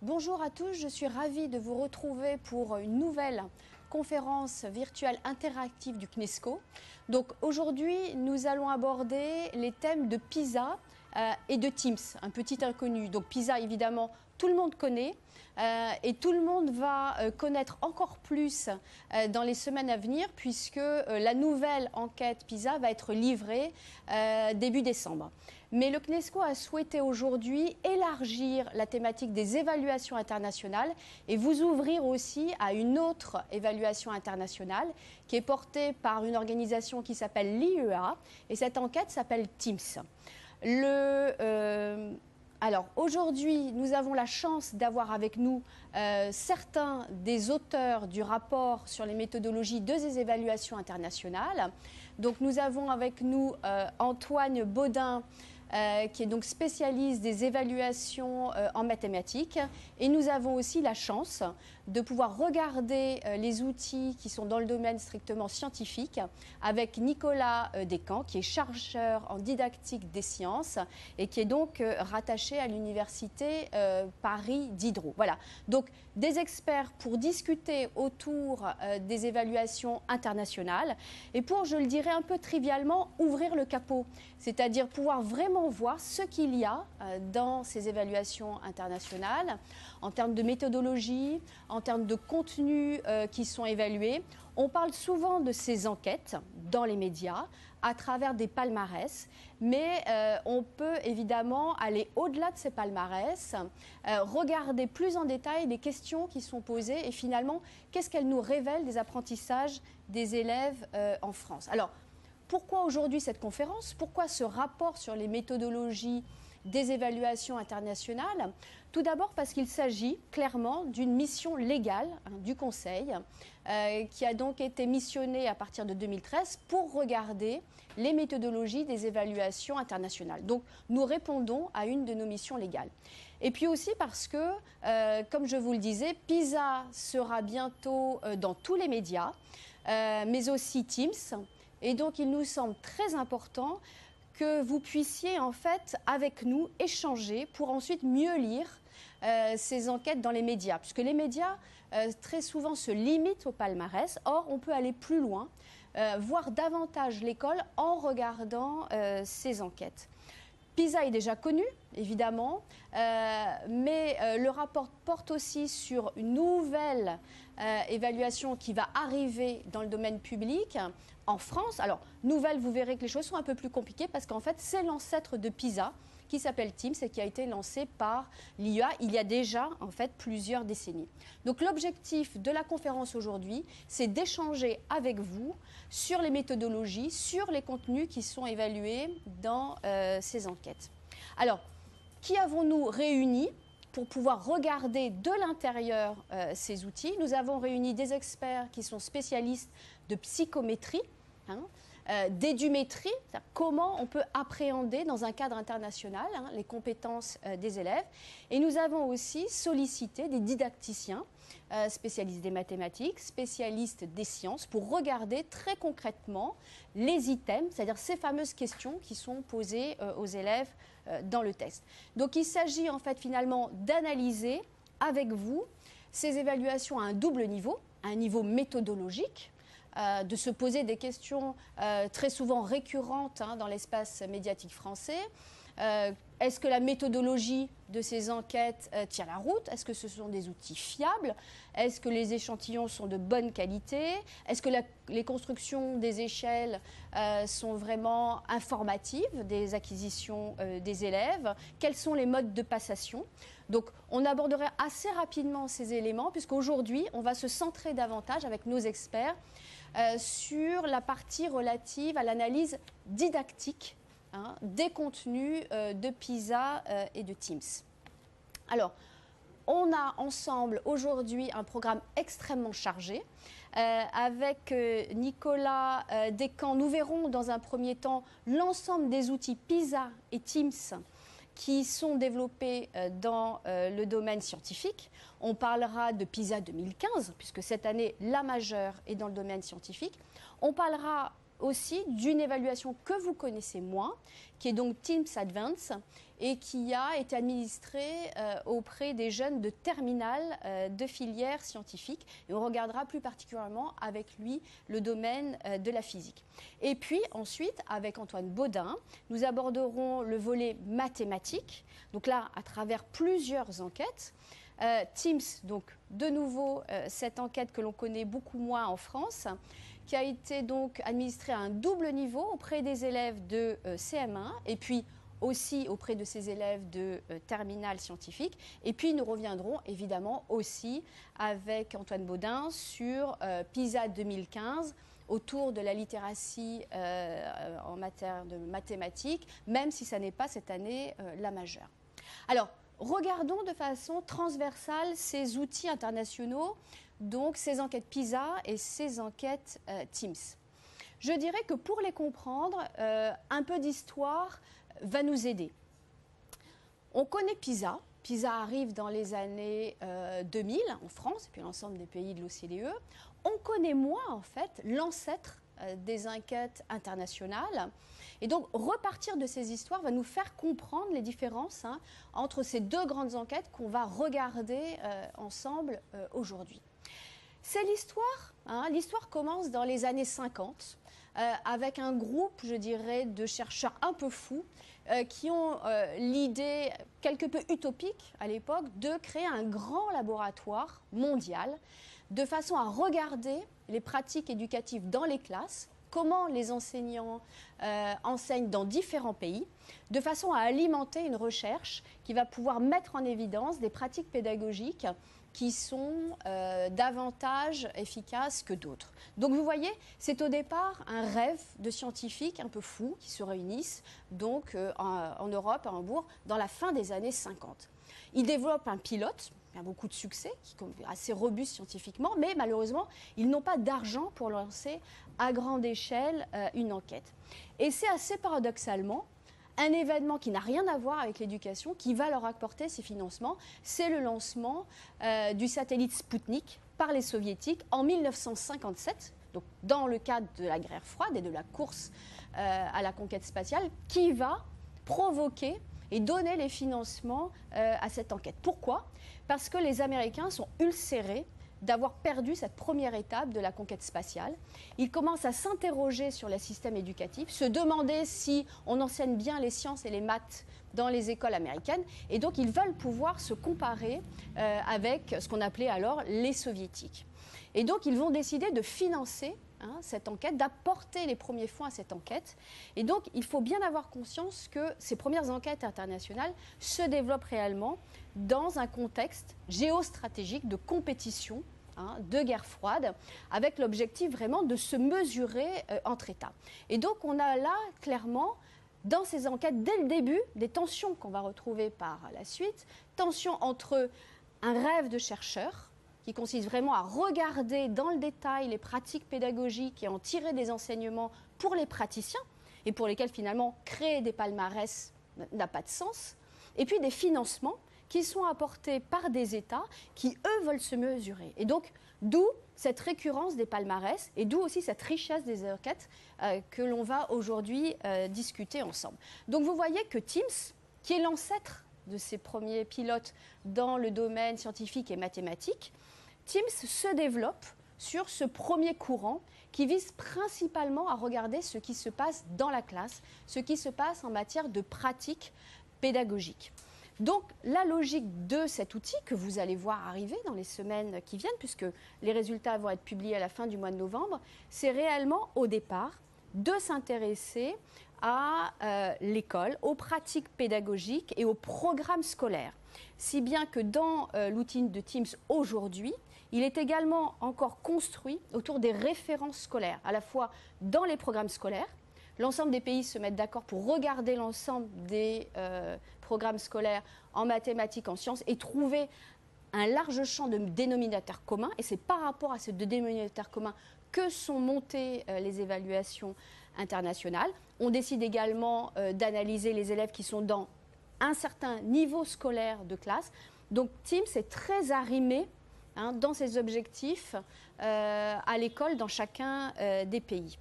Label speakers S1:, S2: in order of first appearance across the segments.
S1: Bonjour à tous, je suis ravie de vous retrouver pour une nouvelle conférence virtuelle interactive du CNESCO. Donc aujourd'hui, nous allons aborder les thèmes de PISA et de Teams, un petit inconnu. Donc PISA, évidemment, tout le monde connaît et tout le monde va connaître encore plus dans les semaines à venir puisque la nouvelle enquête PISA va être livrée début décembre. Mais le CNESCO a souhaité aujourd'hui élargir la thématique des évaluations internationales et vous ouvrir aussi à une autre évaluation internationale qui est portée par une organisation qui s'appelle l'IEA et cette enquête s'appelle Teams. Alors aujourd'hui, nous avons la chance d'avoir avec nous certains des auteurs du rapport sur les méthodologies des évaluations internationales. Donc nous avons avec nous Antoine Baudin, qui est donc spécialiste des évaluations en mathématiques. Et nous avons aussi la chance de pouvoir regarder les outils qui sont dans le domaine strictement scientifique avec Nicolas Descamps, qui est chercheur en didactique des sciences et qui est donc rattaché à l'université Paris Diderot. Voilà, donc des experts pour discuter autour des évaluations internationales et pour, je le dirais un peu trivialement, ouvrir le capot, c'est-à-dire pouvoir vraiment voir ce qu'il y a dans ces évaluations internationales en termes de méthodologie, en termes de contenus qui sont évalués. On parle souvent de ces enquêtes dans les médias à travers des palmarès, mais on peut évidemment aller au-delà de ces palmarès, regarder plus en détail les questions qui sont posées et finalement, qu'est-ce qu'elles nous révèlent des apprentissages des élèves en France. Alors, pourquoi aujourd'hui cette conférence? Pourquoi ce rapport sur les méthodologies des évaluations internationales? Tout d'abord parce qu'il s'agit clairement d'une mission légale du Conseil qui a donc été missionnée à partir de 2013 pour regarder les méthodologies des évaluations internationales. Donc nous répondons à une de nos missions légales. Et puis aussi parce que, comme je vous le disais, PISA sera bientôt dans tous les médias, mais aussi Teams. Et donc, il nous semble très important que vous puissiez, en fait, avec nous, échanger pour ensuite mieux lire ces enquêtes dans les médias. Puisque les médias, très souvent, se limitent au palmarès. Or, on peut aller plus loin, voir davantage l'école en regardant ces enquêtes. PISA est déjà connu, évidemment, mais le rapport porte aussi sur une nouvelle évaluation qui va arriver dans le domaine public en France. Alors, nouvelle, vous verrez que les choses sont un peu plus compliquées parce qu'en fait, c'est l'ancêtre de PISA qui s'appelle Teams et qui a été lancé par l'IEA il y a déjà en fait plusieurs décennies. Donc l'objectif de la conférence aujourd'hui, c'est d'échanger avec vous sur les méthodologies, sur les contenus qui sont évalués dans ces enquêtes. Alors, qui avons-nous réunis pour pouvoir regarder de l'intérieur ces outils? Nous avons réuni des experts qui sont spécialistes de psychométrie, d'édumétrie, comment on peut appréhender dans un cadre international les compétences des élèves. Et nous avons aussi sollicité des didacticiens, spécialistes des mathématiques, spécialistes des sciences, pour regarder très concrètement les items, c'est-à-dire ces fameuses questions qui sont posées aux élèves dans le test. Donc il s'agit en fait finalement d'analyser avec vous ces évaluations à un double niveau, un niveau méthodologique, de se poser des questions très souvent récurrentes dans l'espace médiatique français. Est-ce que la méthodologie de ces enquêtes tient la route? Est-ce que ce sont des outils fiables? Est-ce que les échantillons sont de bonne qualité? Est-ce que les constructions des échelles sont vraiment informatives des acquisitions des élèves? Quels sont les modes de passation? Donc on aborderait assez rapidement ces éléments puisqu'aujourd'hui on va se centrer davantage avec nos experts sur la partie relative à l'analyse didactique des contenus de PISA et de Teams. Alors, on a ensemble aujourd'hui un programme extrêmement chargé avec Nicolas Descamps. Nous verrons dans un premier temps l'ensemble des outils PISA et Teams qui sont développés dans le domaine scientifique. On parlera de PISA 2015, puisque cette année, la majeure est dans le domaine scientifique. On parlera aussi d'une évaluation que vous connaissez moins, qui est donc Teams Advance, et qui a été administrée auprès des jeunes de terminale de filière scientifique. Et on regardera plus particulièrement avec lui le domaine de la physique. Et puis ensuite, avec Antoine Baudin, nous aborderons le volet mathématique, donc là à travers plusieurs enquêtes. Teams, donc de nouveau cette enquête que l'on connaît beaucoup moins en France, qui a été donc administrée à un double niveau auprès des élèves de CM1 et puis aussi auprès de ces élèves de terminale scientifique. Et puis nous reviendrons évidemment aussi avec Antoine Baudin sur PISA 2015 autour de la littératie en matière de mathématiques, même si ça n'est pas cette année la majeure. Alors, regardons de façon transversale ces outils internationaux, donc ces enquêtes PISA et ces enquêtes Teams. Je dirais que pour les comprendre, un peu d'histoire va nous aider. On connaît PISA. PISA arrive dans les années 2000 en France et puis l'ensemble des pays de l'OCDE. On connaît moins en fait l'ancêtre des enquêtes internationales. Et donc, repartir de ces histoires va nous faire comprendre les différences entre ces deux grandes enquêtes qu'on va regarder ensemble aujourd'hui. C'est l'histoire. L'histoire commence dans les années 50 avec un groupe, je dirais, de chercheurs un peu fous qui ont l'idée quelque peu utopique à l'époque de créer un grand laboratoire mondial de façon à regarder les pratiques éducatives dans les classes, comment les enseignants enseignent dans différents pays, de façon à alimenter une recherche qui va pouvoir mettre en évidence des pratiques pédagogiques qui sont davantage efficaces que d'autres. Donc vous voyez, c'est au départ un rêve de scientifiques un peu fous qui se réunissent donc en Europe, à Hambourg, dans la fin des années 50. Ils développent un pilote, qui a beaucoup de succès, qui est assez robuste scientifiquement, mais malheureusement, ils n'ont pas d'argent pour lancer à grande échelle une enquête. Et c'est assez paradoxalement un événement qui n'a rien à voir avec l'éducation qui va leur apporter ces financements. C'est le lancement du satellite Sputnik par les soviétiques en 1957, donc dans le cadre de la guerre froide et de la course à la conquête spatiale, qui va provoquer et donner les financements à cette enquête. Pourquoi ? Parce que les Américains sont ulcérés d'avoir perdu cette première étape de la conquête spatiale. Ils commencent à s'interroger sur le système éducatif, se demander si on enseigne bien les sciences et les maths dans les écoles américaines, et donc ils veulent pouvoir se comparer avec ce qu'on appelait alors les soviétiques. Et donc ils vont décider de financer cette enquête, d'apporter les premiers fonds à cette enquête. Et donc, il faut bien avoir conscience que ces premières enquêtes internationales se développent réellement dans un contexte géostratégique de compétition, de guerre froide, avec l'objectif vraiment de se mesurer entre États. Et donc, on a là, clairement, dans ces enquêtes, dès le début, des tensions qu'on va retrouver par la suite, tensions entre un rêve de chercheurs, qui consiste vraiment à regarder dans le détail les pratiques pédagogiques et en tirer des enseignements pour les praticiens et pour lesquels finalement créer des palmarès n'a pas de sens. Et puis des financements qui sont apportés par des États qui, eux, veulent se mesurer. Et donc, d'où cette récurrence des palmarès et d'où aussi cette richesse des enquêtes que l'on va aujourd'hui discuter ensemble. Donc vous voyez que Teams, qui est l'ancêtre de ces premiers pilotes dans le domaine scientifique et mathématique, Teams se développe sur ce premier courant qui vise principalement à regarder ce qui se passe dans la classe, ce qui se passe en matière de pratique pédagogique. Donc la logique de cet outil que vous allez voir arriver dans les semaines qui viennent, puisque les résultats vont être publiés à la fin du mois de novembre, c'est réellement au départ de s'intéresser à l'école, aux pratiques pédagogiques et aux programmes scolaires. Si bien que dans l'outil de Teams aujourd'hui, il est également encore construit autour des références scolaires, à la fois dans les programmes scolaires. L'ensemble des pays se mettent d'accord pour regarder l'ensemble des programmes scolaires en mathématiques, en sciences et trouver un large champ de dénominateurs communs. Et c'est par rapport à ces deux dénominateurs communs que sont montées les évaluations internationales. On décide également d'analyser les élèves qui sont dans un certain niveau scolaire de classe. Donc Teams est très arrimé dans ses objectifs à l'école dans chacun des pays.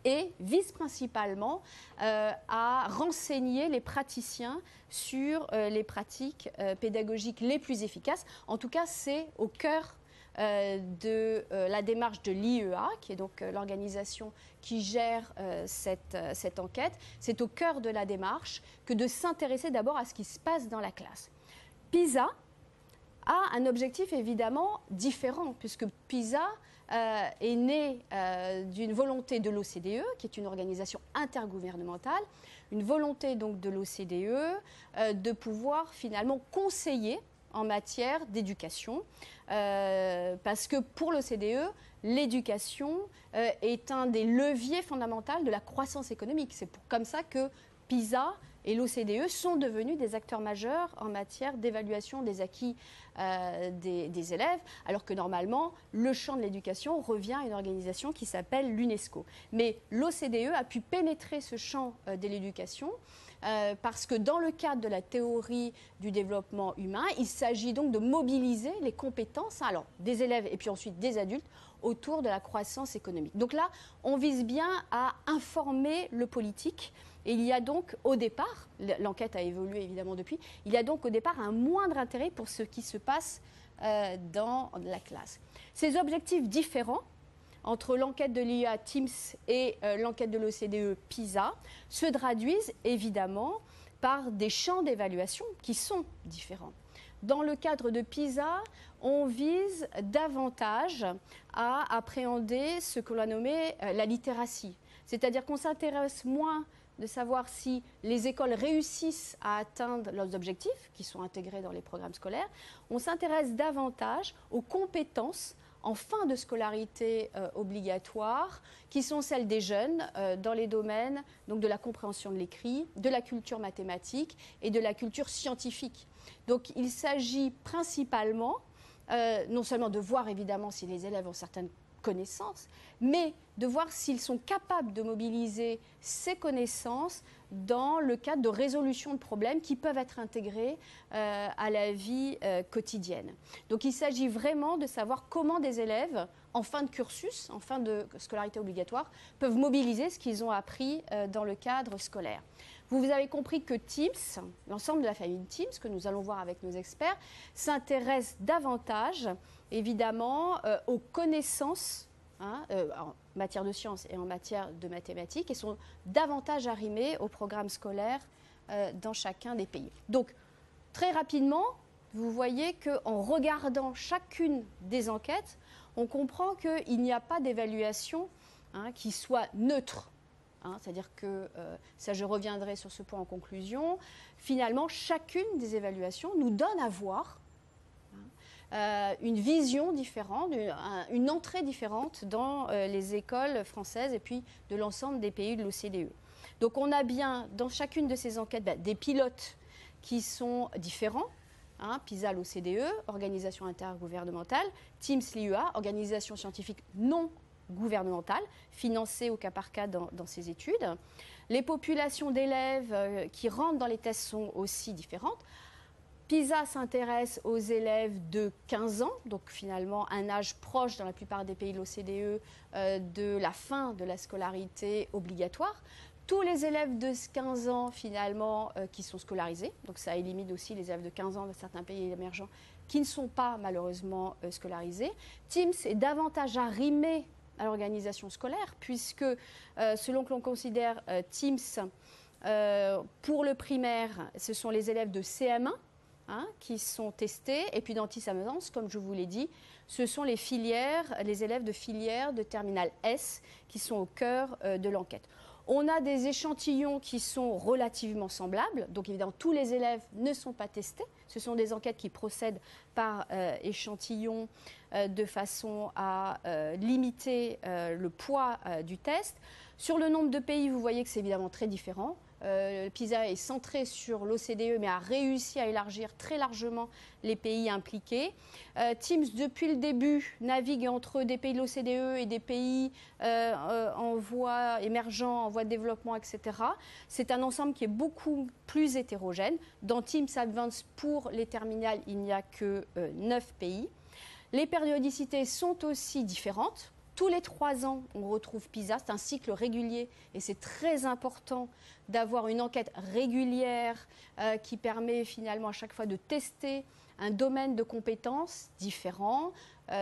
S1: et vise principalement à renseigner les praticiens sur les pratiques pédagogiques les plus efficaces. En tout cas, c'est au cœur de la démarche de l'IEA, qui est donc l'organisation qui gère cette enquête. C'est au cœur de la démarche que de s'intéresser d'abord à ce qui se passe dans la classe. PISA a un objectif évidemment différent, puisque PISA est né d'une volonté de l'OCDE, qui est une organisation intergouvernementale, une volonté donc de l'OCDE de pouvoir finalement conseiller en matière d'éducation, parce que pour l'OCDE, l'éducation est un des leviers fondamentaux de la croissance économique. C'est comme ça que PISA et l'OCDE sont devenus des acteurs majeurs en matière d'évaluation des acquis des élèves, alors que normalement, le champ de l'éducation revient à une organisation qui s'appelle l'UNESCO. Mais l'OCDE a pu pénétrer ce champ de l'éducation parce que dans le cadre de la théorie du développement humain, il s'agit donc de mobiliser les compétences, alors des élèves et puis ensuite des adultes, autour de la croissance économique. Donc là, on vise bien à informer le politique. Et il y a donc au départ, l'enquête a évolué évidemment depuis, il y a donc au départ un moindre intérêt pour ce qui se passe dans la classe. Ces objectifs différents entre l'enquête de l'IEA TIMSS et l'enquête de l'OCDE PISA se traduisent évidemment par des champs d'évaluation qui sont différents. Dans le cadre de PISA, on vise davantage à appréhender ce que l'on a nommé la littératie. C'est-à-dire qu'on s'intéresse moins de savoir si les écoles réussissent à atteindre leurs objectifs, qui sont intégrés dans les programmes scolaires. On s'intéresse davantage aux compétences en fin de scolarité obligatoire, qui sont celles des jeunes dans les domaines donc, de la compréhension de l'écrit, de la culture mathématique et de la culture scientifique. Donc il s'agit principalement, non seulement de voir évidemment si les élèves ont certaines connaissances, mais de voir s'ils sont capables de mobiliser ces connaissances dans le cadre de résolution de problèmes qui peuvent être intégrés à la vie quotidienne. Donc il s'agit vraiment de savoir comment des élèves, en fin de cursus, en fin de scolarité obligatoire, peuvent mobiliser ce qu'ils ont appris dans le cadre scolaire. Vous avez compris que TIMSS, l'ensemble de la famille TIMSS, que nous allons voir avec nos experts, s'intéresse davantage, évidemment, aux connaissances en matière de sciences et en matière de mathématiques et sont davantage arrimés au programme scolaire dans chacun des pays. Donc, très rapidement, vous voyez qu'en regardant chacune des enquêtes, on comprend qu'il n'y a pas d'évaluation qui soit neutre. C'est-à-dire que, ça je reviendrai sur ce point en conclusion, finalement chacune des évaluations nous donne à voir une vision différente, une entrée différente dans les écoles françaises et puis de l'ensemble des pays de l'OCDE. Donc on a bien dans chacune de ces enquêtes des pilotes qui sont différents. PISA, l'OCDE, organisation intergouvernementale, TIMSS, l'IEA, organisation scientifique non gouvernementale, financée au cas par cas dans ces études. Les populations d'élèves qui rentrent dans les tests sont aussi différentes. PISA s'intéresse aux élèves de 15 ans, donc finalement un âge proche dans la plupart des pays de l'OCDE de la fin de la scolarité obligatoire. Tous les élèves de 15 ans finalement qui sont scolarisés, donc ça élimine aussi les élèves de 15 ans de certains pays émergents qui ne sont pas malheureusement scolarisés. TIMSS est davantage arrimé à l'organisation scolaire puisque selon que l'on considère TIMSS pour le primaire, ce sont les élèves de CM1 qui sont testés, et puis dans TIMSS, comme je vous l'ai dit, ce sont les élèves de filière de terminale S qui sont au cœur de l'enquête. On a des échantillons qui sont relativement semblables, donc évidemment tous les élèves ne sont pas testés, ce sont des enquêtes qui procèdent par échantillons de façon à limiter le poids du test. Sur le nombre de pays, vous voyez que c'est évidemment très différent. PISA est centré sur l'OCDE, mais a réussi à élargir très largement les pays impliqués. TIMSS, depuis le début, navigue entre des pays de l'OCDE et des pays en voie émergents, en voie de développement, etc. C'est un ensemble qui est beaucoup plus hétérogène. Dans TIMSS Advanced, pour les terminales, il n'y a que 9 pays. Les périodicités sont aussi différentes. tous les 3 ans, on retrouve PISA. C'est un cycle régulier et c'est très important d'avoir une enquête régulière qui permet finalement à chaque fois de tester un domaine de compétences différent.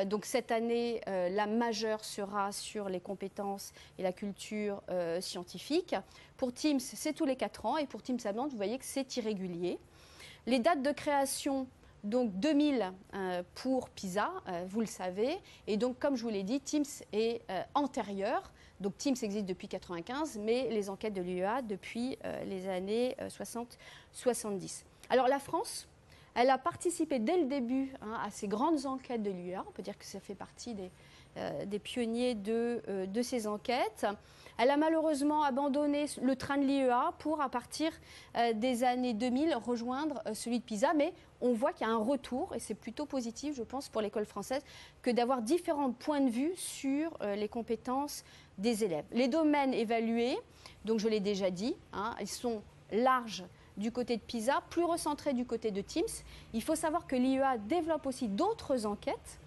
S1: Donc cette année, la majeure sera sur les compétences et la culture scientifique. Pour Teams, c'est tous les 4 ans et pour Teams Advance, vous voyez que c'est irrégulier. Les dates de création, donc 2000 pour PISA, vous le savez. Et donc, comme je vous l'ai dit, Teams est antérieur. Donc, Teams existe depuis 1995, mais les enquêtes de l'UEA depuis les années 60-70. Alors, la France, elle a participé dès le début à ces grandes enquêtes de l'UEA. On peut dire que ça fait partie des pionniers de ces enquêtes. Elle a malheureusement abandonné le train de l'IEA pour, à partir des années 2000, rejoindre celui de PISA. Mais on voit qu'il y a un retour, et c'est plutôt positif, je pense, pour l'école française, que d'avoir différents points de vue sur les compétences des élèves. Les domaines évalués, donc je l'ai déjà dit, ils sont larges du côté de PISA, plus recentrés du côté de Teams. Il faut savoir que l'IEA développe aussi d'autres enquêtes,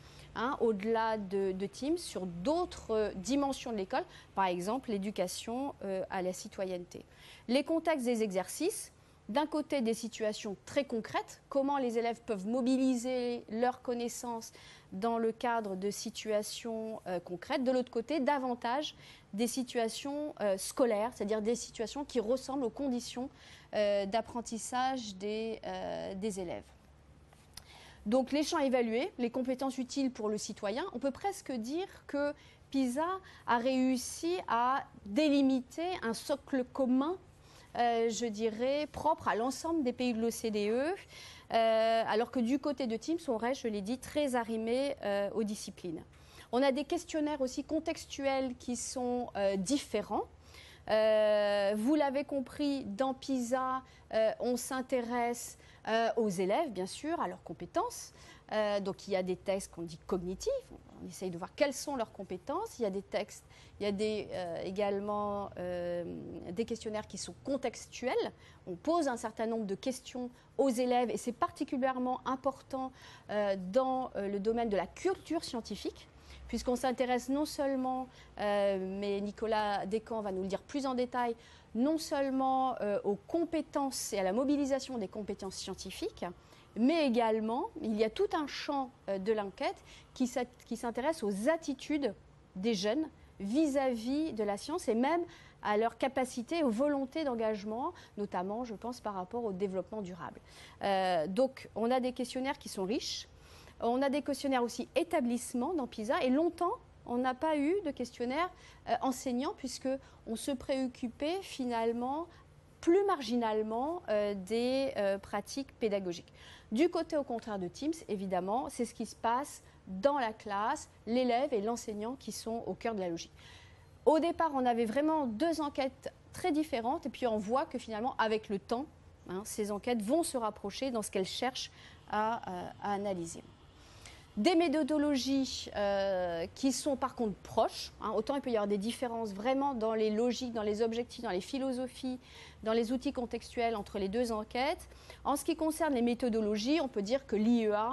S1: au-delà de Teams, sur d'autres dimensions de l'école, par exemple l'éducation à la citoyenneté. Les contextes des exercices, d'un côté des situations très concrètes, comment les élèves peuvent mobiliser leurs connaissances dans le cadre de situations concrètes, de l'autre côté davantage des situations scolaires, c'est-à-dire des situations qui ressemblent aux conditions d'apprentissage des élèves. Donc les champs évalués, les compétences utiles pour le citoyen, on peut presque dire que PISA a réussi à délimiter un socle commun, je dirais, propre à l'ensemble des pays de l'OCDE, alors que du côté de Teams, on reste, je l'ai dit, très arrimé aux disciplines. On a des questionnaires aussi contextuels qui sont différents. Vous l'avez compris, dans PISA, on s'intéresse aux élèves, bien sûr, à leurs compétences. Donc, il y a des tests qu'on dit cognitifs. On essaye de voir quelles sont leurs compétences. Il y a des textes, il y a également des questionnaires qui sont contextuels. On pose un certain nombre de questions aux élèves et c'est particulièrement important dans le domaine de la culture scientifique, puisqu'on s'intéresse non seulement, mais Nicolas Descamps va nous le dire plus en détail, non seulement aux compétences et à la mobilisation des compétences scientifiques, mais également, il y a tout un champ de l'enquête qui s'intéresse aux attitudes des jeunes vis-à-vis de la science et même à leur capacité, aux volontés d'engagement, notamment, je pense, par rapport au développement durable. Donc, on a des questionnaires qui sont riches. On a des questionnaires aussi établissements dans PISA et longtemps, on n'a pas eu de questionnaire enseignant puisqu'on se préoccupait finalement plus marginalement des pratiques pédagogiques. Du côté au contraire de Teams, évidemment, c'est ce qui se passe dans la classe, l'élève et l'enseignant qui sont au cœur de la logique. Au départ, on avait vraiment 2 enquêtes très différentes et puis on voit que finalement, avec le temps, ces enquêtes vont se rapprocher dans ce qu'elles cherchent à analyser. Des méthodologies qui sont par contre proches, autant il peut y avoir des différences vraiment dans les logiques, dans les objectifs, dans les philosophies, dans les outils contextuels entre les 2 enquêtes. En ce qui concerne les méthodologies, on peut dire que l'IEA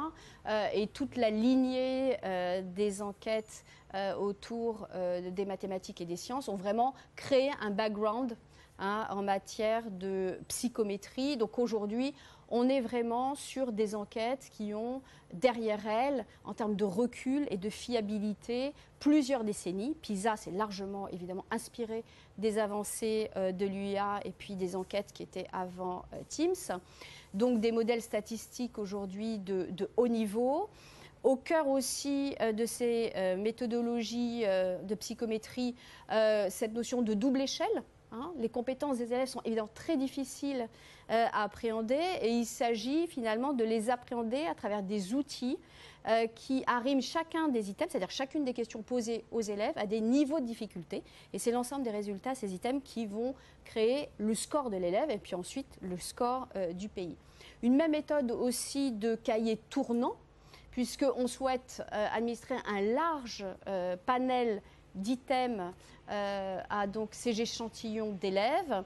S1: et toute la lignée des enquêtes autour des mathématiques et des sciences ont vraiment créé un background en matière de psychométrie. Donc aujourd'hui, on est vraiment sur des enquêtes qui ont derrière elles, en termes de recul et de fiabilité, plusieurs décennies. PISA s'est largement, évidemment, inspiré des avancées de l'UEA et puis des enquêtes qui étaient avant Teams. Donc des modèles statistiques aujourd'hui de haut niveau. Au cœur aussi de ces méthodologies de psychométrie, cette notion de double échelle. Les compétences des élèves sont évidemment très difficiles à appréhender et il s'agit finalement de les appréhender à travers des outils qui arriment chacun des items, c'est-à-dire chacune des questions posées aux élèves à des niveaux de difficulté. Et c'est l'ensemble des résultats, ces items, qui vont créer le score de l'élève et puis ensuite le score du pays. Une même méthode aussi de cahier tournant, puisqu'on souhaite administrer un large panel d'items à donc ces échantillons d'élèves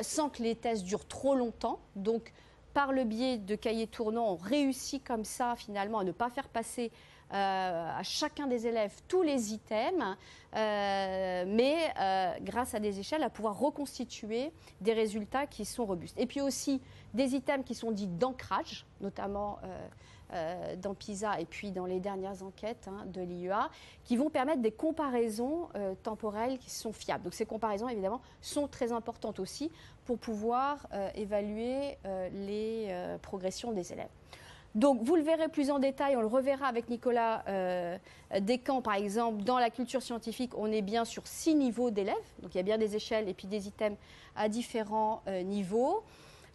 S1: sans que les tests durent trop longtemps. Donc, par le biais de cahiers tournants, on réussit comme ça finalement à ne pas faire passer à chacun des élèves tous les items, mais grâce à des échelles, à pouvoir reconstituer des résultats qui sont robustes. Et puis aussi des items qui sont dits d'ancrage, notamment dans PISA et puis dans les dernières enquêtes de l'IEA, qui vont permettre des comparaisons temporelles qui sont fiables. Donc ces comparaisons, évidemment, sont très importantes aussi pour pouvoir évaluer les progressions des élèves. Donc, vous le verrez plus en détail, on le reverra avec Nicolas Descamps, par exemple. Dans la culture scientifique, on est bien sur 6 niveaux d'élèves. Donc, il y a bien des échelles et puis des items à différents niveaux.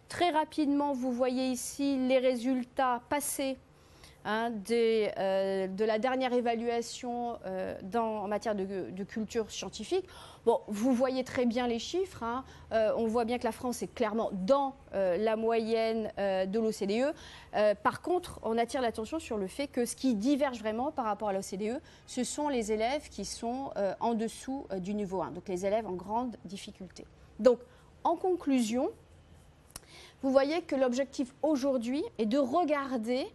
S1: Très rapidement, vous voyez ici les résultats passés de la dernière évaluation en matière de culture scientifique. Bon, vous voyez très bien les chiffres. On voit bien que la France est clairement dans la moyenne de l'OCDE. Par contre, on attire l'attention sur le fait que ce qui diverge vraiment par rapport à l'OCDE, ce sont les élèves qui sont en dessous du niveau 1, donc les élèves en grande difficulté. Donc, en conclusion, vous voyez que l'objectif aujourd'hui est de regarder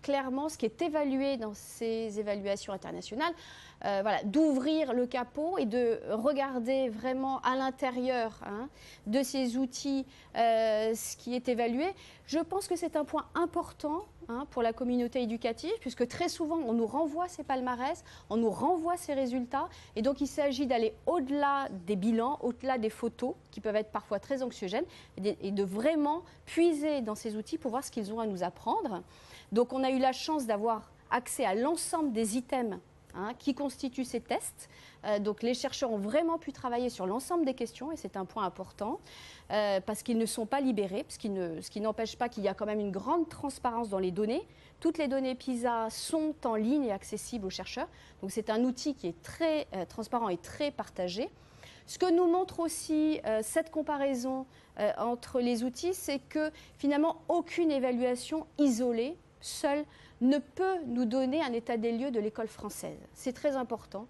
S1: clairement ce qui est évalué dans ces évaluations internationales, voilà, d'ouvrir le capot et de regarder vraiment à l'intérieur de ces outils ce qui est évalué. Je pense que c'est un point important pour la communauté éducative, puisque très souvent on nous renvoie ces palmarès, on nous renvoie ces résultats, et donc il s'agit d'aller au-delà des bilans, au-delà des photos, qui peuvent être parfois très anxiogènes, et de vraiment puiser dans ces outils pour voir ce qu'ils ont à nous apprendre. Donc on a eu la chance d'avoir accès à l'ensemble des items qui constituent ces tests. Donc les chercheurs ont vraiment pu travailler sur l'ensemble des questions, et c'est un point important, parce qu'ils ne sont pas libérés, ce qui n'empêche pas qu'il y a quand même une grande transparence dans les données. Toutes les données PISA sont en ligne et accessibles aux chercheurs. Donc c'est un outil qui est très transparent et très partagé. Ce que nous montre aussi cette comparaison entre les outils, c'est que finalement aucune évaluation isolée, seule, ne peut nous donner un état des lieux de l'école française. C'est très important.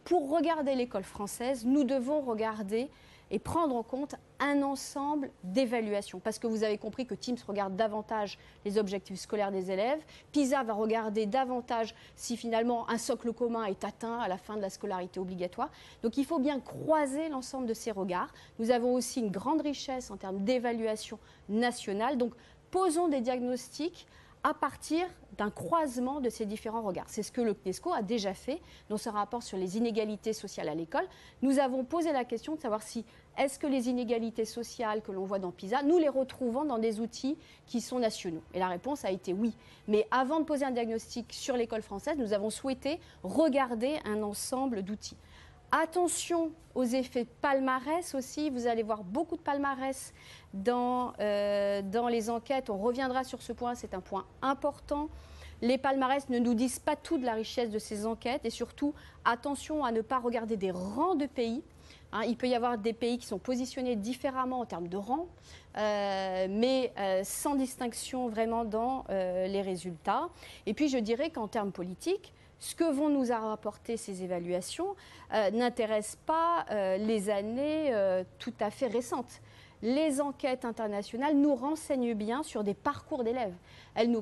S1: Pour regarder l'école française, nous devons regarder et prendre en compte un ensemble d'évaluations. Parce que vous avez compris que TIMSS regarde davantage les objectifs scolaires des élèves. PISA va regarder davantage si finalement un socle commun est atteint à la fin de la scolarité obligatoire. Donc il faut bien croiser l'ensemble de ces regards. Nous avons aussi une grande richesse en termes d'évaluation nationale. Donc posons des diagnostics à partir d'un croisement de ces différents regards. C'est ce que le CNESCO a déjà fait dans ce rapport sur les inégalités sociales à l'école. Nous avons posé la question de savoir si est-ce que les inégalités sociales que l'on voit dans PISA, nous les retrouvons dans des outils qui sont nationaux. Et la réponse a été oui. Mais avant de poser un diagnostic sur l'école française, nous avons souhaité regarder un ensemble d'outils. Attention aux effets de palmarès aussi. Vous allez voir beaucoup de palmarès dans les enquêtes. On reviendra sur ce point, c'est un point important. Les palmarès ne nous disent pas tout de la richesse de ces enquêtes, et surtout, attention à ne pas regarder des rangs de pays. Il peut y avoir des pays qui sont positionnés différemment en termes de rang, mais sans distinction vraiment dans les résultats. Et puis je dirais qu'en termes politiques, ce que vont nous rapporter ces évaluations n'intéresse pas les années tout à fait récentes. Les enquêtes internationales nous renseignent bien sur des parcours d'élèves.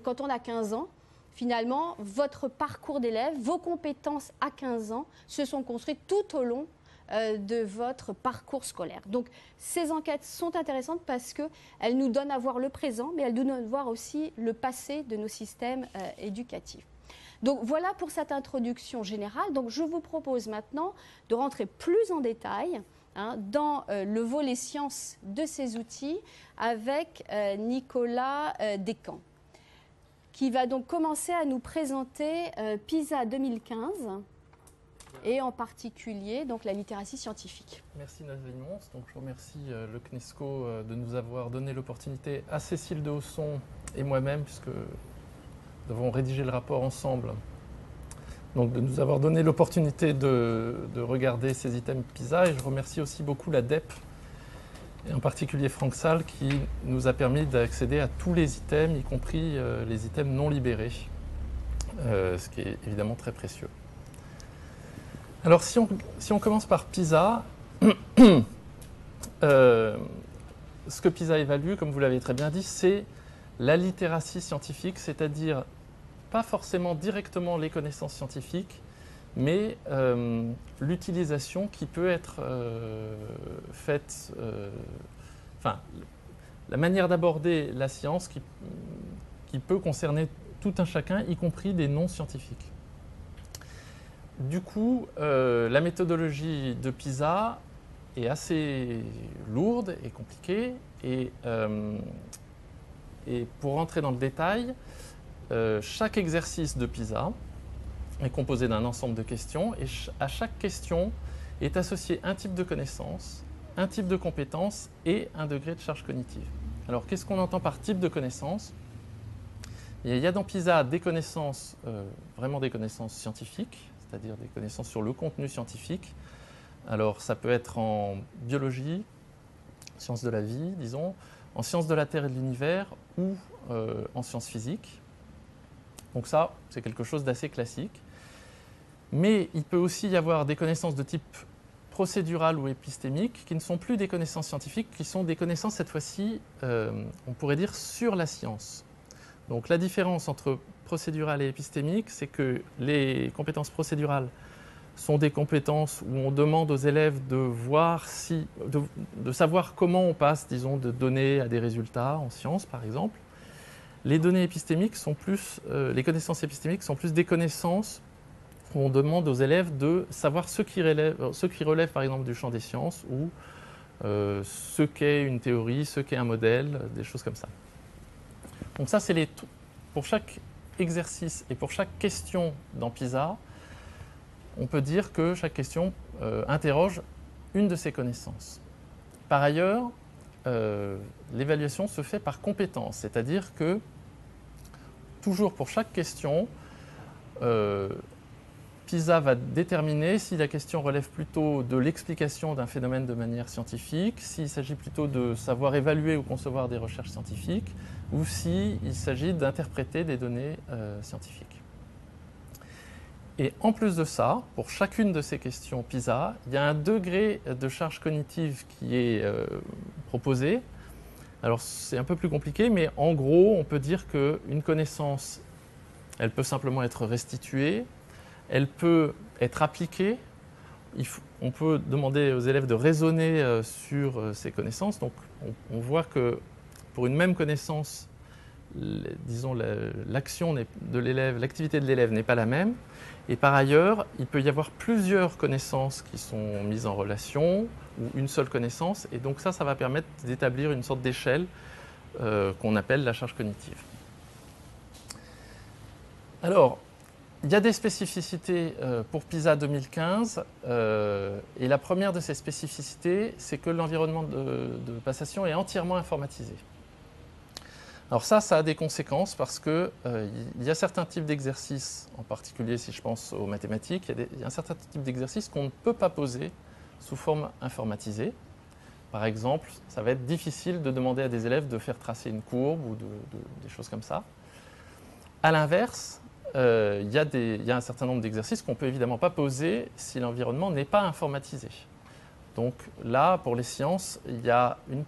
S1: Quand on a 15 ans, finalement, votre parcours d'élève, vos compétences à 15 ans se sont construites tout au long de votre parcours scolaire. Donc ces enquêtes sont intéressantes parce qu'elles nous donnent à voir le présent, mais elles nous donnent à voir aussi le passé de nos systèmes éducatifs. Donc voilà pour cette introduction générale. Donc je vous propose maintenant de rentrer plus en détail dans le volet sciences de ces outils avec Nicolas Descamps, qui va donc commencer à nous présenter PISA 2015 et en particulier donc la littératie scientifique.
S2: Merci Nathalie Mons. Donc je remercie le CNESCO de nous avoir donné l'opportunité à Cécile de Hausson et moi-même, puisque nous avons rédigé le rapport ensemble, donc de nous avoir donné l'opportunité de regarder ces items PISA. Et je remercie aussi beaucoup la DEP, et en particulier Franck Salle, qui nous a permis d'accéder à tous les items, y compris les items non libérés, ce qui est évidemment très précieux. Alors si on commence par PISA, ce que PISA évalue, comme vous l'avez très bien dit, c'est la littératie scientifique, c'est-à-dire pas forcément directement les connaissances scientifiques, mais l'utilisation qui peut être faite, enfin, la manière d'aborder la science qui peut concerner tout un chacun, y compris des non-scientifiques. Du coup, la méthodologie de PISA est assez lourde et compliquée, et pour rentrer dans le détail, chaque exercice de PISA est composé d'un ensemble de questions, et à chaque question est associé un type de connaissance, un type de compétence et un degré de charge cognitive. Alors, qu'est-ce qu'on entend par type de connaissance ? Il y a dans PISA des connaissances, vraiment des connaissances scientifiques, c'est-à-dire des connaissances sur le contenu scientifique. Alors, ça peut être en biologie, sciences de la vie, disons, en sciences de la Terre et de l'univers ou en sciences physiques. Donc ça, c'est quelque chose d'assez classique. Mais il peut aussi y avoir des connaissances de type procédural ou épistémique qui ne sont plus des connaissances scientifiques, qui sont des connaissances, cette fois-ci, on pourrait dire, sur la science. Donc la différence entre procédural et épistémique, c'est que les compétences procédurales sont des compétences où on demande aux élèves de voir de savoir comment on passe, disons, de données à des résultats en sciences, par exemple. Les données épistémiques sont plus, les connaissances épistémiques sont plus des connaissances où on demande aux élèves de savoir ce qui relève par exemple, du champ des sciences ou ce qu'est une théorie, ce qu'est un modèle, des choses comme ça. Donc ça, c'est pour chaque exercice et pour chaque question dans PISA, on peut dire que chaque question interroge une de ces connaissances. Par ailleurs, l'évaluation se fait par compétence, c'est-à-dire que toujours pour chaque question, PISA va déterminer si la question relève plutôt de l'explication d'un phénomène de manière scientifique, s'il s'agit plutôt de savoir évaluer ou concevoir des recherches scientifiques, ou s'il s'agit d'interpréter des données scientifiques. Et en plus de ça, pour chacune de ces questions PISA, il y a un degré de charge cognitive qui est proposé. Alors c'est un peu plus compliqué, mais en gros, on peut dire qu'une connaissance, elle peut simplement être restituée, elle peut être appliquée. On peut demander aux élèves de raisonner sur ces connaissances. Donc on voit que pour une même connaissance, disons, l'action de l'élève, l'activité de l'élève n'est pas la même. Et par ailleurs, il peut y avoir plusieurs connaissances qui sont mises en relation, ou une seule connaissance. Et donc ça va permettre d'établir une sorte d'échelle qu'on appelle la charge cognitive. Alors, il y a des spécificités pour PISA 2015. Et la première de ces spécificités, c'est que l'environnement de passation est entièrement informatisé. Alors ça a des conséquences parce qu'il y a certains types d'exercices, en particulier si je pense aux mathématiques, il y a un certain type d'exercices qu'on ne peut pas poser sous forme informatisée. Par exemple, ça va être difficile de demander à des élèves de faire tracer une courbe ou des choses comme ça. À l'inverse, il y a un certain nombre d'exercices qu'on ne peut évidemment pas poser si l'environnement n'est pas informatisé. Donc là, pour les sciences, il y a une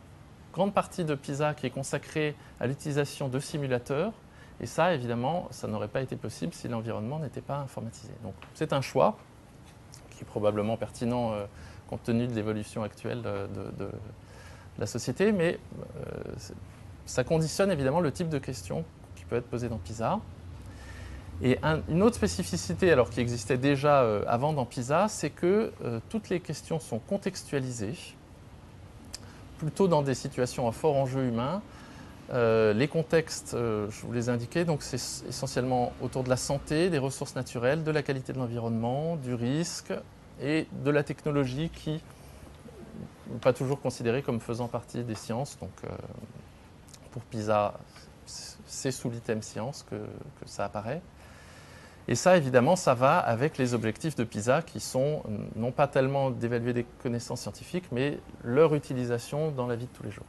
S2: grande partie de PISA qui est consacrée à l'utilisation de simulateurs. Et ça, évidemment, ça n'aurait pas été possible si l'environnement n'était pas informatisé. Donc c'est un choix qui est probablement pertinent compte tenu de l'évolution actuelle de la société, mais ça conditionne évidemment le type de question qui peut être posée dans PISA. Et une autre spécificité, alors qui existait déjà avant dans PISA, c'est que toutes les questions sont contextualisées, plutôt dans des situations à fort enjeu humain. Les contextes, je vous les ai indiqués, donc c'est essentiellement autour de la santé, des ressources naturelles, de la qualité de l'environnement, du risque et de la technologie qui n'est pas toujours considérée comme faisant partie des sciences. Donc pour PISA, c'est sous l'item sciences que ça apparaît. Et ça, évidemment, ça va avec les objectifs de PISA qui sont non pas tellement d'évaluer des connaissances scientifiques, mais leur utilisation dans la vie de tous les jours.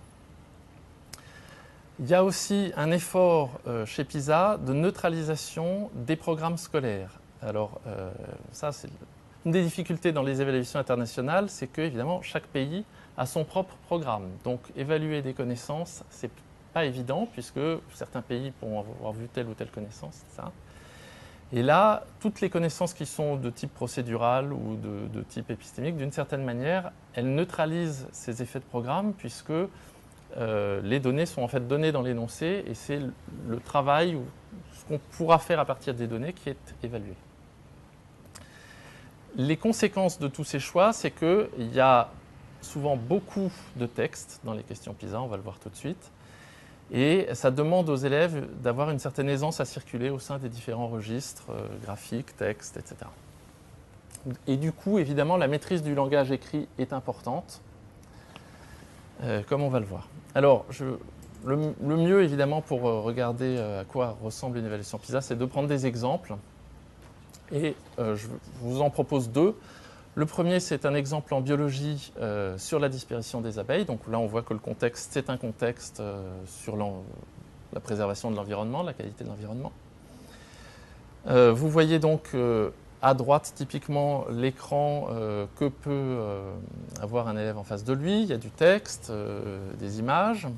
S2: Il y a aussi un effort chez PISA de neutralisation des programmes scolaires. Alors, ça, c'est une des difficultés dans les évaluations internationales, c'est que, évidemment, chaque pays a son propre programme. Donc, évaluer des connaissances, c'est pas évident, puisque certains pays pourront avoir vu telle ou telle connaissance, etc. Et là, toutes les connaissances qui sont de type procédural ou de type épistémique, d'une certaine manière, elles neutralisent ces effets de programme puisque les données sont en fait données dans l'énoncé et c'est le travail ou ce qu'on pourra faire à partir des données qui est évalué. Les conséquences de tous ces choix, c'est qu'il y a souvent beaucoup de textes dans les questions PISA, on va le voir tout de suite, et ça demande aux élèves d'avoir une certaine aisance à circuler au sein des différents registres, graphiques, textes, etc. Et du coup, évidemment, la maîtrise du langage écrit est importante, comme on va le voir. Alors, le mieux, évidemment, pour regarder à quoi ressemble une évaluation PISA, c'est de prendre des exemples. Et je vous en propose deux. Le premier, c'est un exemple en biologie sur la disparition des abeilles. Donc là, on voit que le contexte, c'est un contexte sur la préservation de l'environnement, la qualité de l'environnement. Vous voyez donc à droite, typiquement, l'écran que peut avoir un élève en face de lui. Il y a du texte, des images.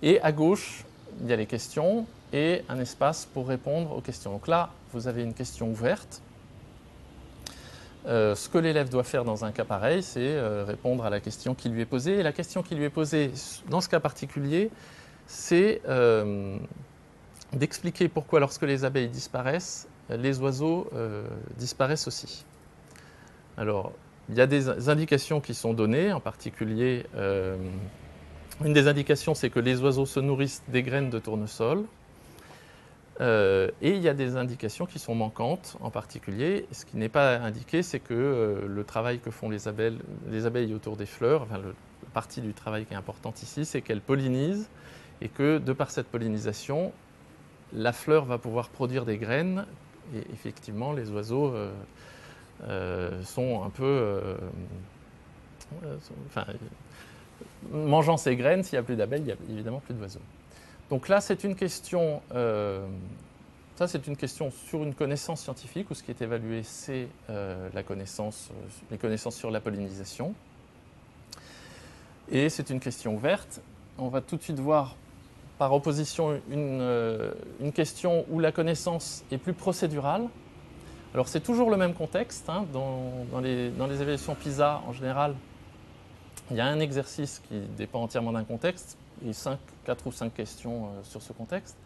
S2: Et à gauche, il y a les questions et un espace pour répondre aux questions. Donc là, vous avez une question ouverte. Ce que l'élève doit faire dans un cas pareil, c'est répondre à la question qui lui est posée. Et la question qui lui est posée, dans ce cas particulier, c'est d'expliquer pourquoi, lorsque les abeilles disparaissent, les oiseaux disparaissent aussi. Alors, il y a des indications qui sont données, en particulier, une des indications, c'est que les oiseaux se nourrissent des graines de tournesol. Et il y a des indications qui sont manquantes, en particulier. Ce qui n'est pas indiqué, c'est que le travail que font les abeilles autour des fleurs, enfin, la partie du travail qui est importante ici, c'est qu'elles pollinisent et que, de par cette pollinisation, la fleur va pouvoir produire des graines. Et effectivement, les oiseaux sont un peu... mangeant ces graines, s'il n'y a plus d'abeilles, il n'y a évidemment plus d'oiseaux. Donc là, c'est une question, ça c'est une question sur une connaissance scientifique, où ce qui est évalué, c'est les connaissances sur la pollinisation. Et c'est une question ouverte. On va tout de suite voir, par opposition, une question où la connaissance est plus procédurale. Alors c'est toujours le même contexte, hein, dans les évaluations PISA, en général, il y a un exercice qui dépend entièrement d'un contexte, et 4 ou 5 questions sur ce contexte.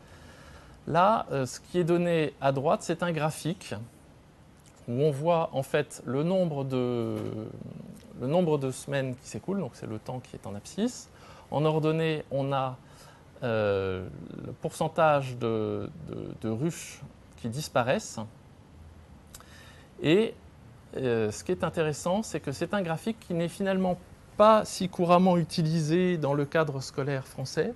S2: Là, ce qui est donné à droite, c'est un graphique où on voit en fait le nombre de semaines qui s'écoulent, donc c'est le temps qui est en abscisse. En ordonnée, on a le pourcentage de ruches qui disparaissent. Et ce qui est intéressant, c'est que c'est un graphique qui n'est finalement pas si couramment utilisé dans le cadre scolaire français,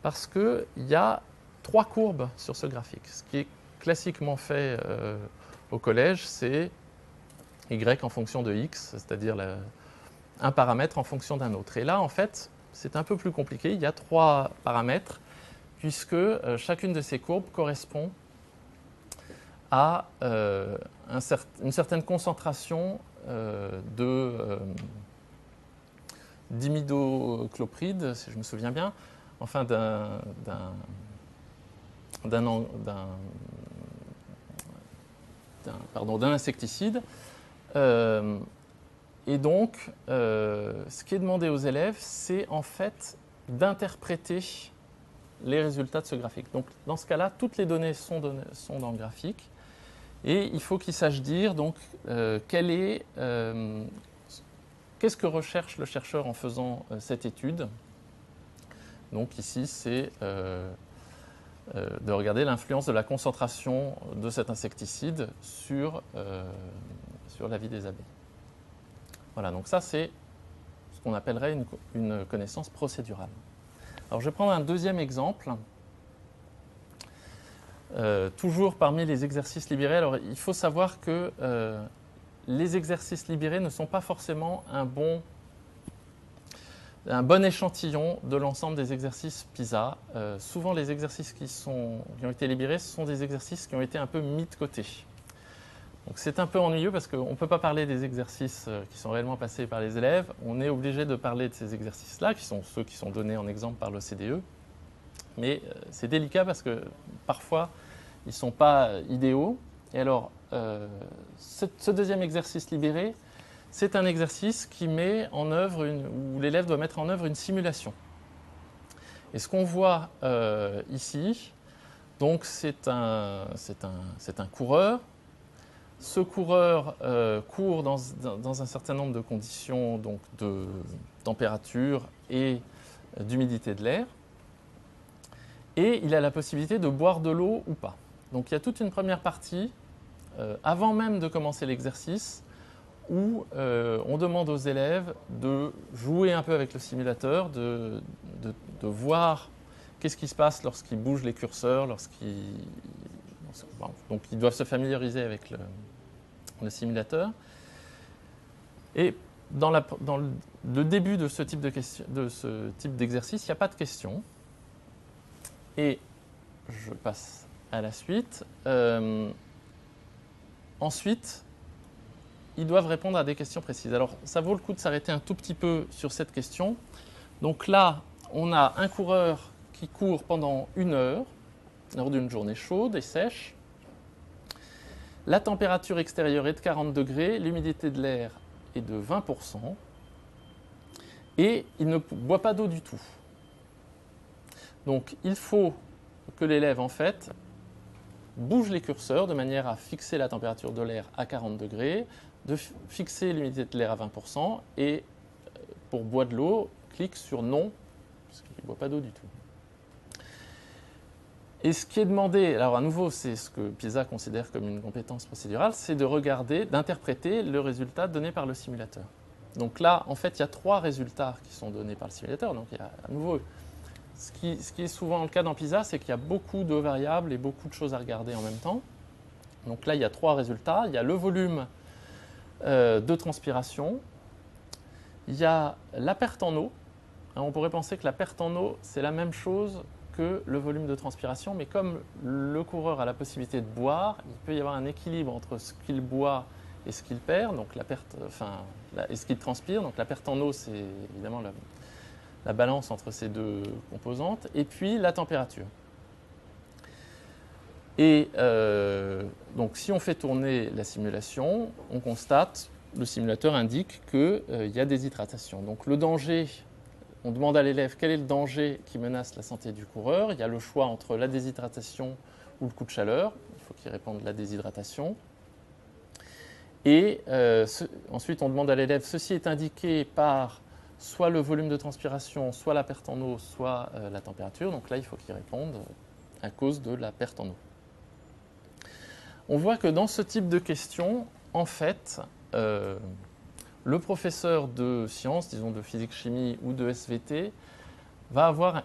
S2: parce qu'il y a 3 courbes sur ce graphique. Ce qui est classiquement fait au collège, c'est Y en fonction de X, c'est-à-dire un paramètre en fonction d'un autre. Et là, en fait, c'est un peu plus compliqué. Il y a 3 paramètres, puisque chacune de ces courbes correspond à une certaine concentration d'imidoclopride, si je me souviens bien, enfin d'un insecticide. Et donc, ce qui est demandé aux élèves, c'est en fait d'interpréter les résultats de ce graphique. Donc, dans ce cas-là, toutes les données sont dans le graphique. Et il faut qu'ils sachent dire donc, qu'est-ce que recherche le chercheur en faisant cette étude. Donc ici, c'est de regarder l'influence de la concentration de cet insecticide sur la vie des abeilles. Voilà, donc ça, c'est ce qu'on appellerait une connaissance procédurale. Alors, je vais prendre un deuxième exemple. Toujours parmi les exercices libérés. Alors, il faut savoir que les exercices libérés ne sont pas forcément un bon échantillon de l'ensemble des exercices PISA. Souvent, les exercices qui ont été libérés, ce sont des exercices qui ont été un peu mis de côté. Donc, c'est un peu ennuyeux parce qu'on ne peut pas parler des exercices qui sont réellement passés par les élèves. On est obligé de parler de ces exercices-là, qui sont ceux qui sont donnés en exemple par l'OCDE. Mais c'est délicat parce que parfois, ils ne sont pas idéaux. Et alors, ce deuxième exercice libéré, c'est un exercice qui met en œuvre, où l'élève doit mettre en œuvre une simulation. Et ce qu'on voit ici, donc c'est un coureur. Ce coureur court dans un certain nombre de conditions, donc de température et d'humidité de l'air. Et il a la possibilité de boire de l'eau ou pas. Donc il y a toute une première partie, avant même de commencer l'exercice, où on demande aux élèves de jouer un peu avec le simulateur, de voir qu'est-ce qui se passe lorsqu'ils bougent les curseurs, donc ils doivent se familiariser avec le simulateur. Et dans le début de ce type d'exercice, il n'y a pas de questions. Et je passe à la suite. Ensuite, ils doivent répondre à des questions précises. Alors, ça vaut le coup de s'arrêter un tout petit peu sur cette question. Donc là, on a un coureur qui court pendant 1 heure, lors d'une journée chaude et sèche. La température extérieure est de 40 degrés, l'humidité de l'air est de 20%, et il ne boit pas d'eau du tout. Donc, il faut que l'élève, en fait, bouge les curseurs de manière à fixer la température de l'air à 40 degrés, de fixer l'humidité de l'air à 20%, et pour boire de l'eau, clique sur non, parce qu'il ne boit pas d'eau du tout. Et ce qui est demandé, alors à nouveau, c'est ce que PISA considère comme une compétence procédurale, c'est de regarder, d'interpréter le résultat donné par le simulateur. Donc là, en fait, il y a 3 résultats qui sont donnés par le simulateur. Donc il y a à nouveau, ce qui est souvent le cas dans PISA, c'est qu'il y a beaucoup de variables et beaucoup de choses à regarder en même temps. Donc là, il y a 3 résultats. Il y a le volume de transpiration, il y a la perte en eau. On pourrait penser que la perte en eau, c'est la même chose que le volume de transpiration, mais comme le coureur a la possibilité de boire, il peut y avoir un équilibre entre ce qu'il boit et ce qu'il perd, donc et ce qu'il transpire. Donc la perte en eau, c'est évidemment la balance entre ces 2 composantes, et puis la température. Et donc si on fait tourner la simulation, on constate, le simulateur indique qu'il y a déshydratation. Donc le danger, on demande à l'élève quel est le danger qui menace la santé du coureur. Il y a le choix entre la déshydratation ou le coup de chaleur. Il faut qu'il réponde la déshydratation. Et ensuite, on demande à l'élève, ceci est indiqué par soit le volume de transpiration, soit la perte en eau, soit la température. Donc là, il faut qu'il réponde à cause de la perte en eau. On voit que dans ce type de questions, en fait, le professeur de sciences, disons de physique-chimie ou de SVT, va avoir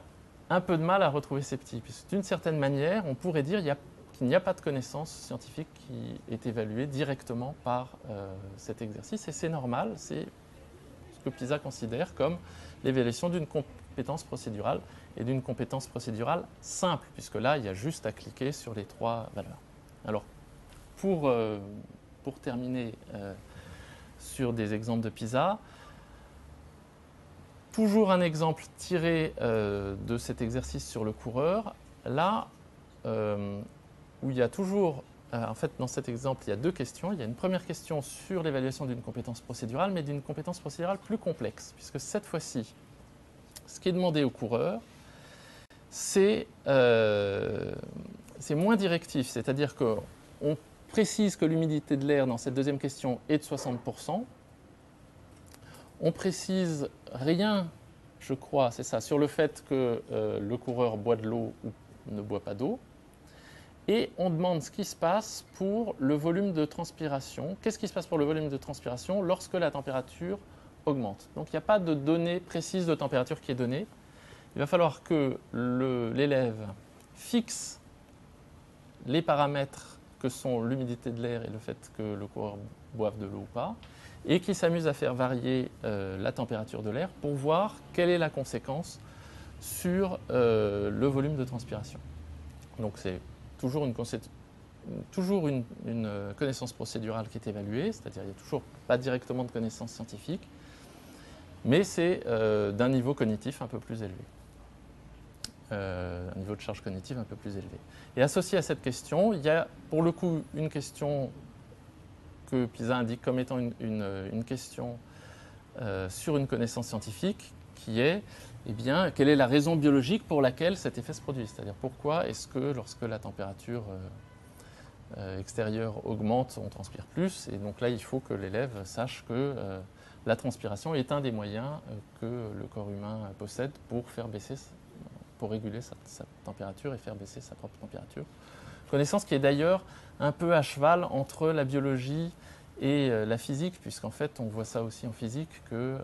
S2: un peu de mal à retrouver ces petits. Puisque d'une certaine manière, on pourrait dire qu'il n'y a pas de connaissance scientifique qui est évaluée directement par cet exercice. Et c'est normal, c'est ce que PISA considère comme l'évaluation d'une compétence procédurale et d'une compétence procédurale simple, puisque là, il y a juste à cliquer sur les 3 valeurs. Alors, pour terminer sur des exemples de PISA, toujours un exemple tiré de cet exercice sur le coureur. Là, où il y a toujours, en fait, dans cet exemple, il y a 2 questions. Il y a une première question sur l'évaluation d'une compétence procédurale, mais d'une compétence procédurale plus complexe, puisque cette fois-ci, ce qui est demandé au coureur, c'est moins directif, c'est-à-dire qu'on précise que l'humidité de l'air dans cette deuxième question est de 60%. On précise rien, je crois, c'est ça, sur le fait que le coureur boit de l'eau ou ne boit pas d'eau. Et on demande ce qui se passe pour le volume de transpiration. Qu'est-ce qui se passe pour le volume de transpiration lorsque la température augmente? Donc il n'y a pas de donnée précise de température qui est donnée. Il va falloir que l'élève fixe les paramètres que sont l'humidité de l'air et le fait que le coureur boive de l'eau ou pas, et qui s'amuse à faire varier la température de l'air pour voir quelle est la conséquence sur le volume de transpiration. Donc c'est toujours une connaissance procédurale qui est évaluée, c'est-à-dire il n'y a toujours pas directement de connaissance scientifique, mais c'est d'un niveau cognitif un peu plus élevé. un niveau de charge cognitive un peu plus élevé. Et associé à cette question, il y a pour le coup une question que PISA indique comme étant une question sur une connaissance scientifique qui est, eh bien, quelle est la raison biologique pour laquelle cet effet se produit? C'est-à-dire pourquoi est-ce que lorsque la température extérieure augmente, on transpire plus? Et donc là, il faut que l'élève sache que la transpiration est un des moyens que le corps humain possède pour réguler sa température et faire baisser sa propre température. Connaissance qui est d'ailleurs un peu à cheval entre la biologie et la physique, puisqu'en fait, on voit ça aussi en physique que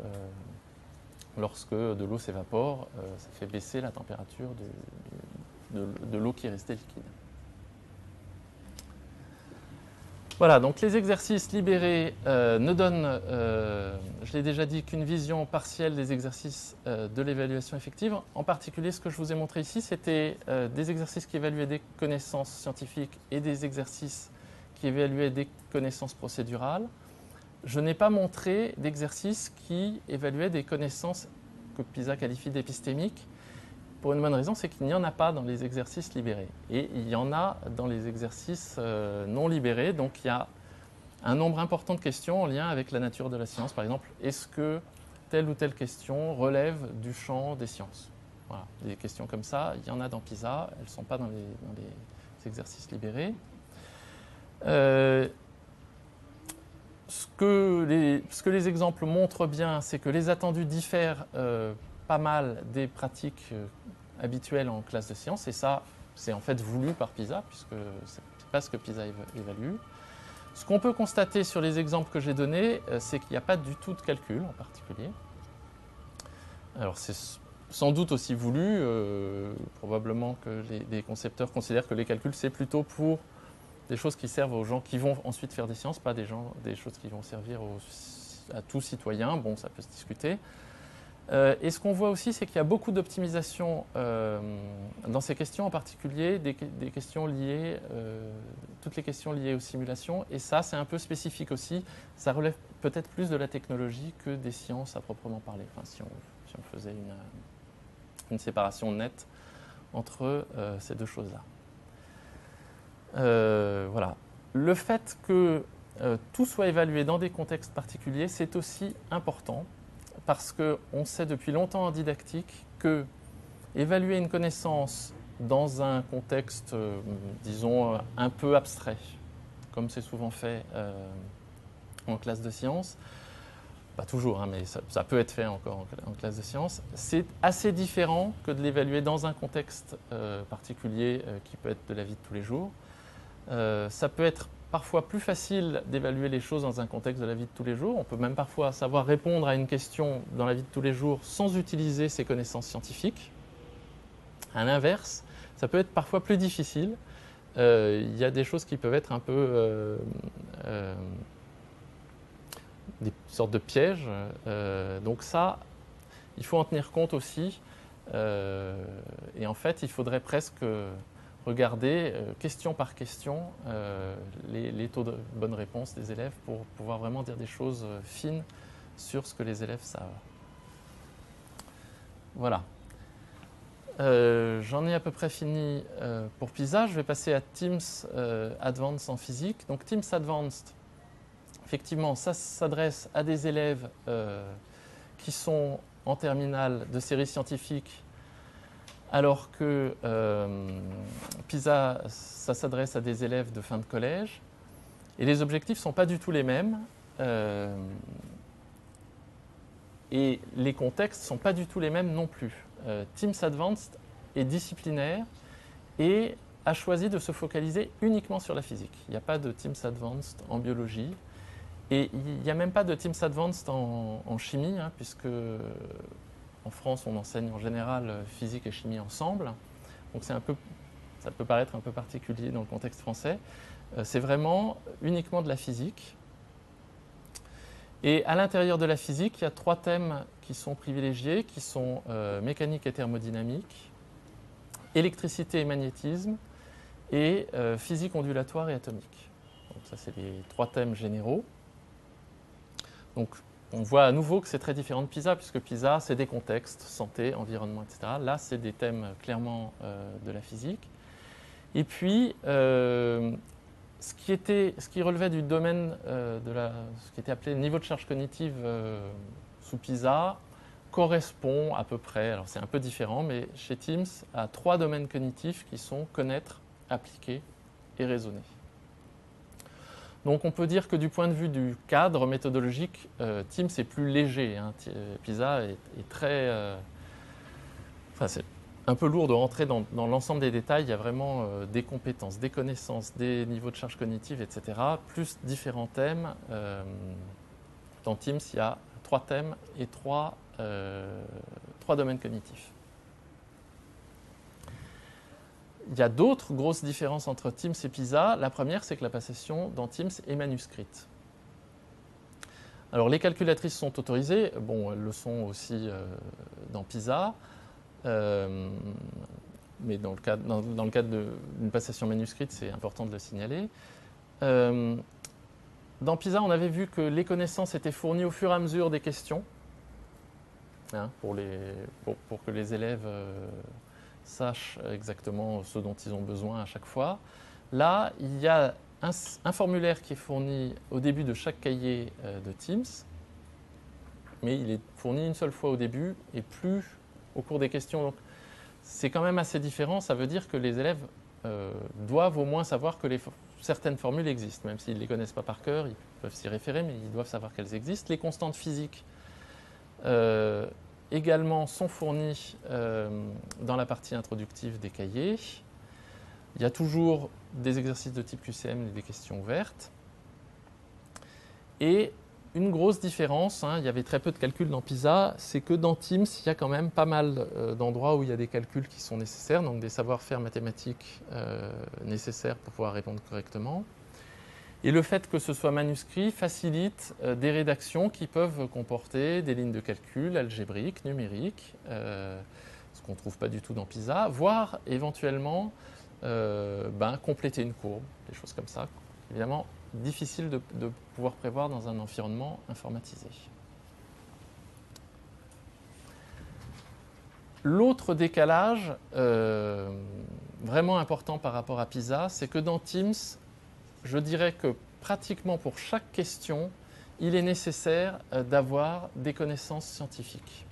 S2: lorsque de l'eau s'évapore, ça fait baisser la température de l'eau qui est restée liquide. Voilà, donc les exercices libérés ne donnent, je l'ai déjà dit, qu'une vision partielle des exercices de l'évaluation effective. En particulier, ce que je vous ai montré ici, c'était des exercices qui évaluaient des connaissances scientifiques et des exercices qui évaluaient des connaissances procédurales. Je n'ai pas montré d'exercices qui évaluaient des connaissances que PISA qualifie d'épistémiques, pour une bonne raison, c'est qu'il n'y en a pas dans les exercices libérés. Et il y en a dans les exercices non libérés. Donc il y a un nombre important de questions en lien avec la nature de la science. Par exemple, est-ce que telle ou telle question relève du champ des sciences? Voilà, des questions comme ça, il y en a dans PISA, elles ne sont pas dans les exercices libérés. Ce que les exemples montrent bien, c'est que les attendus diffèrent pas mal des pratiques habituelles en classe de sciences, et ça, c'est en fait voulu par PISA, puisque c'est pas ce que PISA évalue. Ce qu'on peut constater sur les exemples que j'ai donnés, c'est qu'il n'y a pas du tout de calcul en particulier. Alors c'est sans doute aussi voulu, probablement que les concepteurs considèrent que les calculs, c'est plutôt pour des choses qui servent aux gens qui vont ensuite faire des sciences, pas des choses qui vont servir à tout citoyen. Bon, ça peut se discuter. Et ce qu'on voit aussi, c'est qu'il y a beaucoup d'optimisation dans ces questions, en particulier des questions liées, toutes les questions liées aux simulations. Et ça, c'est un peu spécifique aussi. Ça relève peut-être plus de la technologie que des sciences à proprement parler. Enfin, si on faisait une séparation nette entre ces deux choses-là. Voilà. Le fait que tout soit évalué dans des contextes particuliers, c'est aussi important. Parce qu'on sait depuis longtemps en didactique que évaluer une connaissance dans un contexte, disons, un peu abstrait, comme c'est souvent fait en classe de sciences, pas toujours, hein, mais ça peut être fait encore en classe de sciences, c'est assez différent que de l'évaluer dans un contexte particulier qui peut être de la vie de tous les jours. Ça peut être parfois plus facile d'évaluer les choses dans un contexte de la vie de tous les jours. On peut même parfois savoir répondre à une question dans la vie de tous les jours sans utiliser ses connaissances scientifiques. À l'inverse, ça peut être parfois plus difficile. Il y a des choses qui peuvent être un peu des sortes de pièges. Donc ça, il faut en tenir compte aussi. Et en fait, il faudrait presque regarder question par question les taux de bonne réponse des élèves pour pouvoir vraiment dire des choses fines sur ce que les élèves savent. Voilà. J'en ai à peu près fini pour PISA. Je vais passer à TIMSS Advanced en physique. Donc TIMSS Advanced, effectivement, ça s'adresse à des élèves qui sont en terminale de série scientifique, alors que PISA, ça s'adresse à des élèves de fin de collège. Et les objectifs ne sont pas du tout les mêmes. Et les contextes ne sont pas du tout les mêmes non plus. TIMSS Advanced est disciplinaire et a choisi de se focaliser uniquement sur la physique. Il n'y a pas de TIMSS Advanced en biologie. Et il n'y a même pas de TIMSS Advanced en chimie, hein, puisque en France, on enseigne en général physique et chimie ensemble. Donc ça peut paraître un peu particulier dans le contexte français. C'est vraiment uniquement de la physique. Et à l'intérieur de la physique, il y a 3 thèmes qui sont privilégiés, qui sont mécanique et thermodynamique, électricité et magnétisme, et physique ondulatoire et atomique. Donc ça, c'est les 3 thèmes généraux. Donc on voit à nouveau que c'est très différent de PISA, puisque PISA, c'est des contextes, santé, environnement, etc. Là, c'est des thèmes clairement de la physique. Et puis, ce qui relevait du domaine ce qui était appelé niveau de charge cognitive sous PISA, correspond à peu près, alors c'est un peu différent, mais chez Teams, à 3 domaines cognitifs qui sont connaître, appliquer et raisonner. Donc on peut dire que du point de vue du cadre méthodologique, Teams est plus léger. Hein. PISA est très... enfin, c'est un peu lourd de rentrer dans l'ensemble des détails. Il y a vraiment des compétences, des connaissances, des niveaux de charge cognitive, etc. Plus différents thèmes. Dans Teams, il y a 3 thèmes et 3 domaines cognitifs. Il y a d'autres grosses différences entre Teams et PISA. La première, c'est que la passation dans Teams est manuscrite. Alors, les calculatrices sont autorisées. Bon, elles le sont aussi dans PISA. Mais dans le cadre d'une passation manuscrite, c'est important de le signaler. Dans PISA, on avait vu que les connaissances étaient fournies au fur et à mesure des questions, hein, pour que les élèves sachent exactement ce dont ils ont besoin à chaque fois. Là, il y a un formulaire qui est fourni au début de chaque cahier de Teams, mais il est fourni une seule fois au début et plus au cours des questions. Donc, c'est quand même assez différent. Ça veut dire que les élèves doivent au moins savoir que certaines formules existent, même s'ils ne les connaissent pas par cœur, ils peuvent s'y référer, mais ils doivent savoir qu'elles existent. Les constantes physiques également sont fournies dans la partie introductive des cahiers. Il y a toujours des exercices de type QCM et des questions ouvertes. Et une grosse différence, hein, il y avait très peu de calculs dans PISA, c'est que dans Teams, il y a quand même pas mal d'endroits où il y a des calculs qui sont nécessaires, donc des savoir-faire mathématiques nécessaires pour pouvoir répondre correctement. Et le fait que ce soit manuscrit facilite des rédactions qui peuvent comporter des lignes de calcul algébriques, numériques, ce qu'on ne trouve pas du tout dans PISA, voire éventuellement compléter une courbe, des choses comme ça. Évidemment, difficile de pouvoir prévoir dans un environnement informatisé. L'autre décalage vraiment important par rapport à PISA, c'est que dans Teams, je dirais que pratiquement pour chaque question, il est nécessaire d'avoir des connaissances scientifiques.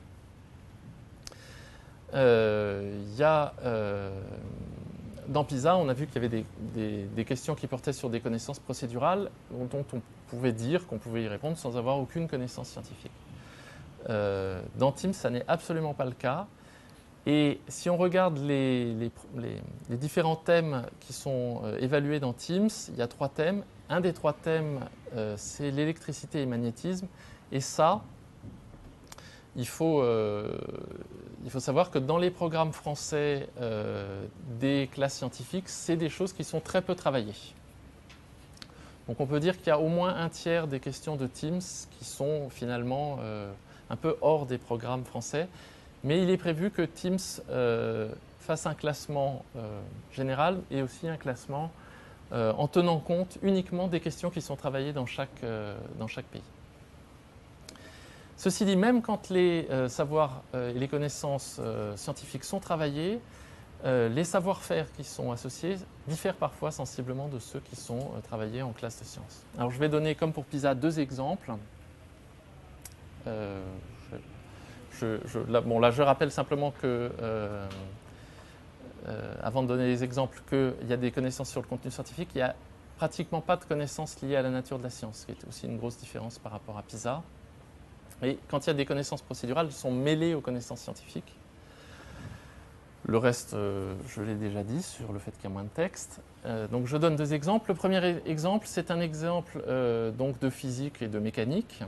S2: Dans PISA, on a vu qu'il y avait des questions qui portaient sur des connaissances procédurales dont on pouvait dire qu'on pouvait y répondre sans avoir aucune connaissance scientifique. Dans Teams, ça n'est absolument pas le cas. Et si on regarde les différents thèmes qui sont évalués dans Teams, il y a 3 thèmes. Un des 3 thèmes, c'est l'électricité et le magnétisme. Et ça, il faut savoir que dans les programmes français des classes scientifiques, c'est des choses qui sont très peu travaillées. Donc on peut dire qu'il y a au moins un tiers des questions de Teams qui sont finalement un peu hors des programmes français. Mais il est prévu que Teams fasse un classement général et aussi un classement en tenant compte uniquement des questions qui sont travaillées dans chaque pays. Ceci dit, même quand les savoirs et les connaissances scientifiques sont travaillés, les savoir-faire qui sont associés diffèrent parfois sensiblement de ceux qui sont travaillés en classe de sciences. Alors je vais donner, comme pour PISA, 2 exemples. Là, je rappelle simplement que, avant de donner les exemples, qu'il y a des connaissances sur le contenu scientifique, il n'y a pratiquement pas de connaissances liées à la nature de la science, ce qui est aussi une grosse différence par rapport à PISA. Et quand il y a des connaissances procédurales, elles sont mêlées aux connaissances scientifiques. Le reste, je l'ai déjà dit sur le fait qu'il y a moins de texte. Donc je donne 2 exemples. Le premier exemple, c'est un exemple donc de physique et de mécanique.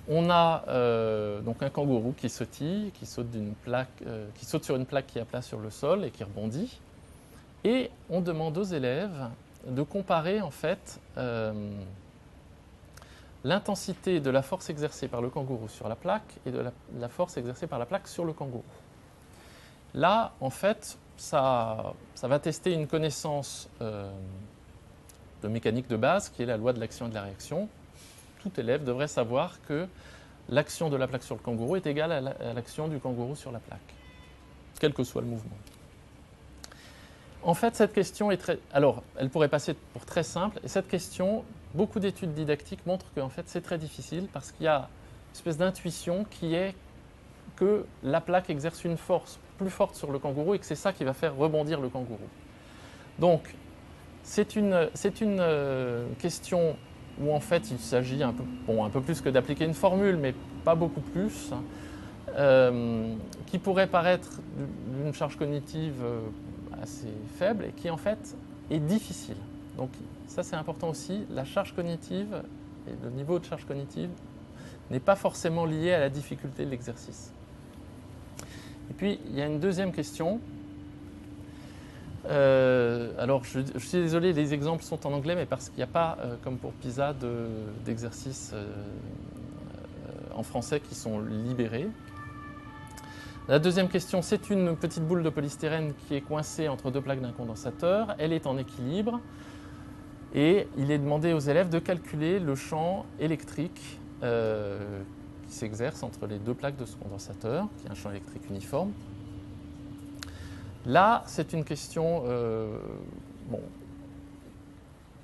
S2: On a donc un kangourou qui sautille, qui saute sur une plaque qui est à plat sur le sol et qui rebondit. Et on demande aux élèves de comparer en fait l'intensité de la force exercée par le kangourou sur la plaque et de la force exercée par la plaque sur le kangourou. Là, en fait, ça va tester une connaissance de mécanique de base, qui est la loi de l'action et de la réaction. tout élève devrait savoir que l'action de la plaque sur le kangourou est égale à l'action du kangourou sur la plaque, quel que soit le mouvement. En fait, cette question est très... Alors, elle pourrait passer pour très simple, et cette question, beaucoup d'études didactiques montrent qu'en fait, c'est très difficile parce qu'il y a une espèce d'intuition qui est que la plaque exerce une force plus forte sur le kangourou et que c'est ça qui va faire rebondir le kangourou. Donc, c'est une question où en fait il s'agit un peu plus que d'appliquer une formule, mais pas beaucoup plus, qui pourrait paraître d'une charge cognitive assez faible et qui en fait est difficile. Donc ça c'est important aussi, la charge cognitive et le niveau de charge cognitive n'est pas forcément lié à la difficulté de l'exercice. Et puis il y a une deuxième question. Alors je suis désolé, les exemples sont en anglais, mais parce qu'il n'y a pas, comme pour PISA, d'exercices en français qui sont libérés. La deuxième question, c'est une petite boule de polystyrène qui est coincée entre deux plaques d'un condensateur. Elle est en équilibre et il est demandé aux élèves de calculer le champ électrique qui s'exerce entre les deux plaques de ce condensateur, qui est un champ électrique uniforme. Là, c'est une question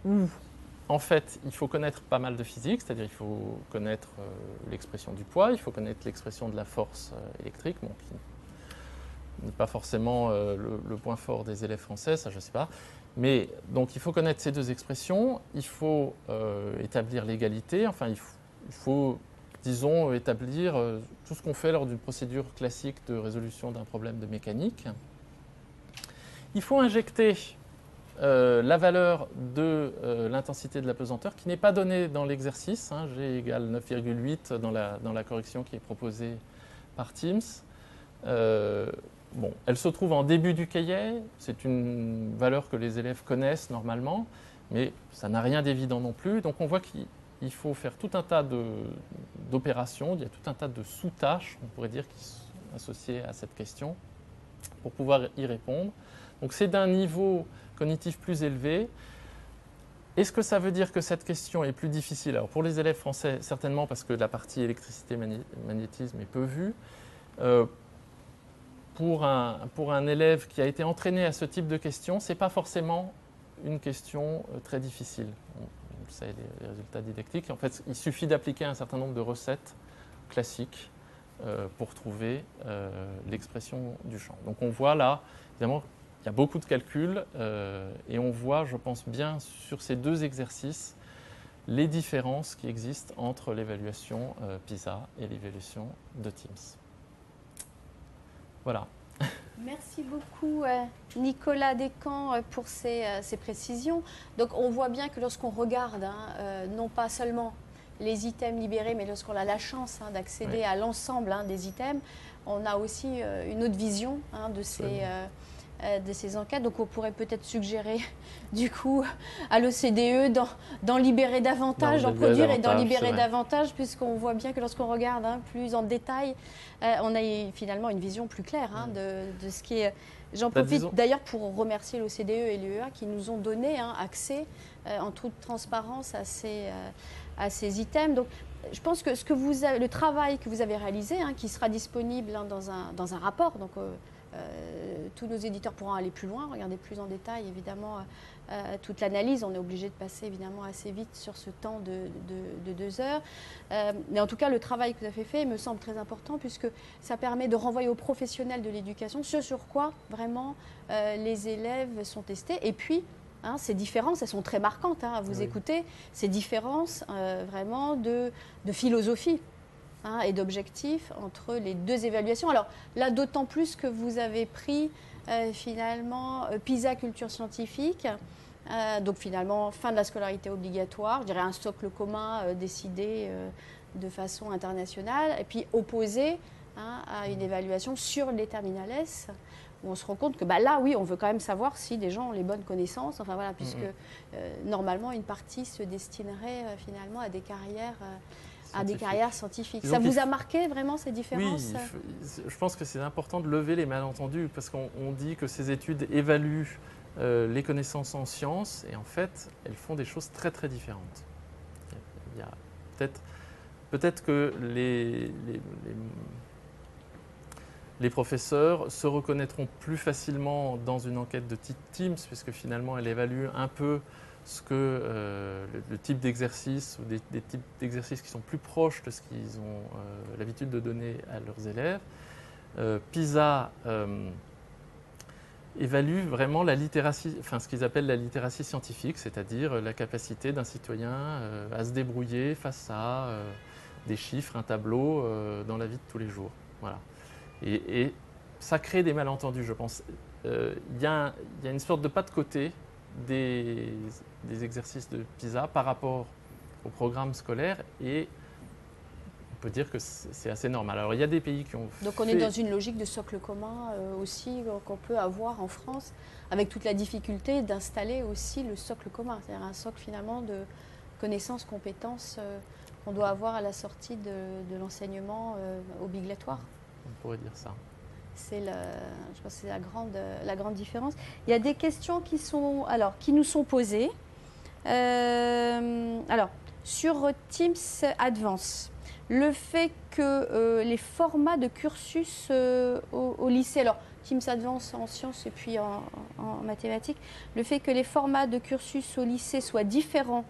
S2: où, en fait, il faut connaître pas mal de physique, c'est-à-dire il faut connaître l'expression du poids, il faut connaître l'expression de la force électrique, bon, qui n'est pas forcément le point fort des élèves français, ça je ne sais pas. Mais donc il faut connaître ces deux expressions, il faut établir l'égalité, enfin il faut disons, établir tout ce qu'on fait lors d'une procédure classique de résolution d'un problème de mécanique. Il faut injecter la valeur de l'intensité de la pesanteur qui n'est pas donnée dans l'exercice. Hein, G égale 9,8 dans la correction qui est proposée par Teams. Bon, elle se trouve en début du cahier. C'est une valeur que les élèves connaissent normalement, mais ça n'a rien d'évident non plus. Donc on voit qu'il faut faire tout un tas d'opérations, il y a tout un tas de sous-tâches, on pourrait dire, qui sont associées à cette question pour pouvoir y répondre. Donc c'est d'un niveau cognitif plus élevé. Est-ce que ça veut dire que cette question est plus difficile? Alors pour les élèves français, certainement parce que la partie électricité-magnétisme est peu vue. Pour un élève qui a été entraîné à ce type de question, ce n'est pas forcément une question très difficile. On le sait, les résultats didactiques. En fait, il suffit d'appliquer un certain nombre de recettes classiques pour trouver l'expression du champ. Donc on voit là, évidemment, il y a beaucoup de calculs et on voit, je pense bien, sur ces deux exercices, les différences qui existent entre l'évaluation PISA et l'évaluation de Teams. Voilà.
S1: Merci beaucoup Nicolas Descamps pour ces précisions. Donc on voit bien que lorsqu'on regarde, non pas seulement les items libérés, mais lorsqu'on a la chance d'accéder à l'ensemble des items, on a aussi une autre vision de ces enquêtes. Donc on pourrait peut-être suggérer du coup à l'OCDE d'en libérer davantage, d'en produire et d'en libérer davantage, puisqu'on voit bien que lorsqu'on regarde plus en détail, on a finalement une vision plus claire de ce qui est... J'en profite d'ailleurs pour remercier l'OCDE et l'UEA qui nous ont donné accès en toute transparence à ces items. Donc, je pense que le travail que vous avez réalisé, qui sera disponible dans un rapport, donc tous nos éditeurs pourront aller plus loin, regarder plus en détail évidemment toute l'analyse. On est obligé de passer évidemment assez vite sur ce temps de 2 heures. Mais en tout cas, le travail que vous avez fait me semble très important puisque ça permet de renvoyer aux professionnels de l'éducation ce sur quoi vraiment les élèves sont testés. Et puis, ces différences, elles sont très marquantes à vous écouter, ces différences vraiment de philosophie et d'objectifs entre les deux évaluations. Alors là, d'autant plus que vous avez pris finalement PISA culture scientifique, donc finalement fin de la scolarité obligatoire, je dirais un socle commun décidé de façon internationale, et puis opposé à une évaluation sur les terminales S, où on se rend compte que là, oui, on veut quand même savoir si des gens ont les bonnes connaissances, enfin voilà, puisque normalement une partie se destinerait finalement à des carrières scientifiques. Ça vous a marqué vraiment ces différences?
S2: Oui, je pense que c'est important de lever les malentendus parce qu'on dit que ces études évaluent les connaissances en sciences et en fait, elles font des choses très très différentes. Il y a peut-être que les professeurs se reconnaîtront plus facilement dans une enquête de type Teams, puisque finalement elle évalue un peu ce que le type d'exercice ou des types d'exercices qui sont plus proches de ce qu'ils ont l'habitude de donner à leurs élèves. PISA évalue vraiment la littératie, enfin ce qu'ils appellent la littératie scientifique, c'est-à-dire la capacité d'un citoyen à se débrouiller face à des chiffres, un tableau dans la vie de tous les jours. Voilà. Et ça crée des malentendus, je pense. Il y a une sorte de pas de côté des exercices de PISA par rapport au programme scolaire, et on peut dire que c'est assez normal. Alors il y a des pays qui ont
S1: Donc on est dans une logique de socle commun aussi qu'on peut avoir en France, avec toute la difficulté d'installer aussi le socle commun, c'est-à-dire un socle finalement de connaissances, compétences qu'on doit avoir à la sortie de l'enseignement obligatoire.
S2: On pourrait dire ça.
S1: Je pense que c'est la grande différence. Il y a des questions qui nous sont posées. Alors, sur Teams Advance, le fait que les formats de cursus au lycée, alors Teams Advance en sciences et puis en mathématiques, le fait que les formats de cursus au lycée soient différents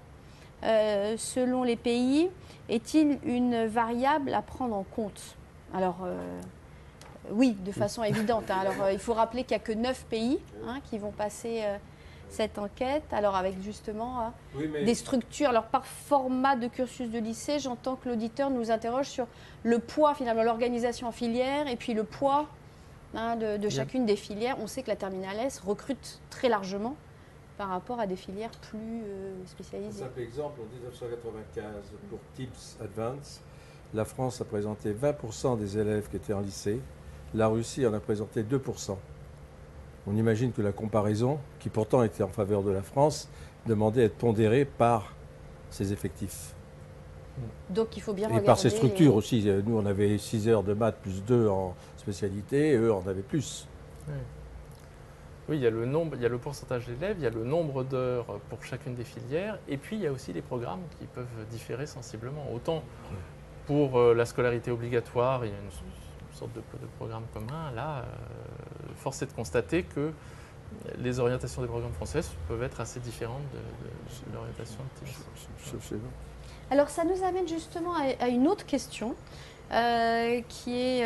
S1: selon les pays, est-il une variable à prendre en compte? Alors, oui, de façon évidente. Alors, il faut rappeler qu'il n'y a que 9 pays qui vont passer cette enquête. Alors, avec justement des structures. Alors, par format de cursus de lycée, j'entends que l'auditeur nous interroge sur le poids, finalement, l'organisation en filière et puis le poids de chacune des filières. On sait que la Terminale S recrute très largement par rapport à des filières plus spécialisées.
S3: Un simple exemple, en 1995, pour TIPS Advance, la France a présenté 20% des élèves qui étaient en lycée. La Russie en a présenté 2%. On imagine que la comparaison, qui pourtant était en faveur de la France, demandait à être pondérée par ses effectifs.
S1: Donc il faut bien
S3: regarder. Et par ses structures aussi. Nous, on avait 6 heures de maths plus 2 en spécialité, et eux en avaient plus.
S2: Oui, il y a le nombre, il y a le pourcentage d'élèves, il y a le nombre d'heures pour chacune des filières, et puis il y a aussi les programmes qui peuvent différer sensiblement. Autant pour la scolarité obligatoire, il y a une sorte de programme commun. Là, force est de constater que les orientations des programmes français peuvent être assez différentes de l'orientation de TIPS.
S1: Alors ça nous amène justement à une autre question qui est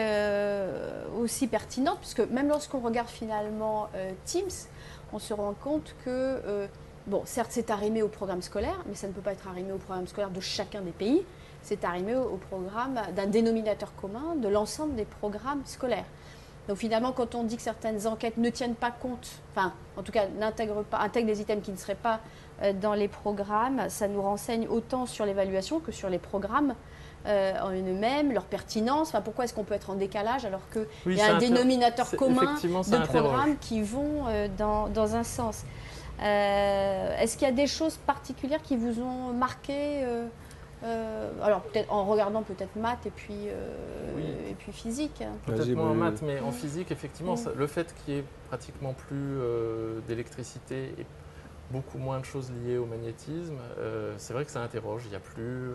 S1: aussi pertinente, puisque même lorsqu'on regarde finalement Teams, on se rend compte que, bon, certes c'est arrimé au programme scolaire, mais ça ne peut pas être arrimé au programme scolaire de chacun des pays, c'est arrimé au programme d'un dénominateur commun de l'ensemble des programmes scolaires. Donc finalement, quand on dit que certaines enquêtes ne tiennent pas compte, enfin en tout cas intègrent des items qui ne seraient pas dans les programmes, ça nous renseigne autant sur l'évaluation que sur les programmes en eux-mêmes, leur pertinence. Enfin, pourquoi est-ce qu'on peut être en décalage alors qu'il y a un dénominateur commun de programmes qui vont dans un sens. Est-ce qu'il y a des choses particulières qui vous ont marqué alors peut-être en regardant peut-être maths et puis physique.
S2: Peut-être moins en maths, mais en physique, effectivement, le fait qu'il y ait pratiquement plus d'électricité et beaucoup moins de choses liées au magnétisme, c'est vrai que ça interroge. Il y a plus,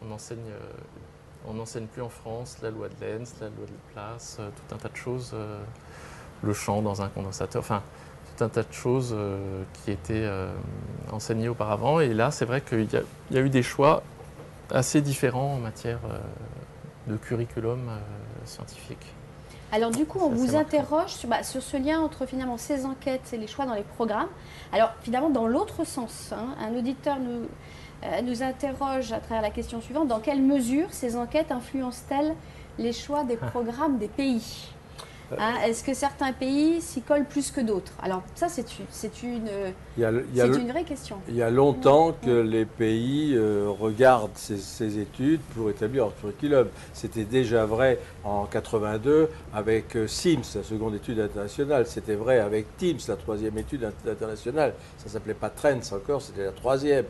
S2: on enseigne plus en France la loi de Lenz, la loi de Laplace, tout un tas de choses, le champ dans un condensateur, enfin tout un tas de choses qui étaient enseignées auparavant. Et là, c'est vrai qu'il y a eu des choix assez différents en matière de curriculum scientifique.
S1: Alors du coup, on vous interroge sur ce lien entre finalement ces enquêtes et les choix dans les programmes. Alors finalement, dans l'autre sens, un auditeur nous interroge à travers la question suivante: dans quelle mesure ces enquêtes influencent-elles les choix des programmes des pays? Est-ce que certains pays s'y collent plus que d'autres? Alors ça, c'est une vraie question.
S3: Il y a longtemps que les pays regardent ces études pour établir leur curriculum. C'était déjà vrai en 82 avec SIMS, la seconde étude internationale. C'était vrai avec TIMS, la troisième étude internationale. Ça ne s'appelait pas TRENS encore, c'était la troisième.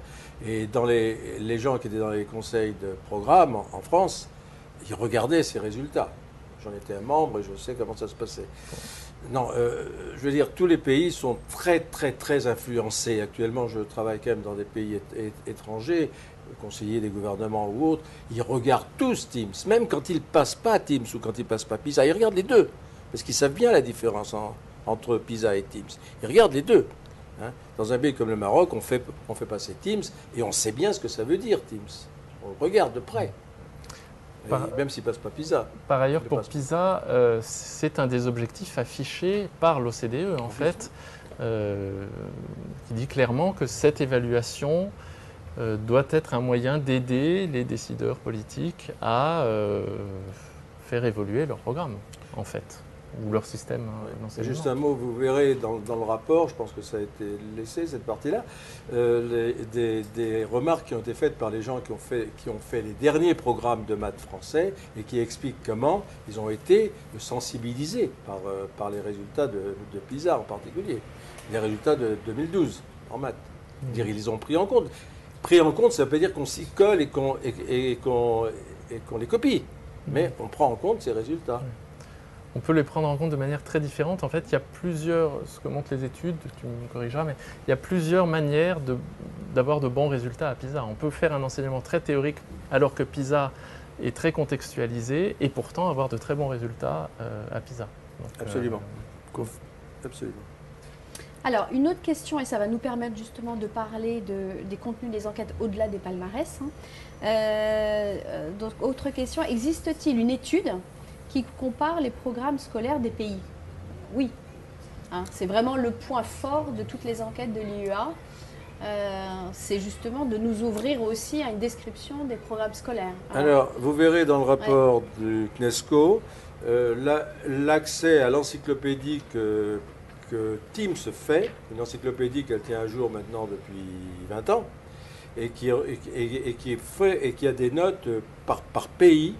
S3: Et dans les gens qui étaient dans les conseils de programme en France, ils regardaient ces résultats. J'en étais un membre et je sais comment ça se passait. Non, je veux dire, tous les pays sont très, très, très influencés. Actuellement, je travaille quand même dans des pays étrangers conseillers des gouvernements ou autres, ils regardent tous Teams, même quand ils ne passent pas Teams ou quand ils ne passent pas PISA, ils regardent les deux, parce qu'ils savent bien la différence entre PISA et Teams. Ils regardent les deux. Hein. Dans un pays comme le Maroc, on fait passer Teams et on sait bien ce que ça veut dire Teams. On le regarde de près, même s'il ne passe pas PISA.
S2: Par ailleurs, pour PISA, c'est un des objectifs affichés par l'OCDE, en fait, qui dit clairement que cette évaluation doit être un moyen d'aider les décideurs politiques à faire évoluer leur programme, en fait, ou leur système d'enseignement.
S3: Juste un mot, vous verrez dans le rapport, je pense que ça a été laissé, cette partie-là, des remarques qui ont été faites par les gens qui ont fait les derniers programmes de maths français et qui expliquent comment ils ont été sensibilisés par les résultats de PISA en particulier, les résultats de 2012 en maths. Dire, ils les ont pris en compte. Pris en compte, ça ne veut pas dire qu'on s'y colle et qu'on les copie, mais on prend en compte ces résultats.
S2: On peut les prendre en compte de manière très différente. En fait, il y a plusieurs, ce que montrent les études, tu me corrigeras, mais il y a plusieurs manières d'avoir de bons résultats à PISA. On peut faire un enseignement très théorique alors que PISA est très contextualisé et pourtant avoir de très bons résultats à PISA. Donc,
S3: absolument. Absolument.
S1: Alors, une autre question, et ça va nous permettre justement de parler des contenus des enquêtes au-delà des palmarès. Donc, autre question, existe-t-il une étude qui compare les programmes scolaires des pays? Oui. C'est vraiment le point fort de toutes les enquêtes de l'IEA. C'est justement de nous ouvrir aussi à une description des programmes scolaires.
S3: Alors vous verrez dans le rapport du CNESCO l'accès à l'encyclopédie que Teams fait, une encyclopédie qu'elle tient à jour maintenant depuis 20 ans, et qui a des notes par pays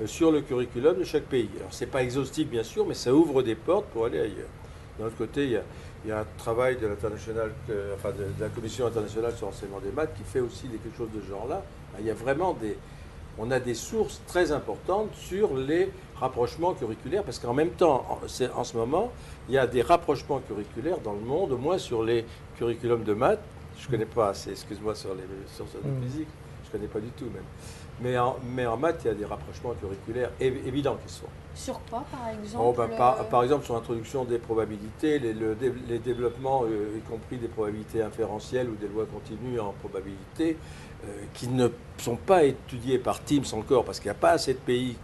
S3: sur le curriculum de chaque pays. Alors c'est pas exhaustif bien sûr, mais ça ouvre des portes pour aller ailleurs. D'un autre côté, il y a un travail de la Commission internationale sur l'enseignement des maths qui fait aussi quelque chose de ce genre-là. Il y a vraiment on a des sources très importantes sur les rapprochements curriculaires, parce qu'en même temps, en ce moment, il y a des rapprochements curriculaires dans le monde, au moins sur les curriculums de maths. Je ne connais pas assez, excuse-moi, sur les sciences de physique, je ne connais pas du tout même. Mais en maths, il y a des rapprochements curriculaires évidents qui se font.
S1: Sur quoi, par exemple
S3: par exemple, sur l'introduction des probabilités, les développements, y compris des probabilités inférentielles ou des lois continues en probabilité, qui ne sont pas étudiés par Teams encore, parce qu'il n'y a pas assez de pays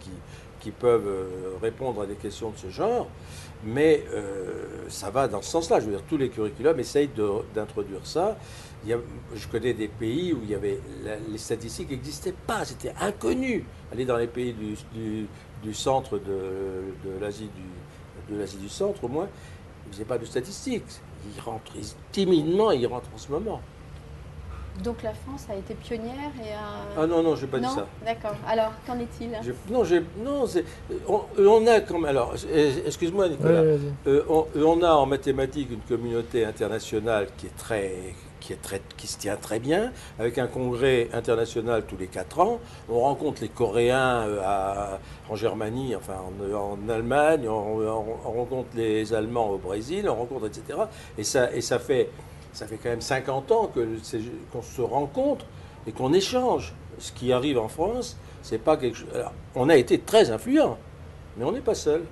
S3: qui peuvent répondre à des questions de ce genre, mais ça va dans ce sens-là. Je veux dire, tous les curriculums essayent d'introduire ça. Je connais des pays où les statistiques n'existaient pas, c'était inconnu. Allez dans les pays du centre de l'Asie du centre, au moins, ils ne faisaient pas de statistiques. Timidement, ils rentrent en ce moment.
S1: Donc la France a été pionnière et a...
S3: Ah non, je n'ai pas dit ça.
S1: D'accord. Alors, qu'en est-il?
S3: On a comme... Alors, excuse-moi Nicolas.
S2: Ouais,
S3: on a en mathématiques une communauté internationale qui se tient très bien, avec un congrès international tous les 4 ans. On rencontre les Coréens en Germanie, enfin en Allemagne, on rencontre les Allemands au Brésil, on rencontre, etc. Et ça fait quand même 50 ans qu'on se rencontre et qu'on échange. Ce qui arrive en France, c'est pas quelque chose... Alors, on a été très influents, mais on n'est pas seul.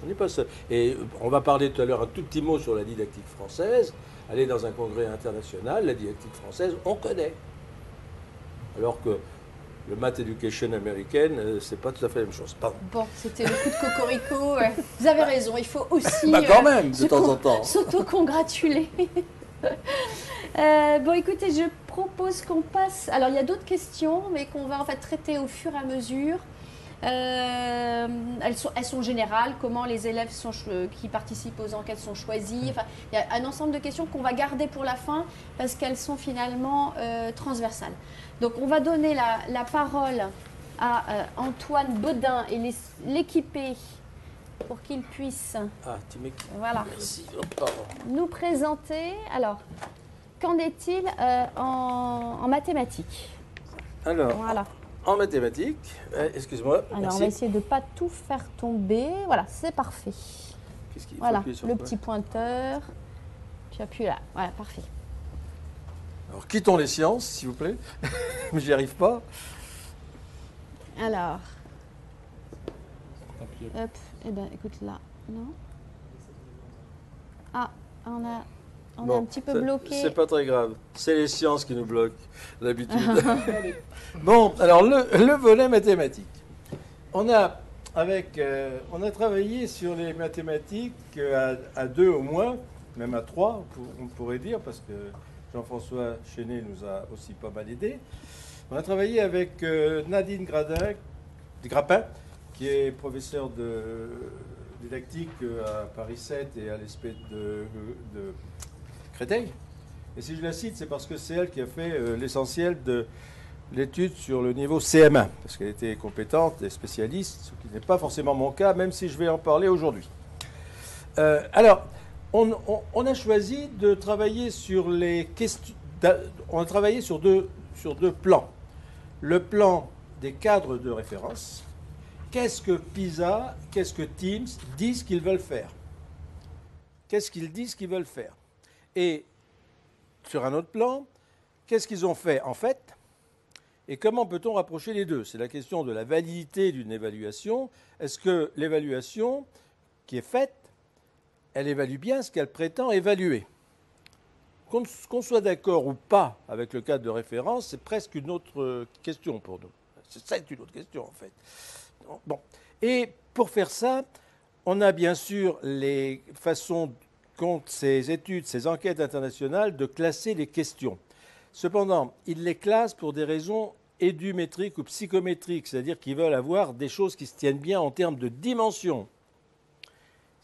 S3: On n'est pas seul. Et on va parler tout à l'heure un tout petit mot sur la didactique française. Aller dans un congrès international, la didactique française, on connaît. Alors que le Math Education américaine, c'est pas tout à fait la même chose. Pardon.
S1: Bon, c'était le coup de cocorico. Ouais. Vous avez raison, il faut aussi
S3: quand même, de temps en temps,
S1: s'auto-congratuler. Bon, écoutez, je propose qu'on passe... Alors, il y a d'autres questions, mais qu'on va en fait traiter au fur et à mesure. Elles sont générales, comment les élèves qui participent aux enquêtes sont choisis. Enfin, il y a un ensemble de questions qu'on va garder pour la fin parce qu'elles sont finalement transversales. Donc on va donner la parole à Antoine Bodin et l'équipé pour qu'il puisse nous présenter. Alors, qu'en est-il en mathématiques?
S3: Alors, en mathématiques, excuse-moi.
S1: Alors, merci. On va essayer de ne pas tout faire tomber. Voilà, c'est parfait.
S3: Qu'est-ce qu'il faut
S1: voilà,
S3: appuyer sur
S1: le petit pointeur. Tu appuies là. Voilà, parfait.
S3: Alors, quittons les sciences, s'il vous plaît. J'y arrive pas.
S1: Alors, hop, eh ben, écoute là, non. Ah, on est un petit peu bloqué.
S3: C'est pas très grave. C'est les sciences qui nous bloquent, d'habitude. Bon, alors le volet mathématique. On a travaillé sur les mathématiques à 2 au moins, même à 3, on pourrait dire, parce que Jean-François Chenet nous a aussi pas mal aidé. On a travaillé avec Nadine Grappin, qui est professeure de didactique à Paris 7 et à l'ESP de Créteil. Et si je la cite, c'est parce que c'est elle qui a fait l'essentiel de l'étude sur le niveau CM1, parce qu'elle était compétente et spécialiste, ce qui n'est pas forcément mon cas, même si je vais en parler aujourd'hui. Alors, on a choisi de travailler sur les questions. On a travaillé sur deux plans. Le plan des cadres de référence. Qu'est-ce que PISA, qu'est-ce que Teams disent qu'ils veulent faire? Qu'est-ce qu'ils disent qu'ils veulent faire? Et sur un autre plan, qu'est-ce qu'ils ont fait en fait? Et comment peut-on rapprocher les deux? C'est la question de la validité d'une évaluation. Est-ce que l'évaluation qui est faite, elle évalue bien ce qu'elle prétend évaluer? Qu'on soit d'accord ou pas avec le cadre de référence, c'est presque une autre question pour nous. C'est une autre question en fait. Bon. Et pour faire ça, on a bien sûr les façons qu'ont ces études, ces enquêtes internationales de classer les questions. Cependant, ils les classent pour des raisons édumétriques ou psychométriques, c'est-à-dire qu'ils veulent avoir des choses qui se tiennent bien en termes de dimension.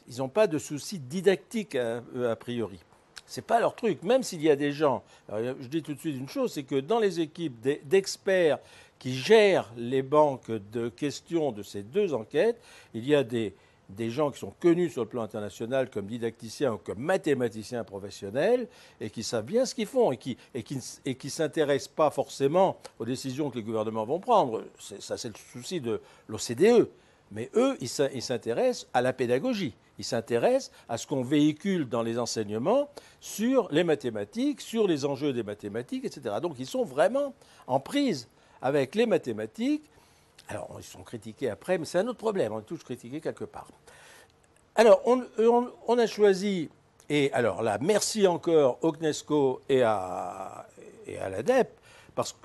S3: Ils n'ont pas de souci didactique a priori. Ce n'est pas leur truc, même s'il y a des gens. Alors, je dis tout de suite une chose, c'est que dans les équipes d'experts qui gèrent les banques de questions de ces deux enquêtes, il y a des gens qui sont connus sur le plan international comme didacticiens ou comme mathématiciens professionnels et qui savent bien ce qu'ils font et qui ne s'intéressent pas forcément aux décisions que les gouvernements vont prendre. Ça, c'est le souci de l'OCDE. Mais eux, ils s'intéressent à la pédagogie. Ils s'intéressent à ce qu'on véhicule dans les enseignements sur les mathématiques, sur les enjeux des mathématiques, etc. Donc ils sont vraiment en prise avec les mathématiques. Alors, ils sont critiqués après, mais c'est un autre problème. On est tous critiqués quelque part. Alors, on a choisi, et alors là, merci encore au CNESCO et à l'ADEP,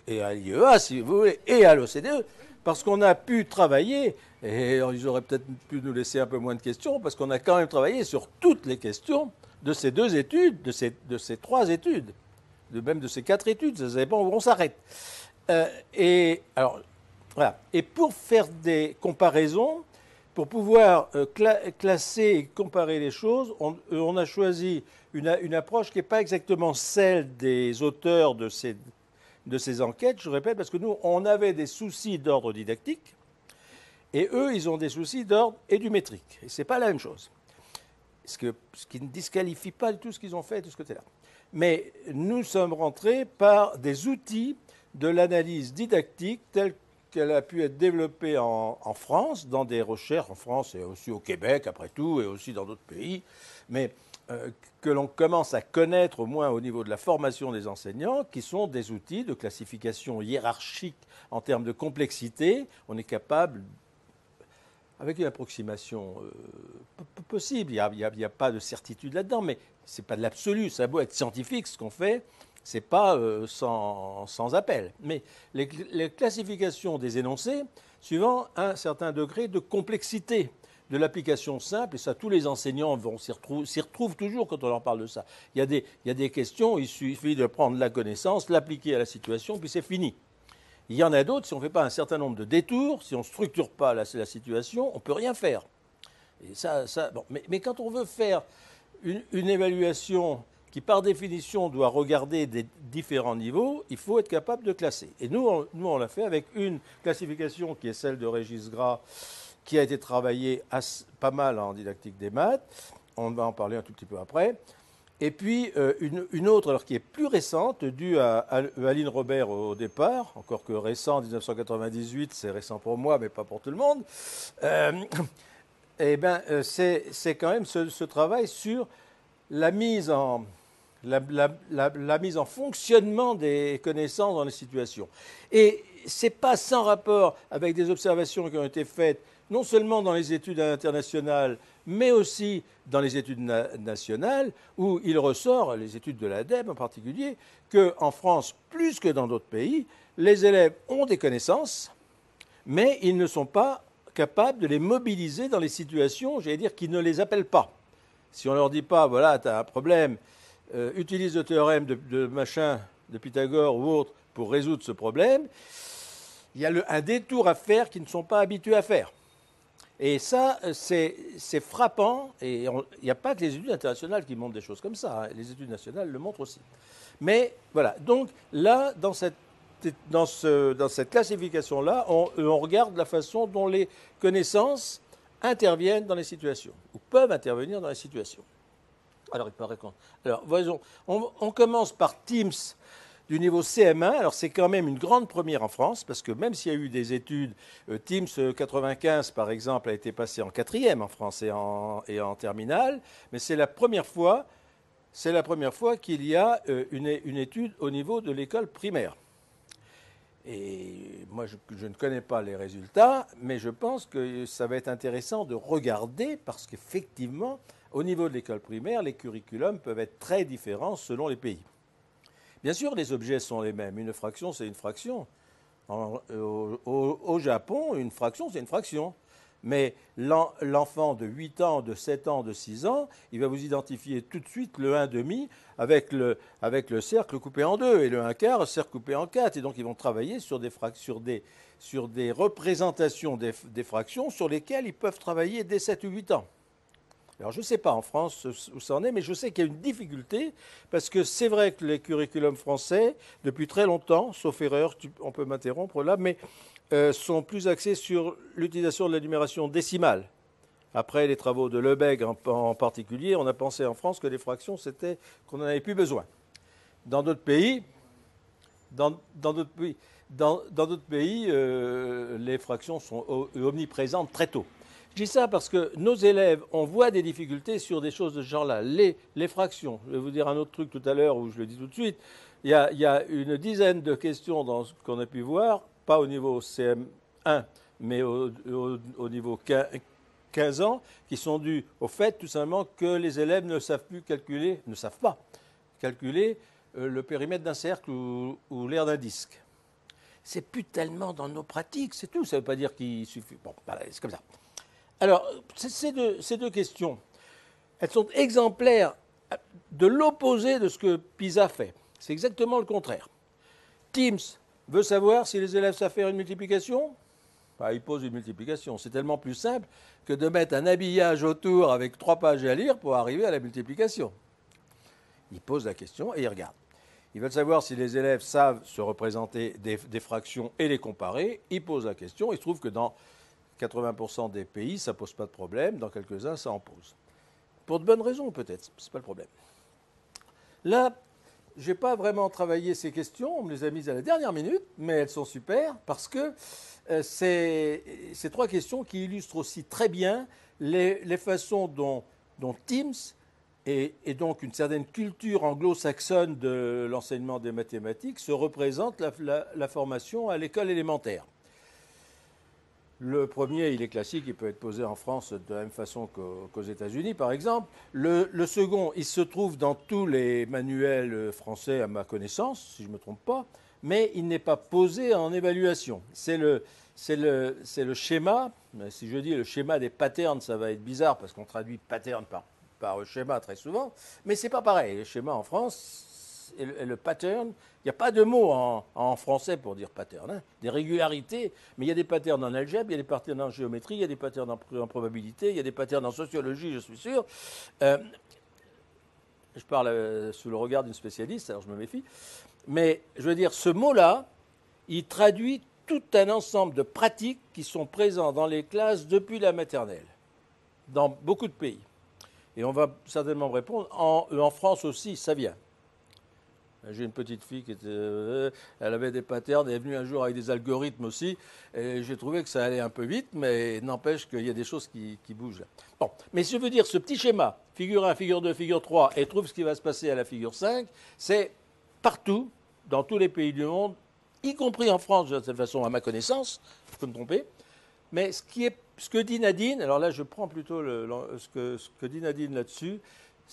S3: et à l'IEA, si vous voulez, et à l'OCDE, parce qu'on a pu travailler, et ils auraient peut-être pu nous laisser un peu moins de questions, parce qu'on a quand même travaillé sur toutes les questions de ces 2 études, de ces 3 études, même de ces 4 études, ça ne savait pas où on s'arrête. Et alors, voilà. Et pour faire des comparaisons, pour pouvoir classer et comparer les choses, on a choisi une approche qui n'est pas exactement celle des auteurs de ces enquêtes, je répète, parce que nous, on avait des soucis d'ordre didactique, et eux, ils ont des soucis d'ordre édumétrique. Et ce n'est pas la même chose. Ce qui ne disqualifie pas du tout ce qu'ils ont fait de ce côté-là. Mais nous sommes rentrés par des outils de l'analyse didactique telle qu'elle a pu être développée en France, dans des recherches, en France et aussi au Québec, après tout, et aussi dans d'autres pays, mais que l'on commence à connaître, au moins au niveau de la formation des enseignants, qui sont des outils de classification hiérarchique en termes de complexité. On est capable, avec une approximation possible, il n'y a pas de certitude là-dedans, mais ce n'est pas de l'absolu, ça a beau être scientifique ce qu'on fait, ce n'est pas sans appel. Mais les classifications des énoncés, suivant un certain degré de complexité de l'application simple, et ça, tous les enseignants s'y retrouvent toujours quand on leur parle de ça. Il y a des questions, il suffit de prendre la connaissance, l'appliquer à la situation, puis c'est fini. Il y en a d'autres, si on ne fait pas un certain nombre de détours, si on ne structure pas la situation, on ne peut rien faire. Et bon. Mais quand on veut faire une évaluation qui, par définition, doit regarder des différents niveaux, il faut être capable de classer. Et nous, on l'a fait avec une classification qui est celle de Régis Gras, qui a été travaillée pas mal en didactique des maths. On va en parler un tout petit peu après. Et puis une autre, alors qui est plus récente, due à Aline Robert au départ, encore que récent, 1998, c'est récent pour moi, mais pas pour tout le monde. C'est quand même ce travail sur la mise en la mise en fonctionnement des connaissances dans les situations. Et ce n'est pas sans rapport avec des observations qui ont été faites non seulement dans les études internationales, mais aussi dans les études nationales, où il ressort, les études de l'ADEME en particulier, qu'en France, plus que dans d'autres pays, les élèves ont des connaissances, mais ils ne sont pas capables de les mobiliser dans les situations, j'allais dire, qui ne les appellent pas. Si on ne leur dit pas, voilà, tu as un problème, utilise le théorème de machin, de Pythagore ou autre, pour résoudre ce problème, il y a un détour à faire qu'ils ne sont pas habitués à faire. Et ça, c'est frappant, et il n'y a pas que les études internationales qui montrent des choses comme ça, hein. Les études nationales le montrent aussi. Mais voilà, donc là, dans cette classification-là, on regarde la façon dont les connaissances interviennent dans les situations, ou peuvent intervenir dans les situations. Alors, il paraît qu'on... Alors, voyons, on commence par Teams du niveau CM1. Alors, c'est quand même une grande première en France, parce que même s'il y a eu des études, Teams 95, par exemple, a été passé en 4e en France et en terminale, mais c'est la première fois qu'il y a une étude au niveau de l'école primaire. Et moi, je ne connais pas les résultats, mais je pense que ça va être intéressant de regarder, parce qu'effectivement, au niveau de l'école primaire, les curriculums peuvent être très différents selon les pays. Bien sûr, les objets sont les mêmes. Une fraction, c'est une fraction. Au Japon, une fraction, c'est une fraction. Mais l'enfant de 8 ans, de 7 ans, de 6 ans, il va vous identifier tout de suite le 1,5 avec le cercle coupé en deux et le 1/4, cercle coupé en 4. Et donc, ils vont travailler sur des représentations des fractions sur lesquelles ils peuvent travailler dès 7 ou 8 ans. Alors, je ne sais pas en France où ça en est, mais je sais qu'il y a une difficulté, parce que c'est vrai que les curriculums français, depuis très longtemps, sauf erreur, on peut m'interrompre là, mais sont plus axés sur l'utilisation de la numération décimale. Après les travaux de Lebesgue en particulier, on a pensé en France que les fractions, c'était qu'on n'en avait plus besoin. Dans d'autres pays, les fractions sont omniprésentes très tôt. Je dis ça parce que nos élèves, on voit des difficultés sur des choses de ce genre-là. Les fractions, je vais vous dire un autre truc tout à l'heure, où je le dis tout de suite, il y a une dizaine de questions dans ce qu'on a pu voir, pas au niveau CM1, mais au niveau 15 ans, qui sont dues au fait tout simplement que les élèves ne savent pas calculer le périmètre d'un cercle ou l'aire d'un disque. C'est plus tellement dans nos pratiques, c'est tout. Ça ne veut pas dire qu'il suffit. Bon, voilà, c'est comme ça. Alors, ces deux questions, elles sont exemplaires de l'opposé de ce que PISA fait. C'est exactement le contraire. Teams veut savoir si les élèves savent faire une multiplication. Bah, il pose une multiplication. C'est tellement plus simple que de mettre un habillage autour avec 3 pages à lire pour arriver à la multiplication. Il pose la question et il regarde. Ils veulent savoir si les élèves savent se représenter des fractions et les comparer. Il pose la question. Il se trouve que dans 80% des pays, ça ne pose pas de problème. Dans quelques-uns, ça en pose. Pour de bonnes raisons, peut-être. Ce n'est pas le problème. Là, je n'ai pas vraiment travaillé ces questions. On me les a mises à la dernière minute, mais elles sont super parce que c'est 3 questions qui illustrent aussi très bien les façons dont Teams et donc une certaine culture anglo-saxonne de l'enseignement des mathématiques se représente la formation à l'école élémentaire. Le premier, il est classique, il peut être posé en France de la même façon qu'aux États-Unis, par exemple. Le second, il se trouve dans tous les manuels français, à ma connaissance, si je ne me trompe pas, mais il n'est pas posé en évaluation. C'est le schéma. Si je dis le schéma des patterns, ça va être bizarre parce qu'on traduit pattern par schéma très souvent, mais ce n'est pas pareil. Le schéma en France et le pattern, il n'y a pas de mot en français pour dire pattern, hein. Des régularités, mais il y a des patterns en algèbre, il y a des patterns en géométrie, il y a des patterns en probabilité, il y a des patterns en sociologie, je suis sûr. Je parle sous le regard d'une spécialiste, alors je me méfie. Mais je veux dire, ce mot-là, il traduit tout un ensemble de pratiques qui sont présentes dans les classes depuis la maternelle, dans beaucoup de pays. Et on va certainement me répondre, en France aussi, ça vient. J'ai une petite fille qui était, elle avait des patterns, elle est venue un jour avec des algorithmes aussi, et j'ai trouvé que ça allait un peu vite, mais n'empêche qu'il y a des choses qui bougent là. Bon, mais je veux dire, ce petit schéma, figure 1, figure 2, figure 3, et trouve ce qui va se passer à la figure 5, c'est partout, dans tous les pays du monde, y compris en France, de cette façon, à ma connaissance, je peux me tromper, mais ce que dit Nadine, alors là je prends plutôt ce que dit Nadine là-dessus,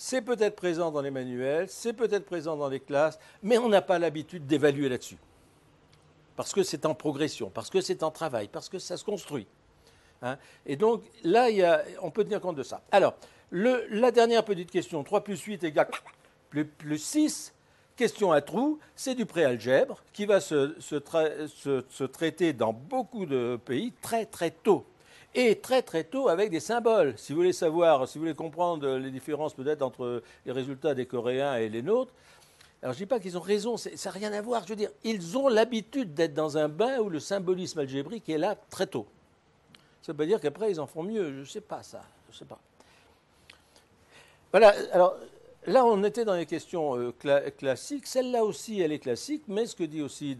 S3: c'est peut-être présent dans les manuels, c'est peut-être présent dans les classes, mais on n'a pas l'habitude d'évaluer là-dessus. Parce que c'est en progression, parce que c'est en travail, parce que ça se construit. Hein. Et donc là, on peut tenir compte de ça. Alors, la dernière petite question, 3 plus 8 égale plus 6, question à trous, c'est du préalgèbre qui va se traiter dans beaucoup de pays très très tôt. Et très très tôt avec des symboles. Si vous voulez savoir, si vous voulez comprendre les différences peut-être entre les résultats des Coréens et les nôtres, alors je ne dis pas qu'ils ont raison, ça n'a rien à voir. Je veux dire, ils ont l'habitude d'être dans un bain où le symbolisme algébrique est là très tôt. Ça ne veut pas dire qu'après ils en font mieux, je ne sais pas ça, je ne sais pas. Voilà, alors là on était dans les questions classiques, celle-là aussi elle est classique, mais ce que dit aussi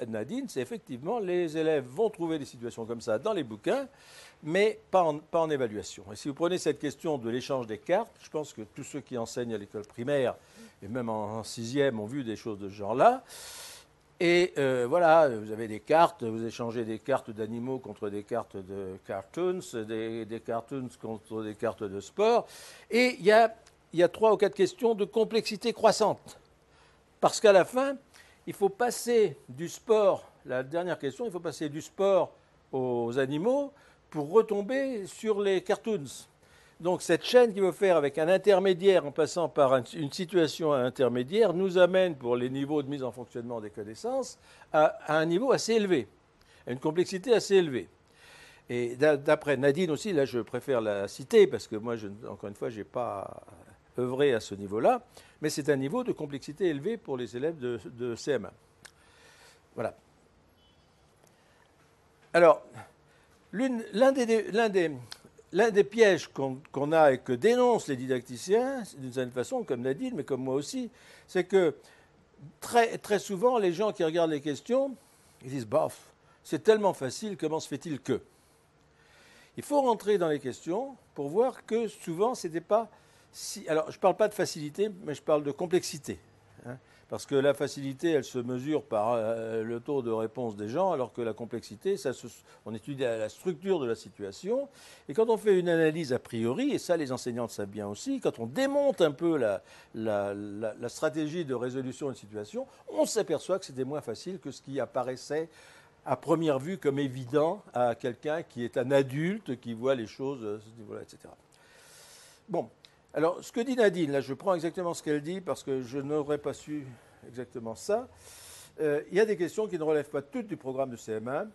S3: Nadine, c'est effectivement les élèves vont trouver des situations comme ça dans les bouquins, mais pas en évaluation. Et si vous prenez cette question de l'échange des cartes, je pense que tous ceux qui enseignent à l'école primaire, et même en sixième, ont vu des choses de ce genre-là. Et voilà, vous avez des cartes, vous échangez des cartes d'animaux contre des cartes de cartoons, des cartoons contre des cartes de sport. Et il y a 3 ou 4 questions de complexité croissante. Parce qu'à la fin, il faut passer du sport, la dernière question, il faut passer du sport aux animaux pour retomber sur les cartoons. Donc cette chaîne qu'il faut faire avec un intermédiaire en passant par une situation intermédiaire nous amène pour les niveaux de mise en fonctionnement des connaissances à un niveau assez élevé, à une complexité assez élevée. Et d'après Nadine aussi, là je préfère la citer parce que moi, encore une fois, je n'ai pas œuvré à ce niveau-là, mais c'est un niveau de complexité élevé pour les élèves de CM1. Voilà. Alors, l'un des pièges qu'on a et que dénoncent les didacticiens, d'une certaine façon, comme Nadine, mais comme moi aussi, c'est que très, très souvent, les gens qui regardent les questions, ils disent « bof, c'est tellement facile, comment se fait-il que ?» Il faut rentrer dans les questions pour voir que souvent, c'était pas si... Alors, je ne parle pas de facilité, mais je parle de complexité. Hein, parce que la facilité, elle se mesure par le taux de réponse des gens, alors que la complexité, on étudie la structure de la situation. Et quand on fait une analyse a priori, et ça les enseignants le savent bien aussi, quand on démonte un peu la stratégie de résolution d'une situation, on s'aperçoit que c'était moins facile que ce qui apparaissait à première vue comme évident à quelqu'un qui est un adulte, qui voit les choses à ce niveau-là, etc. Bon. Alors, ce que dit Nadine, là je prends exactement ce qu'elle dit parce que je n'aurais pas su exactement ça. Il y a des questions qui ne relèvent pas toutes du programme de CM1,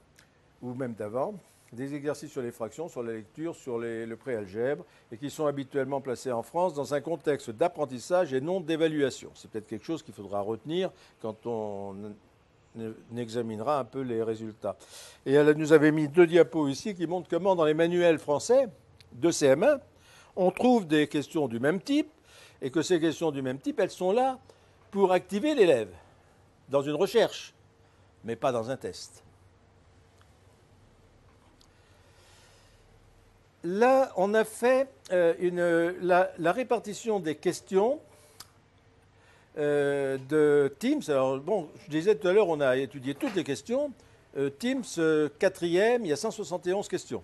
S3: ou même d'avant, des exercices sur les fractions, sur la lecture, sur le préalgèbre, et qui sont habituellement placés en France dans un contexte d'apprentissage et non d'évaluation. C'est peut-être quelque chose qu'il faudra retenir quand on examinera un peu les résultats. Et elle nous avait mis 2 diapos ici qui montrent comment dans les manuels français de CM1, on trouve des questions du même type, et que ces questions du même type, elles sont là pour activer l'élève dans une recherche, mais pas dans un test. Là, on a fait la répartition des questions de Teams. Alors, bon, je disais tout à l'heure, on a étudié toutes les questions. Teams, 4e, il y a 171 questions.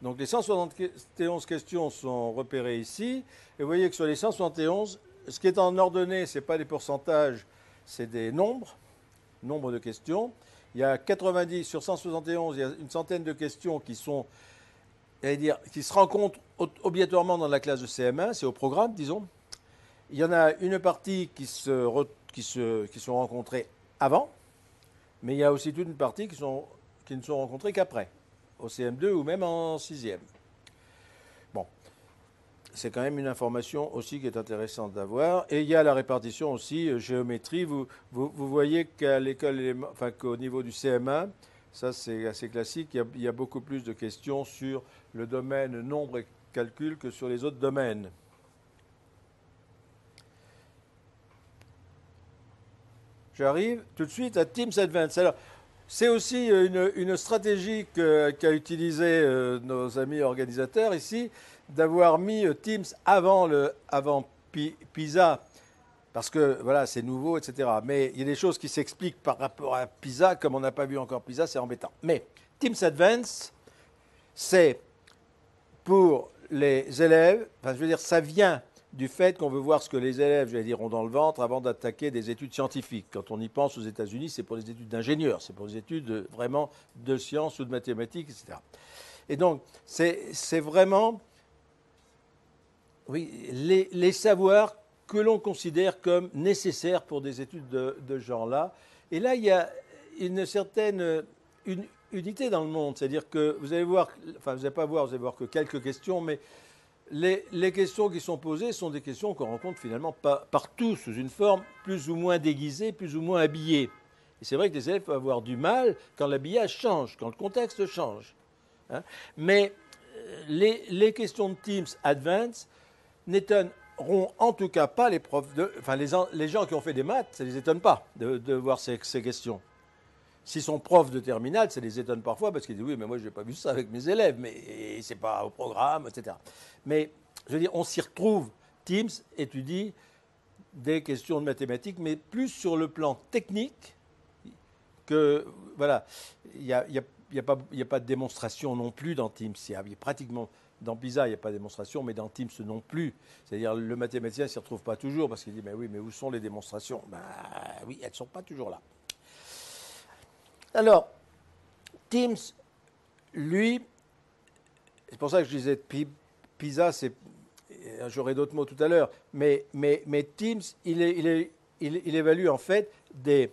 S3: Donc les 171 questions sont repérées ici. Et vous voyez que sur les 171, ce qui est en ordonnée, ce n'est pas des pourcentages, c'est des nombres de questions. Il y a 90 sur 171, il y a une centaine de questions qui sont, qui se rencontrent obligatoirement dans la classe de CM1, c'est au programme, disons. Il y en a une partie qui sont rencontrées avant, mais il y a aussi toute une partie qui ne sont rencontrées qu'après, au CM2 ou même en 6e. Bon, c'est quand même une information aussi qui est intéressante d'avoir. Et il y a la répartition aussi, géométrie. Vous voyez qu'à l'école, enfin qu'au niveau du CM1, ça c'est assez classique, il y a beaucoup plus de questions sur le domaine nombre et calcul que sur les autres domaines. J'arrive tout de suite à Teams Advanced. Alors, c'est aussi une stratégie qu'a utilisée nos amis organisateurs ici, d'avoir mis Teams avant PISA, parce que voilà, c'est nouveau, etc. Mais il y a des choses qui s'expliquent par rapport à PISA, comme on n'a pas vu encore PISA, c'est embêtant. Mais Teams Advanced, c'est pour les élèves, enfin je veux dire, ça vient du fait qu'on veut voir ce que les élèves, j'allais dire, ont dans le ventre avant d'attaquer des études scientifiques. Quand on y pense aux États-Unis, c'est pour les études d'ingénieurs, c'est pour les études vraiment de sciences ou de mathématiques, etc. Et donc, c'est vraiment, oui, les savoirs que l'on considère comme nécessaires pour des études de ce genre-là. Et là, il y a une certaine unité dans le monde, c'est-à-dire que vous allez voir, enfin vous n'allez pas voir, vous allez voir que quelques questions, mais les questions qui sont posées sont des questions qu'on rencontre finalement partout, sous une forme plus ou moins déguisée, plus ou moins habillée. Et c'est vrai que les élèves peuvent avoir du mal quand l'habillage change, quand le contexte change. Hein. Mais les questions de Teams Advanced n'étonneront en tout cas pas les profs, enfin les gens qui ont fait des maths, ça ne les étonne pas de voir ces questions. S'ils sont profs de terminale, ça les étonne parfois parce qu'ils disent oui, mais moi je n'ai pas vu ça avec mes élèves, mais c'est pas au programme, etc. Mais je veux dire, on s'y retrouve. Teams étudie des questions de mathématiques, mais plus sur le plan technique que voilà, il n'y a pas de démonstration non plus dans Teams. Il y a pratiquement dans PISA, il n'y a pas de démonstration, mais dans Teams non plus. C'est-à-dire le mathématicien ne s'y retrouve pas toujours parce qu'il dit mais oui, mais où sont les démonstrations? Ben oui, elles ne sont pas toujours là. Alors, Teams, lui, c'est pour ça que je disais PISA, j'aurai d'autres mots tout à l'heure, mais Teams, il évalue en fait des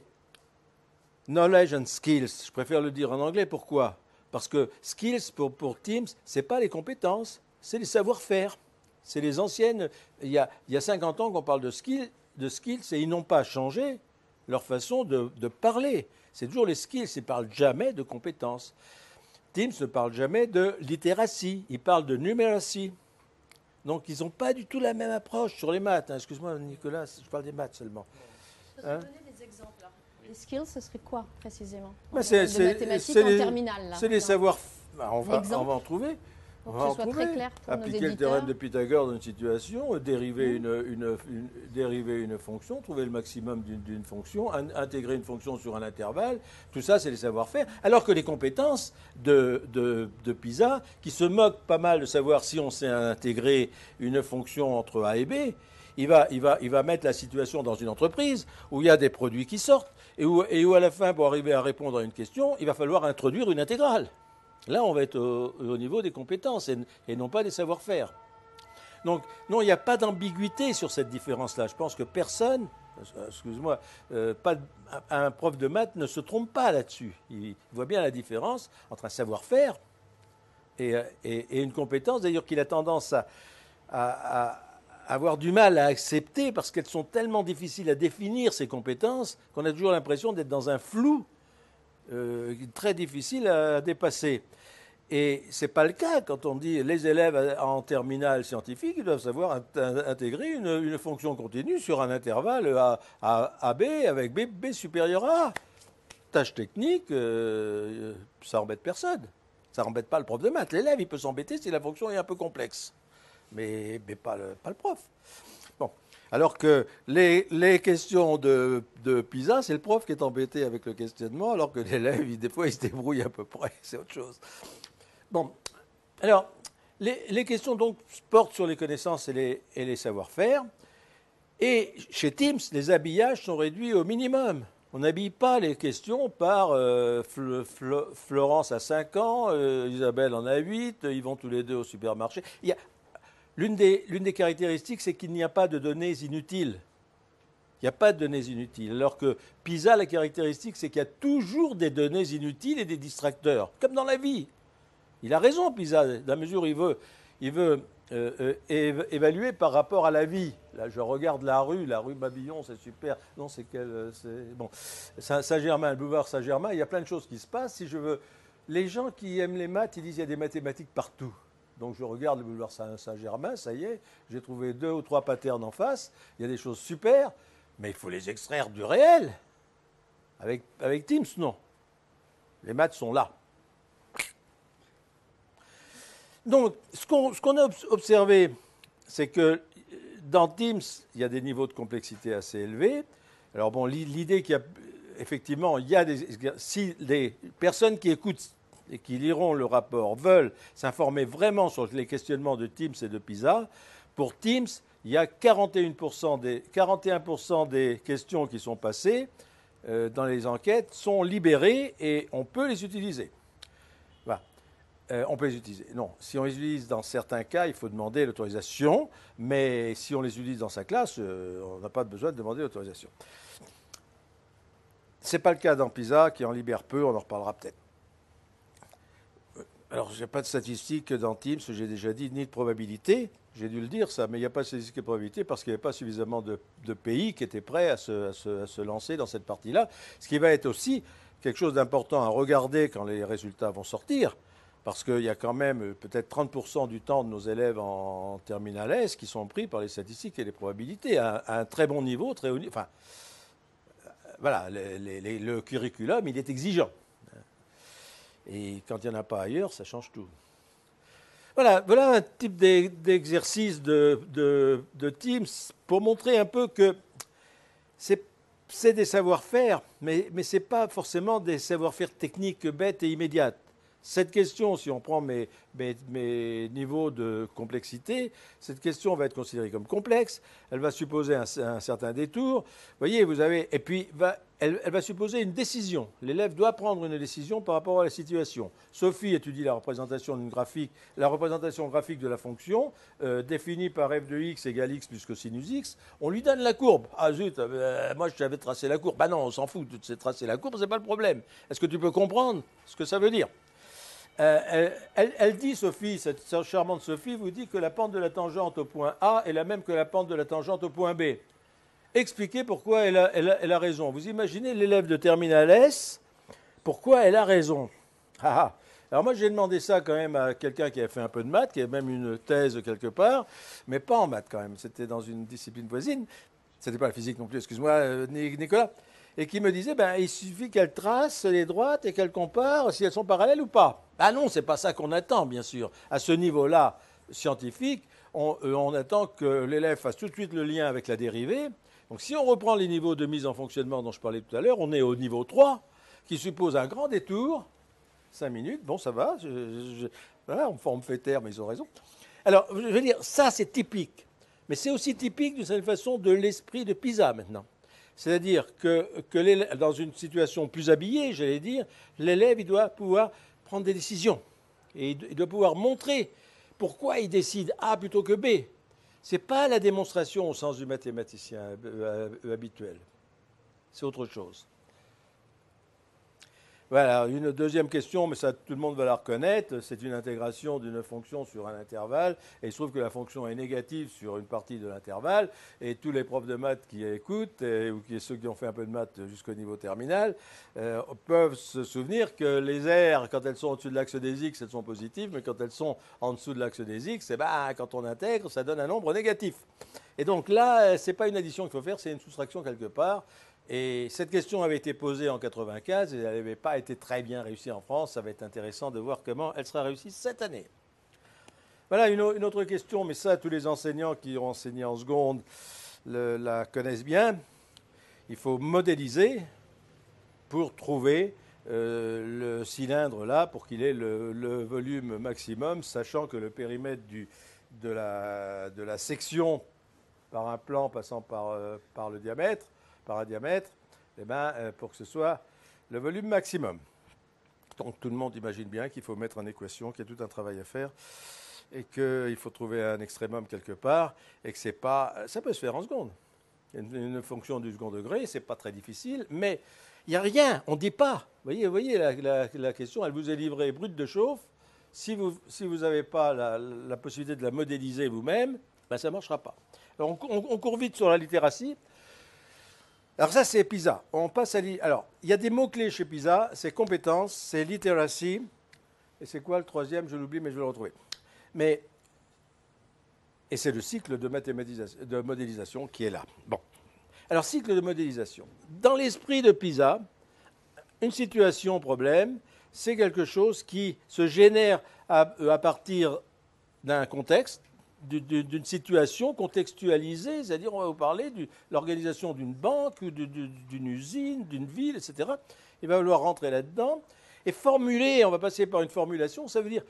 S3: knowledge and skills. Je préfère le dire en anglais, pourquoi? Parce que skills pour Teams, ce n'est pas les compétences, c'est les savoir-faire. C'est les anciennes. Il y a 50 ans qu'on parle de skills et ils n'ont pas changé leur façon de parler. C'est toujours les skills, ils ne parlent jamais de compétences. Teams ne parle jamais de littératie, il parle de numeracy. Donc ils n'ont pas du tout la même approche sur les maths. Hein. Excuse-moi Nicolas, je parle des maths seulement.
S1: Je peux donner des exemples. Là. Les skills, ce serait quoi précisément
S3: c'est
S1: de mathématiques en terminale.
S3: C'est les savoirs. On va en trouver.
S1: Pour que ce soit très clair pour nos
S3: Appliquer le théorème de Pythagore dans une situation, dériver une fonction, trouver le maximum d'une fonction, intégrer une fonction sur un intervalle, tout ça c'est les savoir-faire. Alors que les compétences de PISA, qui se moquent pas mal de savoir si on sait intégrer une fonction entre A et B, il va mettre la situation dans une entreprise où il y a des produits qui sortent et où à la fin, pour arriver à répondre à une question, il va falloir introduire une intégrale. Là, on va être au niveau des compétences et non pas des savoir-faire. Donc, non, il n'y a pas d'ambiguïté sur cette différence-là. Je pense que personne, excuse-moi, un prof de maths ne se trompe pas là-dessus. Il voit bien la différence entre un savoir-faire et une compétence, d'ailleurs qu'il a tendance à avoir du mal à accepter parce qu'elles sont tellement difficiles à définir, ces compétences, qu'on a toujours l'impression d'être dans un flou très difficile à dépasser. Et ce n'est pas le cas quand on dit les élèves en terminale scientifique, ils doivent savoir intégrer une fonction continue sur un intervalle AB avec B supérieur à A. Tâche technique, ça embête personne. Ça n'embête pas le prof de maths. L'élève, il peut s'embêter si la fonction est un peu complexe. Mais pas le prof. Bon. Alors que les questions de PISA, c'est le prof qui est embêté avec le questionnement, alors que l'élève, des fois, il se débrouille à peu près. C'est autre chose. Bon. Alors, les questions donc portent sur les connaissances et les savoir-faire. Et chez Teams, les habillages sont réduits au minimum. On n'habille pas les questions par Florence a 5 ans, Isabelle en a 8, ils vont tous les deux au supermarché. L'une des caractéristiques, c'est qu'il n'y a pas de données inutiles. Il n'y a pas de données inutiles. Alors que PISA, la caractéristique, c'est qu'il y a toujours des données inutiles et des distracteurs, comme dans la vie. Il a raison, PISA, dans la mesure où il veut évaluer par rapport à la vie. Là, je regarde la rue Babillon, c'est super. Non, c'est bon, Saint-Germain, le boulevard Saint-Germain, il y a plein de choses qui se passent. Si je veux, les gens qui aiment les maths, ils disent qu'il y a des mathématiques partout. Donc je regarde le boulevard Saint-Germain, ça y est, j'ai trouvé 2 ou 3 patterns en face, il y a des choses super, mais il faut les extraire du réel. Avec Teams, non. Les maths sont là. Donc, ce qu'on a observé, c'est que dans Teams, il y a des niveaux de complexité assez élevés. Alors bon, l'idée qu'il y a, effectivement, si les personnes qui écoutent et qui liront le rapport veulent s'informer vraiment sur les questionnements de Teams et de PISA, pour Teams, il y a 41% des questions qui sont passées dans les enquêtes sont libérées et on peut les utiliser. Voilà. On peut les utiliser. Non, si on les utilise dans certains cas, il faut demander l'autorisation, mais si on les utilise dans sa classe, on n'a pas besoin de demander l'autorisation. Ce n'est pas le cas dans PISA, qui en libère peu, on en reparlera peut-être. Alors, je n'ai pas de statistiques dans Teams, j'ai déjà dit, ni de probabilité. J'ai dû le dire, ça, mais il n'y a pas de statistiques de probabilité parce qu'il n'y avait pas suffisamment de pays qui étaient prêts à se lancer dans cette partie-là. Ce qui va être aussi quelque chose d'important à regarder quand les résultats vont sortir, parce qu'il y a quand même peut-être 30% du temps de nos élèves en terminale S qui sont pris par les statistiques et les probabilités à un très bon niveau, très haut niveau. Enfin, voilà, le curriculum, il est exigeant. Et quand il n'y en a pas ailleurs, ça change tout. Voilà un type d'exercice de Teams pour montrer un peu que c'est des savoir-faire, mais ce n'est pas forcément des savoir-faire techniques bêtes et immédiates. Cette question, si on prend mes niveaux de complexité, cette question va être considérée comme complexe, elle va supposer un certain détour. Vous voyez, et puis elle va supposer une décision. L'élève doit prendre une décision par rapport à la situation. Sophie étudie la représentation graphique de la fonction, définie par f de x égale x plus cosinus x. On lui donne la courbe. Ah zut, moi je savais tracer la courbe. Ben non, on s'en fout, tu sais tracer la courbe, c'est pas le problème. Est-ce que tu peux comprendre ce que ça veut dire ? Elle dit, Sophie, cette charmante Sophie, vous dit que la pente de la tangente au point A est la même que la pente de la tangente au point B. Expliquez pourquoi elle a raison. Vous imaginez l'élève de terminale S, pourquoi elle a raison. Alors moi j'ai demandé ça quand même à quelqu'un qui avait fait un peu de maths, qui avait même une thèse quelque part, mais pas en maths quand même, c'était dans une discipline voisine, c'était pas la physique non plus, excuse-moi Nicolas, et qui me disait, il suffit qu'elle trace les droites et qu'elle compare si elles sont parallèles ou pas. Ah non, c'est pas ça qu'on attend, bien sûr. À ce niveau-là scientifique, on attend que l'élève fasse tout de suite le lien avec la dérivée. Donc si on reprend les niveaux de mise en fonctionnement dont je parlais tout à l'heure, on est au niveau 3, qui suppose un grand détour. 5 minutes, bon, ça va. Voilà, on me fait taire, mais ils ont raison. Alors, je veux dire, ça, c'est typique. Mais c'est aussi typique, d'une certaine façon, de l'esprit de PISA, maintenant. C'est-à-dire que dans une situation plus habillée, j'allais dire, l'élève, il doit pouvoir prendre des décisions. Et il doit pouvoir montrer pourquoi il décide A plutôt que B. Ce n'est pas la démonstration au sens du mathématicien habituel. C'est autre chose. Voilà, une deuxième question, mais ça tout le monde va la reconnaître, c'est une intégration d'une fonction sur un intervalle, et il se trouve que la fonction est négative sur une partie de l'intervalle, et tous les profs de maths qui écoutent, ou ceux qui ont fait un peu de maths jusqu'au niveau terminal, peuvent se souvenir que les R, quand elles sont au-dessus de l'axe des X, elles sont positives, mais quand elles sont en dessous de l'axe des X, quand on intègre, ça donne un nombre négatif. Et donc là, ce n'est pas une addition qu'il faut faire, c'est une soustraction quelque part. Et cette question avait été posée en 1995 et elle n'avait pas été très bien réussie en France. Ça va être intéressant de voir comment elle sera réussie cette année. Voilà une autre question, mais ça, tous les enseignants qui ont enseigné en seconde la connaissent bien. Il faut modéliser pour trouver le cylindre là, pour qu'il ait le volume maximum, sachant que le périmètre de la section par un plan passant par le diamètre, par un diamètre, pour que ce soit le volume maximum. Donc tout le monde imagine bien qu'il faut mettre en équation, qu'il y a tout un travail à faire et qu'il faut trouver un extrémum quelque part et que c'est pas, ça peut se faire en seconde. Une fonction du second degré, c'est pas très difficile, mais il n'y a rien, on ne dit pas. Vous voyez la question, elle vous est livrée brute de chauffe. Si vous n'avez pas la possibilité de la modéliser vous-même, ça ne marchera pas. Alors on court vite sur la littératie. Alors ça, c'est PISA. On passe à alors, il y a des mots-clés chez PISA, c'est compétences, c'est literacy, et c'est quoi le troisième? Je l'oublie, mais je vais le retrouver. Et c'est le cycle de modélisation qui est là. Bon. Alors, cycle de modélisation. Dans l'esprit de PISA, une situation problème, c'est quelque chose qui se génère à partir d'un contexte, d'une situation contextualisée, c'est-à-dire on va vous parler de l'organisation d'une banque, d'une usine, d'une ville, etc. Il va falloir rentrer là-dedans et formuler, on va passer par une formulation, ça veut dire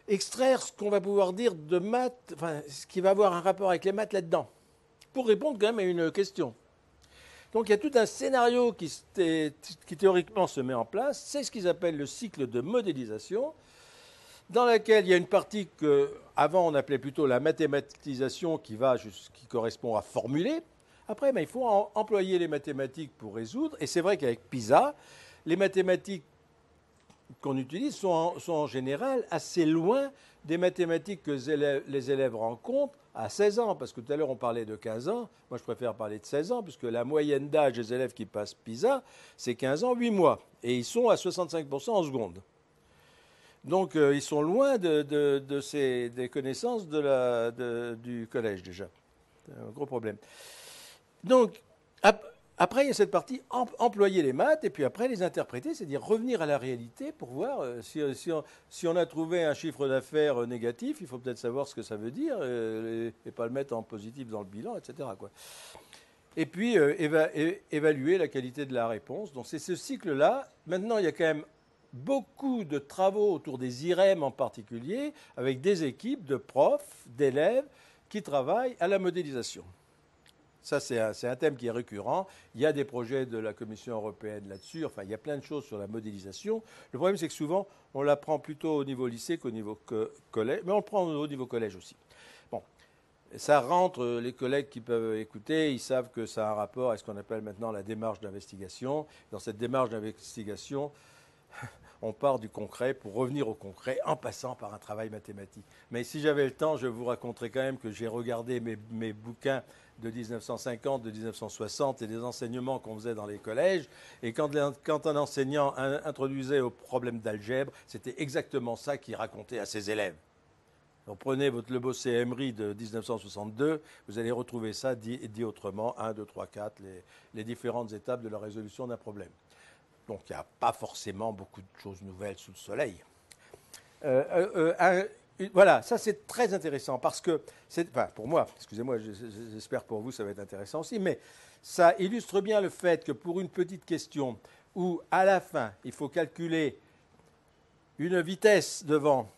S3: extraire ce qu'on va pouvoir dire de maths, enfin, ce qui va avoir un rapport avec les maths là-dedans, pour répondre quand même à une question. Donc il y a tout un scénario qui théoriquement se met en place, c'est ce qu'ils appellent le cycle de modélisation, dans laquelle il y a une partie qu'avant on appelait plutôt la mathématisation qui correspond à formuler. Après, il faut employer les mathématiques pour résoudre. Et c'est vrai qu'avec PISA, les mathématiques qu'on utilise sont en général assez loin des mathématiques que les élèves rencontrent à 16 ans. Parce que tout à l'heure, on parlait de 15 ans. Moi, je préfère parler de 16 ans, puisque la moyenne d'âge des élèves qui passent PISA, c'est 15 ans, 8 mois. Et ils sont à 65% en seconde. Donc, ils sont loin des connaissances du collège, déjà. C'est un gros problème. Donc, après, il y a cette partie employer les maths et puis après les interpréter, c'est-à-dire revenir à la réalité pour voir si on a trouvé un chiffre d'affaires négatif, il faut peut-être savoir ce que ça veut dire et pas le mettre en positif dans le bilan, etc., quoi. Et puis, évaluer la qualité de la réponse. Donc, c'est ce cycle-là. Maintenant, il y a quand même beaucoup de travaux autour des IREM en particulier, avec des équipes de profs, d'élèves qui travaillent à la modélisation. Ça, c'est un thème qui est récurrent. Il y a des projets de la Commission européenne là-dessus. Enfin, il y a plein de choses sur la modélisation. Le problème, c'est que souvent, on l'apprend plutôt au niveau lycée qu'au niveau collège, mais on le prend au niveau collège aussi. Bon, ça rentre, les collègues qui peuvent écouter, ils savent que ça a un rapport à ce qu'on appelle maintenant la démarche d'investigation. Dans cette démarche d'investigation, on part du concret pour revenir au concret en passant par un travail mathématique. Mais si j'avais le temps, je vous raconterais quand même que j'ai regardé mes bouquins de 1950, de 1960 et des enseignements qu'on faisait dans les collèges. Et quand un enseignant introduisait au problème d'algèbre, c'était exactement ça qu'il racontait à ses élèves. Donc prenez le Bossé Emery de 1962, vous allez retrouver ça dit autrement, 1, 2, 3, 4, les différentes étapes de la résolution d'un problème. Donc il n'y a pas forcément beaucoup de choses nouvelles sous le soleil. Voilà, ça c'est très intéressant parce que, enfin pour moi, excusez-moi, j'espère pour vous ça va être intéressant aussi, mais ça illustre bien le fait que pour une petite question où à la fin il faut calculer une vitesse de vent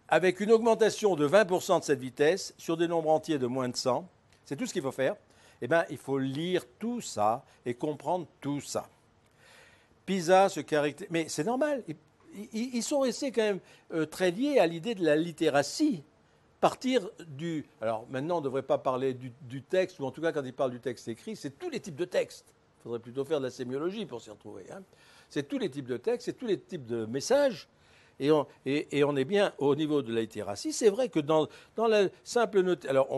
S3: avec une augmentation de 20% de cette vitesse sur des nombres entiers de moins de 100, c'est tout ce qu'il faut faire, eh bien il faut lire tout ça et comprendre tout ça. PISA se caractérise, mais c'est normal, ils sont restés quand même très liés à l'idée de la littératie. Partir du... Alors maintenant, on ne devrait pas parler du texte, ou en tout cas quand ils parlent du texte écrit, c'est tous les types de textes. Il faudrait plutôt faire de la sémiologie pour s'y retrouver. Hein. C'est tous les types de textes, c'est tous les types de messages. Et on est bien au niveau de la littératie. C'est vrai que dans la simple note... Alors,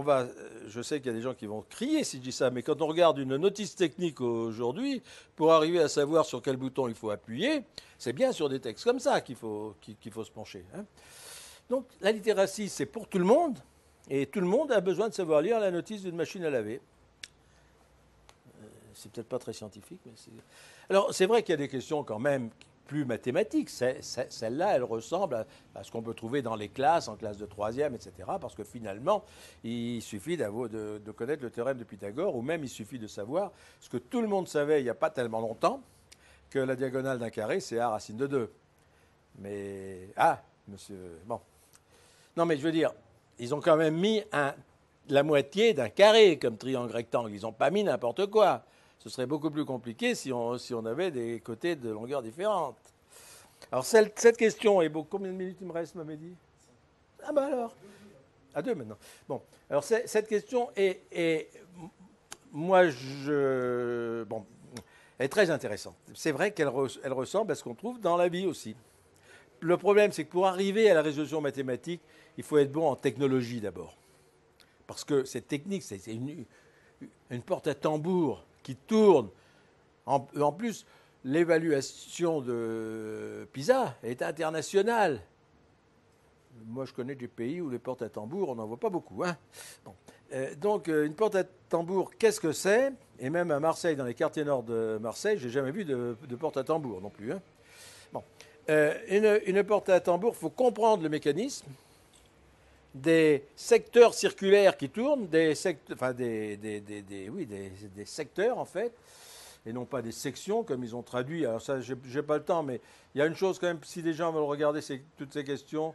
S3: je sais qu'il y a des gens qui vont crier si je dis ça, mais quand on regarde une notice technique aujourd'hui, pour arriver à savoir sur quel bouton il faut appuyer, c'est bien sur des textes comme ça qu'il faut se pencher. Hein. Donc, la littératie, c'est pour tout le monde, et tout le monde a besoin de savoir lire la notice d'une machine à laver. C'est peut-être pas très scientifique, mais c'est... Alors, c'est vrai qu'il y a des questions quand même plus mathématiques. Celle-là, elle ressemble à ce qu'on peut trouver dans les classes, en classe de 3e, etc. Parce que finalement, il suffit de connaître le théorème de Pythagore, ou même il suffit de savoir ce que tout le monde savait il n'y a pas tellement longtemps, que la diagonale d'un carré, c'est a racine de 2. Mais... Ah, monsieur... Bon. Non, mais je veux dire, ils ont quand même mis la moitié d'un carré comme triangle rectangle. Ils n'ont pas mis n'importe quoi. Ce serait beaucoup plus compliqué si on avait des côtés de longueur différentes. Alors, cette question est beaucoup... Combien de minutes il me reste, Mamédi ? Ah ben alors, à 2 maintenant. Bon, alors cette question est moi, bon, elle est très intéressante. C'est vrai qu'elle ressemble à ce qu'on trouve dans la vie aussi. Le problème, c'est que pour arriver à la résolution mathématique, il faut être bon en technologie d'abord. Parce que cette technique, c'est une porte à tambour qui tourne. En plus, l'évaluation de PISA est internationale. Moi, je connais des pays où les portes à tambour, on n'en voit pas beaucoup. Hein. Bon. Donc, une porte à tambour, qu'est-ce que c'est? Et même à Marseille, dans les quartiers nord de Marseille, j'ai jamais vu de porte à tambour non plus. Hein. Bon. Une porte à tambour, il faut comprendre le mécanisme. Des secteurs circulaires qui tournent, des secteurs en fait, et non pas des sections comme ils ont traduit. Alors ça, j'ai pas le temps, mais il y a une chose quand même, si des gens veulent regarder toutes ces questions,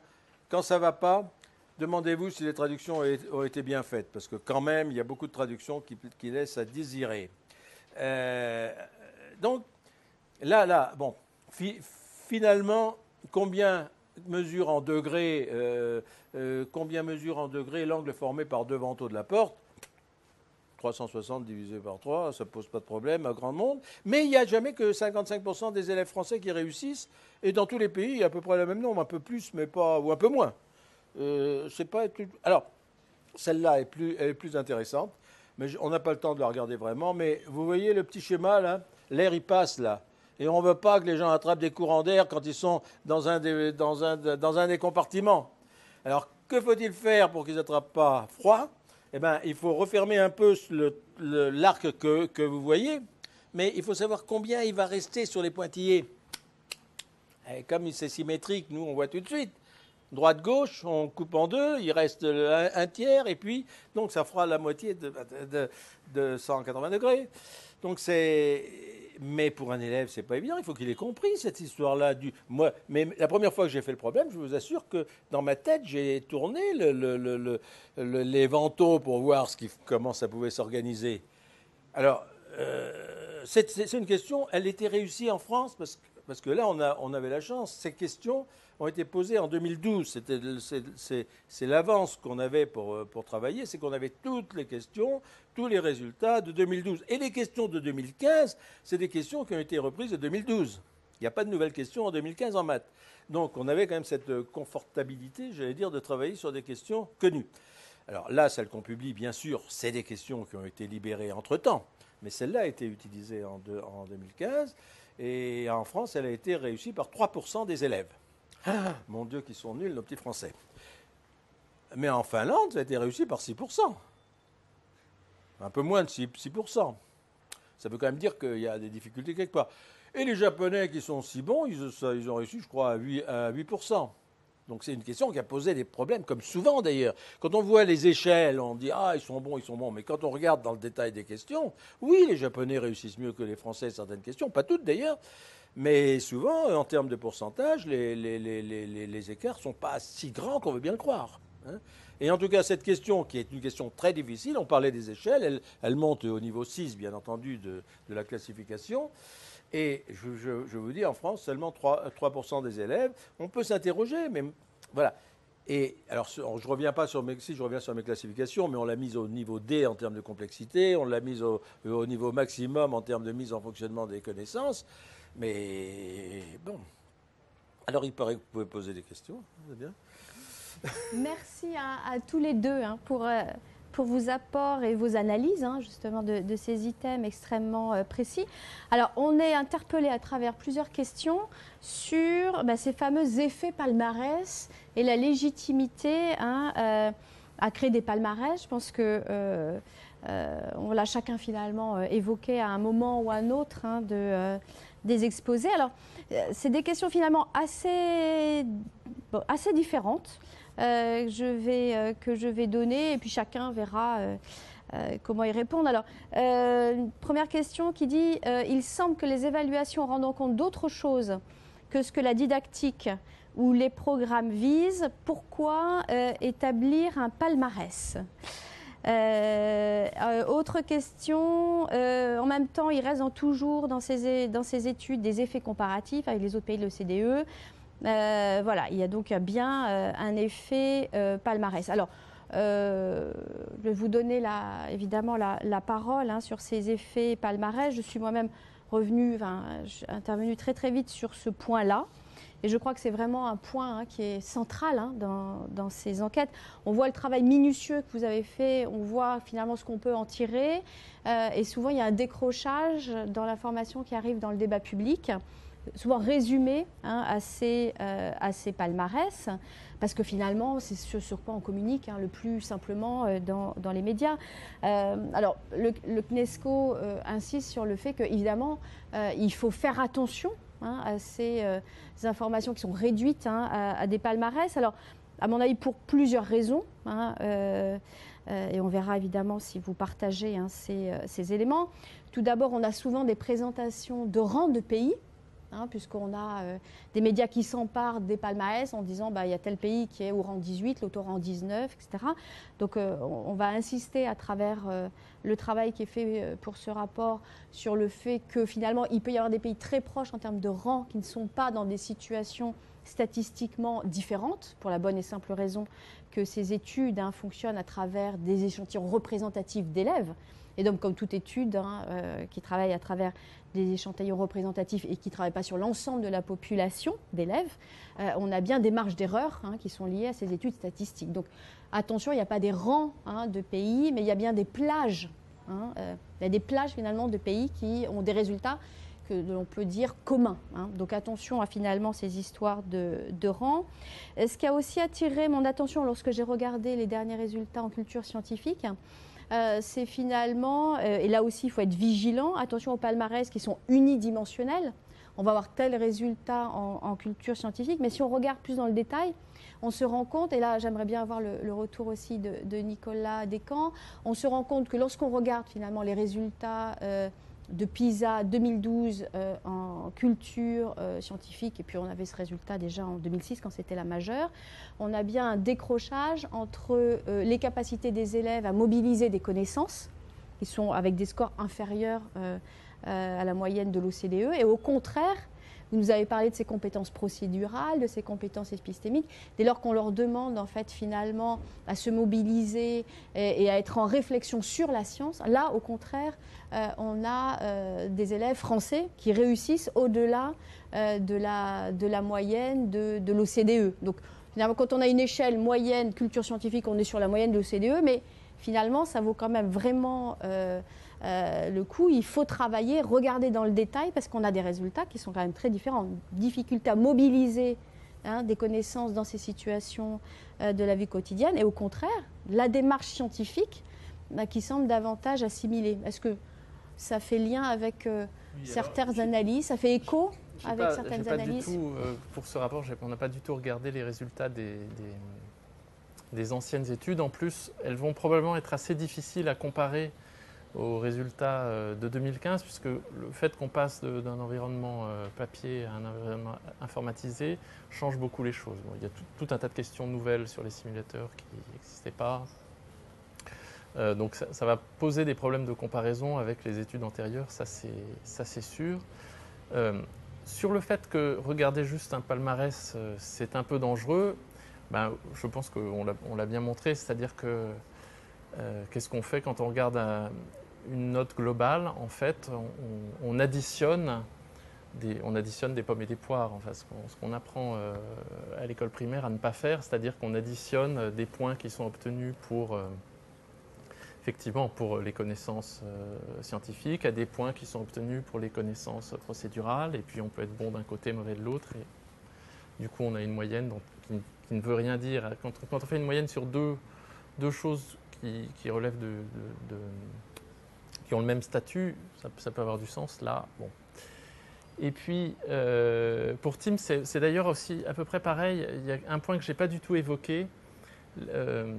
S3: quand ça va pas, demandez-vous si les traductions ont été bien faites, parce que quand même, il y a beaucoup de traductions qui laissent à désirer. Donc, bon, finalement, combien mesure en degrés l'angle formé par deux vantaux de la porte? 360 divisé par 3, ça ne pose pas de problème à grand monde. Mais il n'y a jamais que 55% des élèves français qui réussissent. Et dans tous les pays, il y a à peu près le même nombre, un peu plus, mais pas, ou un peu moins. C'est pas... Alors, celle-là est plus intéressante, mais on n'a pas le temps de la regarder vraiment. Mais vous voyez le petit schéma, là, l'air, il passe, là. Et on ne veut pas que les gens attrapent des courants d'air quand ils sont dans un des compartiments. Alors, que faut-il faire pour qu'ils n'attrapent pas froid? Eh bien, il faut refermer un peu l'arc que vous voyez, mais il faut savoir combien il va rester sur les pointillés. Et comme c'est symétrique, nous, on voit tout de suite. Droite-gauche, on coupe en deux, il reste un tiers, et puis, donc ça fera la moitié de 180 degrés. Donc mais pour un élève, c'est pas évident. Il faut qu'il ait compris cette histoire-là. Mais la première fois que j'ai fait le problème, je vous assure que dans ma tête, j'ai tourné les vantaux pour voir comment ça pouvait s'organiser. Alors, c'est une question. Elle était réussie en France parce que là, on avait la chance. Ces questions ont été posées en 2012. C'est l'avance qu'on avait pour travailler, c'est qu'on avait toutes les questions, tous les résultats de 2012. Et les questions de 2015, c'est des questions qui ont été reprises de 2012. Il n'y a pas de nouvelles questions en 2015 en maths. Donc on avait quand même cette confortabilité, j'allais dire, de travailler sur des questions connues. Alors là, celle qu'on publie, bien sûr, c'est des questions qui ont été libérées entre-temps. Mais celle-là a été utilisée en 2015. Et en France, elle a été réussie par 3% des élèves. Ah, mon Dieu, qu'ils sont nuls, nos petits Français. Mais en Finlande, ça a été réussi par 6%. Un peu moins de 6%. Ça veut quand même dire qu'il y a des difficultés quelque part. Et les Japonais qui sont si bons, ils ont réussi, je crois, à 8%. Donc c'est une question qui a posé des problèmes, comme souvent d'ailleurs. Quand on voit les échelles, on dit « Ah, ils sont bons. » Mais quand on regarde dans le détail des questions, oui, les Japonais réussissent mieux que les Français certaines questions, pas toutes d'ailleurs. Mais souvent, en termes de pourcentage, les écarts ne sont pas si grands qu'on veut bien le croire. Hein. Et en tout cas, cette question, qui est une question très difficile, on parlait des échelles, elle monte au niveau 6, bien entendu, de la classification. Et je vous dis, en France, seulement 3% des élèves. On peut s'interroger, mais voilà. Et alors, je reviens sur mes classifications, mais on l'a mise au niveau D en termes de complexité, on l'a mise au niveau maximum en termes de mise en fonctionnement des connaissances. Mais bon. Alors, il paraît que vous pouvez poser des questions. C'est bien.
S1: Merci à tous les deux pour vos apports et vos analyses justement de ces items extrêmement précis. Alors, on est interpellé à travers plusieurs questions sur ces fameux effets palmarès et la légitimité à créer des palmarès. Je pense que on l'a chacun finalement évoqué à un moment ou à un autre des exposés. Alors, c'est des questions finalement assez différentes que je vais donner, et puis chacun verra comment y répondre. Alors, première question qui dit il semble que les évaluations rendant compte d'autre chose que ce que la didactique ou les programmes visent, pourquoi établir un palmarès? Autre question, en même temps, il reste toujours dans ces études des effets comparatifs avec les autres pays de l'OCDE. Voilà, il y a donc bien un effet palmarès. Alors, je vais vous donner évidemment la parole sur ces effets palmarès. Je suis moi-même intervenue très très vite sur ce point-là. Et je crois que c'est vraiment un point qui est central dans ces enquêtes. On voit le travail minutieux que vous avez fait, on voit finalement ce qu'on peut en tirer. Et souvent, il y a un décrochage dans l'information qui arrive dans le débat public. souvent résumer à ces palmarès, parce que finalement, c'est ce sur quoi on communique le plus simplement dans les médias. Alors, le CNESCO insiste sur le fait qu'évidemment, il faut faire attention à ces informations qui sont réduites à des palmarès. Alors, à mon avis, pour plusieurs raisons, et on verra évidemment si vous partagez ces éléments. Tout d'abord, on a souvent des présentations de rangs de pays, puisqu'on a des médias qui s'emparent des palmarès en disant il y a tel pays qui est au rang 18, l'autre au rang 19, etc. Donc on va insister à travers le travail qui est fait pour ce rapport sur le fait que finalement il peut y avoir des pays très proches en termes de rang qui ne sont pas dans des situations statistiquement différentes, pour la bonne et simple raison que ces études fonctionnent à travers des échantillons représentatifs d'élèves. Et donc, comme toute étude qui travaille à travers des échantillons représentatifs et qui ne travaille pas sur l'ensemble de la population d'élèves, on a bien des marges d'erreur qui sont liées à ces études statistiques. Donc, attention, il n'y a pas des rangs de pays, mais il y a bien des plages. Il y a des plages finalement de pays qui ont des résultats que l'on peut dire communs. Donc, attention à finalement ces histoires de rangs. Ce qui a aussi attiré mon attention lorsque j'ai regardé les derniers résultats en culture scientifique, c'est finalement, et là aussi il faut être vigilant, attention aux palmarès qui sont unidimensionnels. On va avoir tel résultat en culture scientifique, mais si on regarde plus dans le détail, on se rend compte, et là j'aimerais bien avoir le retour aussi de Nicolas Descamps, on se rend compte que lorsqu'on regarde finalement les résultats de PISA 2012 en culture scientifique, et puis on avait ce résultat déjà en 2006 quand c'était la majeure, on a bien un décrochage entre les capacités des élèves à mobiliser des connaissances, qui sont avec des scores inférieurs à la moyenne de l'OCDE, et au contraire, vous nous avez parlé de ces compétences procédurales, de ces compétences épistémiques. Dès lors qu'on leur demande en fait finalement à se mobiliser et à être en réflexion sur la science, là au contraire, on a des élèves français qui réussissent au-delà de la moyenne de l'OCDE. Donc finalement, quand on a une échelle moyenne culture scientifique, on est sur la moyenne de l'OCDE, mais finalement, ça vaut quand même vraiment le coup. Il faut travailler, regarder dans le détail, parce qu'on a des résultats qui sont quand même très différents. Difficulté à mobiliser des connaissances dans ces situations de la vie quotidienne, et au contraire, la démarche scientifique qui semble davantage assimilée. Est-ce que ça fait lien avec certaines analyses, ça fait écho avec certaines analyses?
S2: Du tout, pour ce rapport, on n'a pas du tout regardé les résultats des anciennes études. En plus, elles vont probablement être assez difficiles à comparer aux résultats de 2015, puisque le fait qu'on passe d'un environnement papier à un environnement informatisé change beaucoup les choses. Bon, il y a tout un tas de questions nouvelles sur les simulateurs qui n'existaient pas. Donc ça va poser des problèmes de comparaison avec les études antérieures, ça c'est sûr. Sur le fait que regarder juste un palmarès, c'est un peu dangereux, je pense qu'on l'a bien montré, c'est-à-dire que qu'est-ce qu'on fait quand on regarde une note globale? En fait, on additionne des pommes et des poires. Enfin, ce qu'on apprend à l'école primaire à ne pas faire, c'est-à-dire qu'on additionne des points qui sont obtenus effectivement pour les connaissances scientifiques, à des points qui sont obtenus pour les connaissances procédurales, et puis on peut être bon d'un côté, mauvais de l'autre, et du coup on a une moyenne qui ne veut rien dire. Quand on fait une moyenne sur deux choses qui relèvent qui ont le même statut, ça peut avoir du sens là. Bon. Et puis pour Teams, c'est d'ailleurs aussi à peu près pareil. Il y a un point que je n'ai pas du tout évoqué.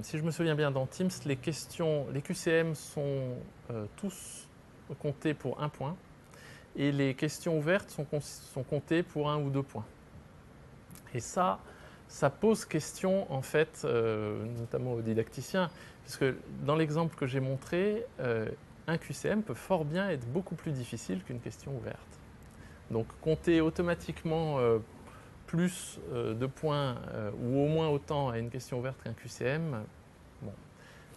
S2: Si je me souviens bien, dans Teams, les QCM sont tous comptés pour 1 point, et les questions ouvertes sont comptées pour 1 ou 2 points. Et ça pose question en fait, notamment aux didacticiens, puisque dans l'exemple que j'ai montré, un QCM peut fort bien être beaucoup plus difficile qu'une question ouverte. Donc compter automatiquement plus de points ou au moins autant à une question ouverte qu'un QCM, bon,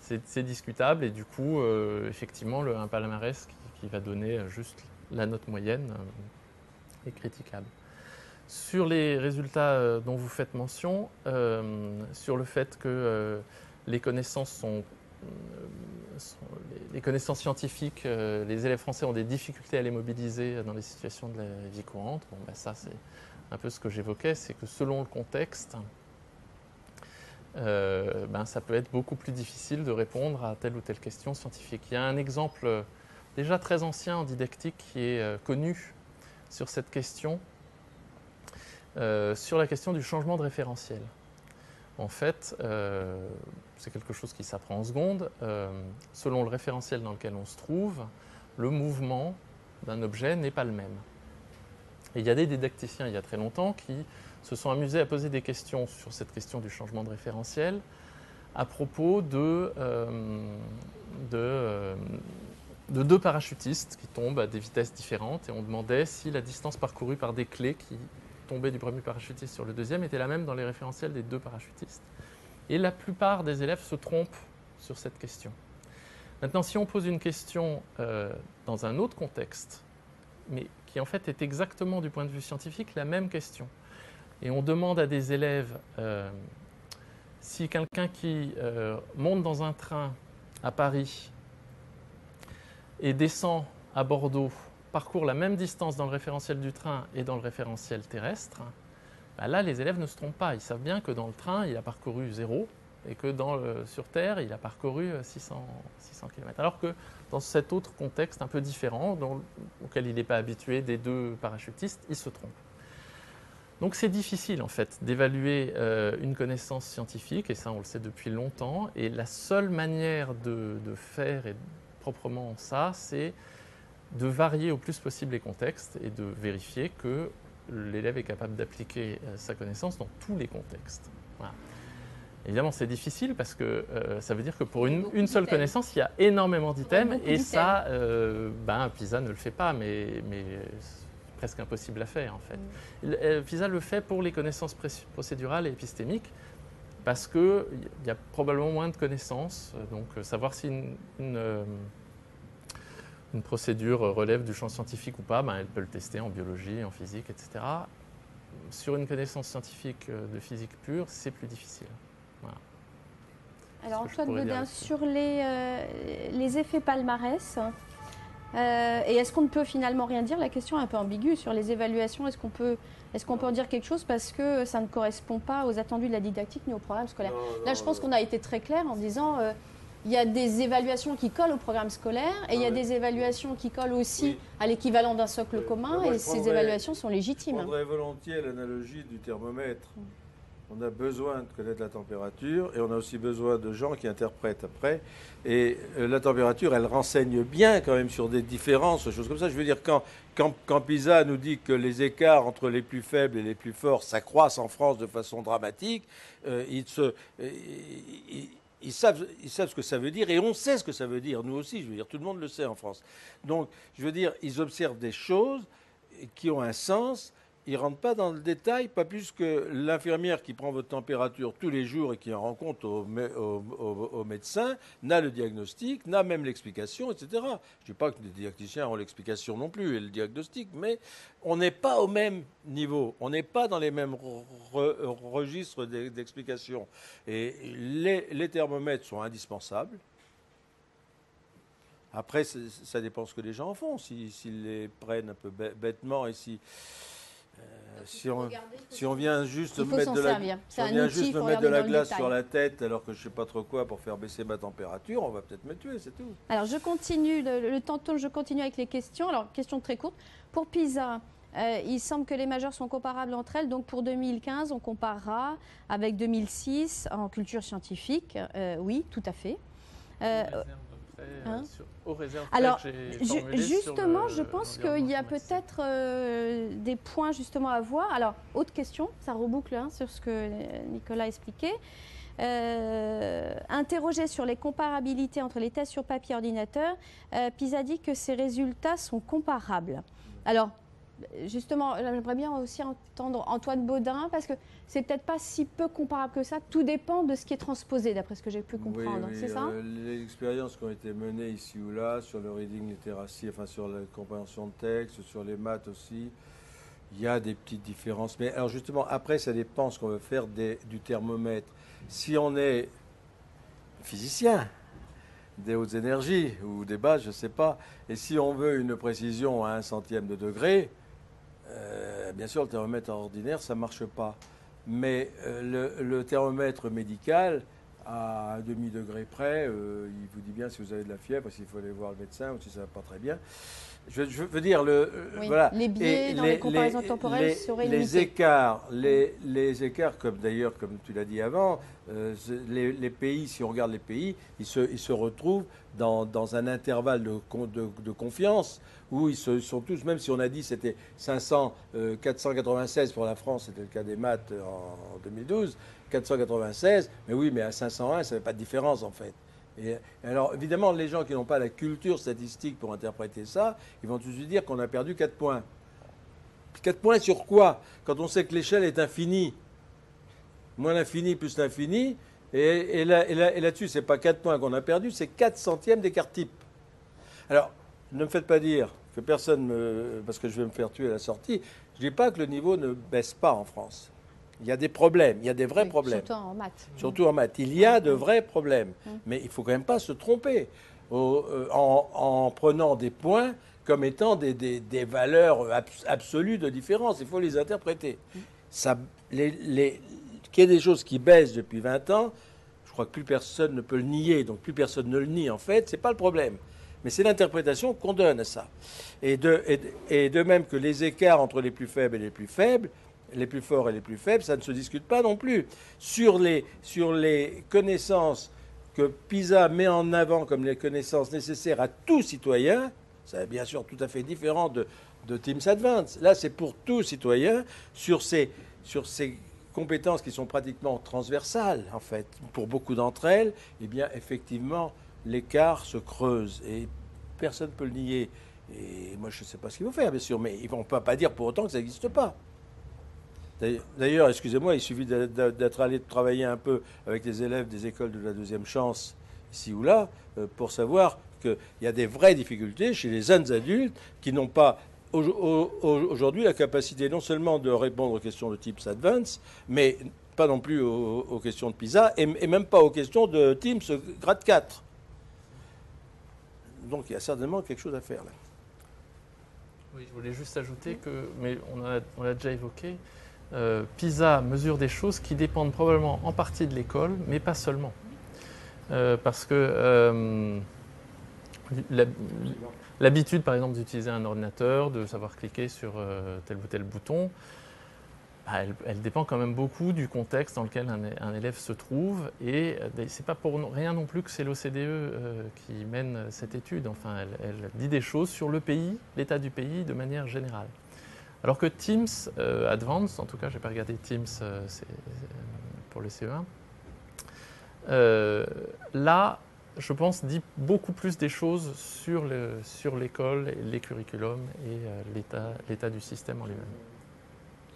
S2: c'est discutable, et du coup, effectivement, un palmarès qui va donner juste la note moyenne est critiquable. Sur les résultats dont vous faites mention, sur le fait que les connaissances sont les connaissances scientifiques, les élèves français ont des difficultés à les mobiliser dans les situations de la vie courante. Bon, ben ça, c'est un peu ce que j'évoquais, c'est que selon le contexte, ça peut être beaucoup plus difficile de répondre à telle ou telle question scientifique. Il y a un exemple déjà très ancien en didactique qui est connu sur cette question, sur la question du changement de référentiel. En fait, c'est quelque chose qui s'apprend en seconde. Selon le référentiel dans lequel on se trouve, le mouvement d'un objet n'est pas le même. Et il y a des didacticiens il y a très longtemps qui se sont amusés à poser des questions sur cette question du changement de référentiel à propos de deux parachutistes qui tombent à des vitesses différentes, et on demandait si la distance parcourue par des clés qui tombaient du premier parachutiste sur le deuxième était la même dans les référentiels des deux parachutistes. Et la plupart des élèves se trompent sur cette question. Maintenant, si on pose une question dans un autre contexte, mais qui en fait est exactement du point de vue scientifique la même question, et on demande à des élèves si quelqu'un qui monte dans un train à Paris et descend à Bordeaux parcourt la même distance dans le référentiel du train et dans le référentiel terrestre, là les élèves ne se trompent pas. Ils savent bien que dans le train, il a parcouru 0 et que sur Terre, il a parcouru 600 km. Alors que dans cet autre contexte un peu différent, auquel il n'est pas habitué des deux parachutistes, il se trompe. Donc c'est difficile en fait d'évaluer une connaissance scientifique, et ça on le sait depuis longtemps, et la seule manière de faire proprement ça, c'est de varier au plus possible les contextes et de vérifier que l'élève est capable d'appliquer sa connaissance dans tous les contextes. Voilà. Évidemment, c'est difficile parce que ça veut dire que pour une seule connaissance, il y a énormément d'items, et ça, PISA ne le fait pas, mais c'est presque impossible à faire en fait. PISA le fait pour les connaissances procédurales et épistémiques parce qu'il y a probablement moins de connaissances, donc savoir si une procédure relève du champ scientifique ou pas, elle peut le tester en biologie, en physique, etc. Sur une connaissance scientifique de physique pure, c'est plus difficile. Voilà.
S4: Alors Antoine Bodin, sur les effets palmarès, et est-ce qu'on ne peut finalement rien dire? La question est un peu ambiguë sur les évaluations. Est-ce qu'on peut en dire quelque chose parce que ça ne correspond pas aux attendus de la didactique ni au programme scolaire? Là, je pense qu'on a été très clair en disant il y a des évaluations qui collent au programme scolaire et il y a des évaluations qui collent aussi à l'équivalent d'un socle commun, et ces évaluations sont légitimes.
S3: Je prendrais volontiers l'analogie du thermomètre. On a besoin de connaître la température et on a aussi besoin de gens qui interprètent après. Et la température, elle renseigne bien quand même sur des différences, choses comme ça. Je veux dire, quand PISA nous dit que les écarts entre les plus faibles et les plus forts s'accroissent en France de façon dramatique, ils savent ce que ça veut dire, et on sait ce que ça veut dire, nous aussi, je veux dire, tout le monde le sait en France. Donc, je veux dire, ils observent des choses qui ont un sens. Ils ne rentrent pas dans le détail, pas plus que l'infirmière qui prend votre température tous les jours et qui en rend compte au médecin, n'a le diagnostic, n'a même l'explication, etc. Je ne dis pas que les didacticiens ont l'explication non plus et le diagnostic, mais on n'est pas au même niveau, on n'est pas dans les mêmes registres d'explication. Et les thermomètres sont indispensables. Après, ça dépend ce que les gens en font, s'ils les prennent un peu bêtement et si on vient juste me mettre de la glace sur la tête alors que je ne sais pas trop quoi pour faire baisser ma température, on va peut-être me tuer, c'est tout.
S4: Alors je continue, le temps tourne, je continue avec les questions. Alors question très courte. Pour PISA, il semble que les majeures sont comparables entre elles. Donc pour 2015, on comparera avec 2006 en culture scientifique. Oui, tout à fait. Alors, justement, je pense qu'il y a peut-être des points justement à voir. Alors, autre question, ça reboucle sur ce que Nicolas expliquait. Interrogé sur les comparabilités entre les tests sur papier et ordinateur, PISA dit que ces résultats sont comparables. Alors, justement, j'aimerais bien aussi entendre Antoine Bodin, parce que c'est peut-être pas si peu comparable que ça. Tout dépend de ce qui est transposé, d'après ce que j'ai pu comprendre.
S3: Oui,
S4: c'est ça?
S3: Les expériences qui ont été menées ici ou là, sur le reading literacy, enfin sur la compréhension de texte, sur les maths aussi, il y a des petites différences. Mais alors justement, après, ça dépend ce qu'on veut faire du thermomètre. Si on est physicien, des hautes énergies ou des basses, je ne sais pas. Et si on veut une précision à 1 centième de degré, bien sûr, le thermomètre ordinaire, ça ne marche pas. Mais le thermomètre médical, à 1/2 degré près, il vous dit bien si vous avez de la fièvre, s'il faut aller voir le médecin ou si ça ne va pas très bien. Je veux dire, voilà.
S4: Les biais dans les comparaisons temporelles seraient limités.
S3: Les écarts, comme d'ailleurs, comme tu l'as dit avant, les pays, si on regarde les pays, ils se retrouvent dans un intervalle de confiance où ils sont tous, même si on a dit c'était 496 pour la France, c'était le cas des maths en 2012, 496, mais oui, mais à 501, ça n'avait pas de différence en fait. Et alors, évidemment, les gens qui n'ont pas la culture statistique pour interpréter ça, ils vont tous se dire qu'on a perdu 4 points. 4 points sur quoi? Quand on sait que l'échelle est infinie. Moins l'infini plus l'infini. Et là-dessus, ce n'est pas 4 points qu'on a perdu, c'est 4 centièmes d'écart type. Alors, ne me faites pas dire que personne parce que je vais me faire tuer à la sortie, je ne dis pas que le niveau ne baisse pas en France. Il y a des problèmes, il y a des vrais problèmes.
S4: Surtout en maths.
S3: Surtout en maths. Il y a de vrais problèmes. Mais il ne faut quand même pas se tromper en prenant des points comme étant des valeurs absolues de différence. Il faut les interpréter. Qu'il y ait des choses qui baissent depuis 20 ans, je crois que plus personne ne peut le nier. Donc plus personne ne le nie en fait, ce n'est pas le problème. Mais c'est l'interprétation qu'on donne à ça. Et de même que les écarts entre les plus faibles et les plus faibles, les plus forts et les plus faibles, ça ne se discute pas non plus. Sur les connaissances que PISA met en avant comme les connaissances nécessaires à tout citoyen, c'est bien sûr tout à fait différent de Teams Advance. Là, c'est pour tout citoyen sur ces compétences qui sont pratiquement transversales, en fait. Pour beaucoup d'entre elles, eh bien, effectivement, l'écart se creuse et personne ne peut le nier. Et moi, je ne sais pas ce qu'il faut faire, bien sûr, mais on ne peut pas dire pour autant que ça n'existe pas. D'ailleurs, excusez-moi, il suffit d'être allé travailler un peu avec les élèves des écoles de la deuxième chance, ici ou là, pour savoir qu'il y a des vraies difficultés chez les jeunes adultes qui n'ont pas aujourd'hui la capacité non seulement de répondre aux questions de type Advance, mais pas non plus aux questions de PISA, et même pas aux questions de Teams grade 4. Donc il y a certainement quelque chose à faire là.
S2: Oui, je voulais juste ajouter que, mais on l'a déjà évoqué, PISA mesure des choses qui dépendent probablement en partie de l'école, mais pas seulement. Parce que l'habitude, par exemple, d'utiliser un ordinateur, de savoir cliquer sur tel ou tel bouton, elle dépend quand même beaucoup du contexte dans lequel un élève se trouve. Et ce n'est pas pour rien non plus que c'est l'OCDE qui mène cette étude. Enfin, elle dit des choses sur le pays, l'état du pays de manière générale. Alors que Teams Advance, en tout cas, je n'ai pas regardé Teams pour le CE1, là, je pense, dit beaucoup plus des choses sur l'école, les curriculums et l'état du système en lui-même.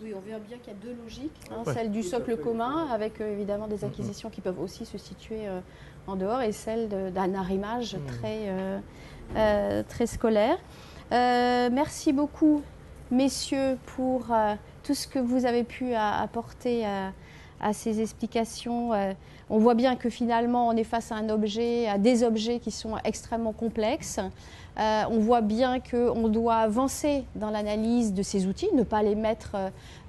S4: Oui, on voit bien qu'il y a deux logiques. Celle du socle commun, avec évidemment des acquisitions qui peuvent aussi se situer en dehors, et celle d'un arrimage très scolaire. Merci beaucoup, messieurs, pour tout ce que vous avez pu apporter à ces explications. On voit bien que finalement, on est face à des objets qui sont extrêmement complexes. On voit bien qu'on doit avancer dans l'analyse de ces outils, ne pas les mettre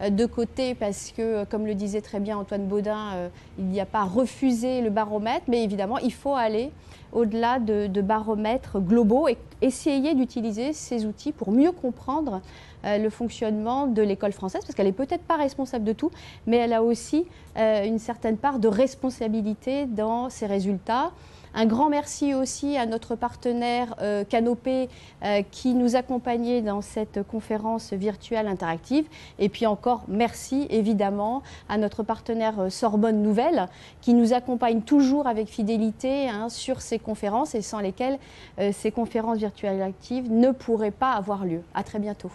S4: de côté parce que, comme le disait très bien Antoine Baudin, il n'y a pas refusé le baromètre, mais évidemment, il faut aller au-delà de baromètres globaux et essayer d'utiliser ces outils pour mieux comprendre le fonctionnement de l'école française, parce qu'elle n'est peut-être pas responsable de tout, mais elle a aussi une certaine part de responsabilité dans ses résultats. Un grand merci aussi à notre partenaire Canopé qui nous accompagnait dans cette conférence virtuelle interactive. Et puis encore merci évidemment à notre partenaire Sorbonne Nouvelle qui nous accompagne toujours avec fidélité sur ces conférences et sans lesquelles ces conférences virtuelles actives ne pourraient pas avoir lieu. À très bientôt.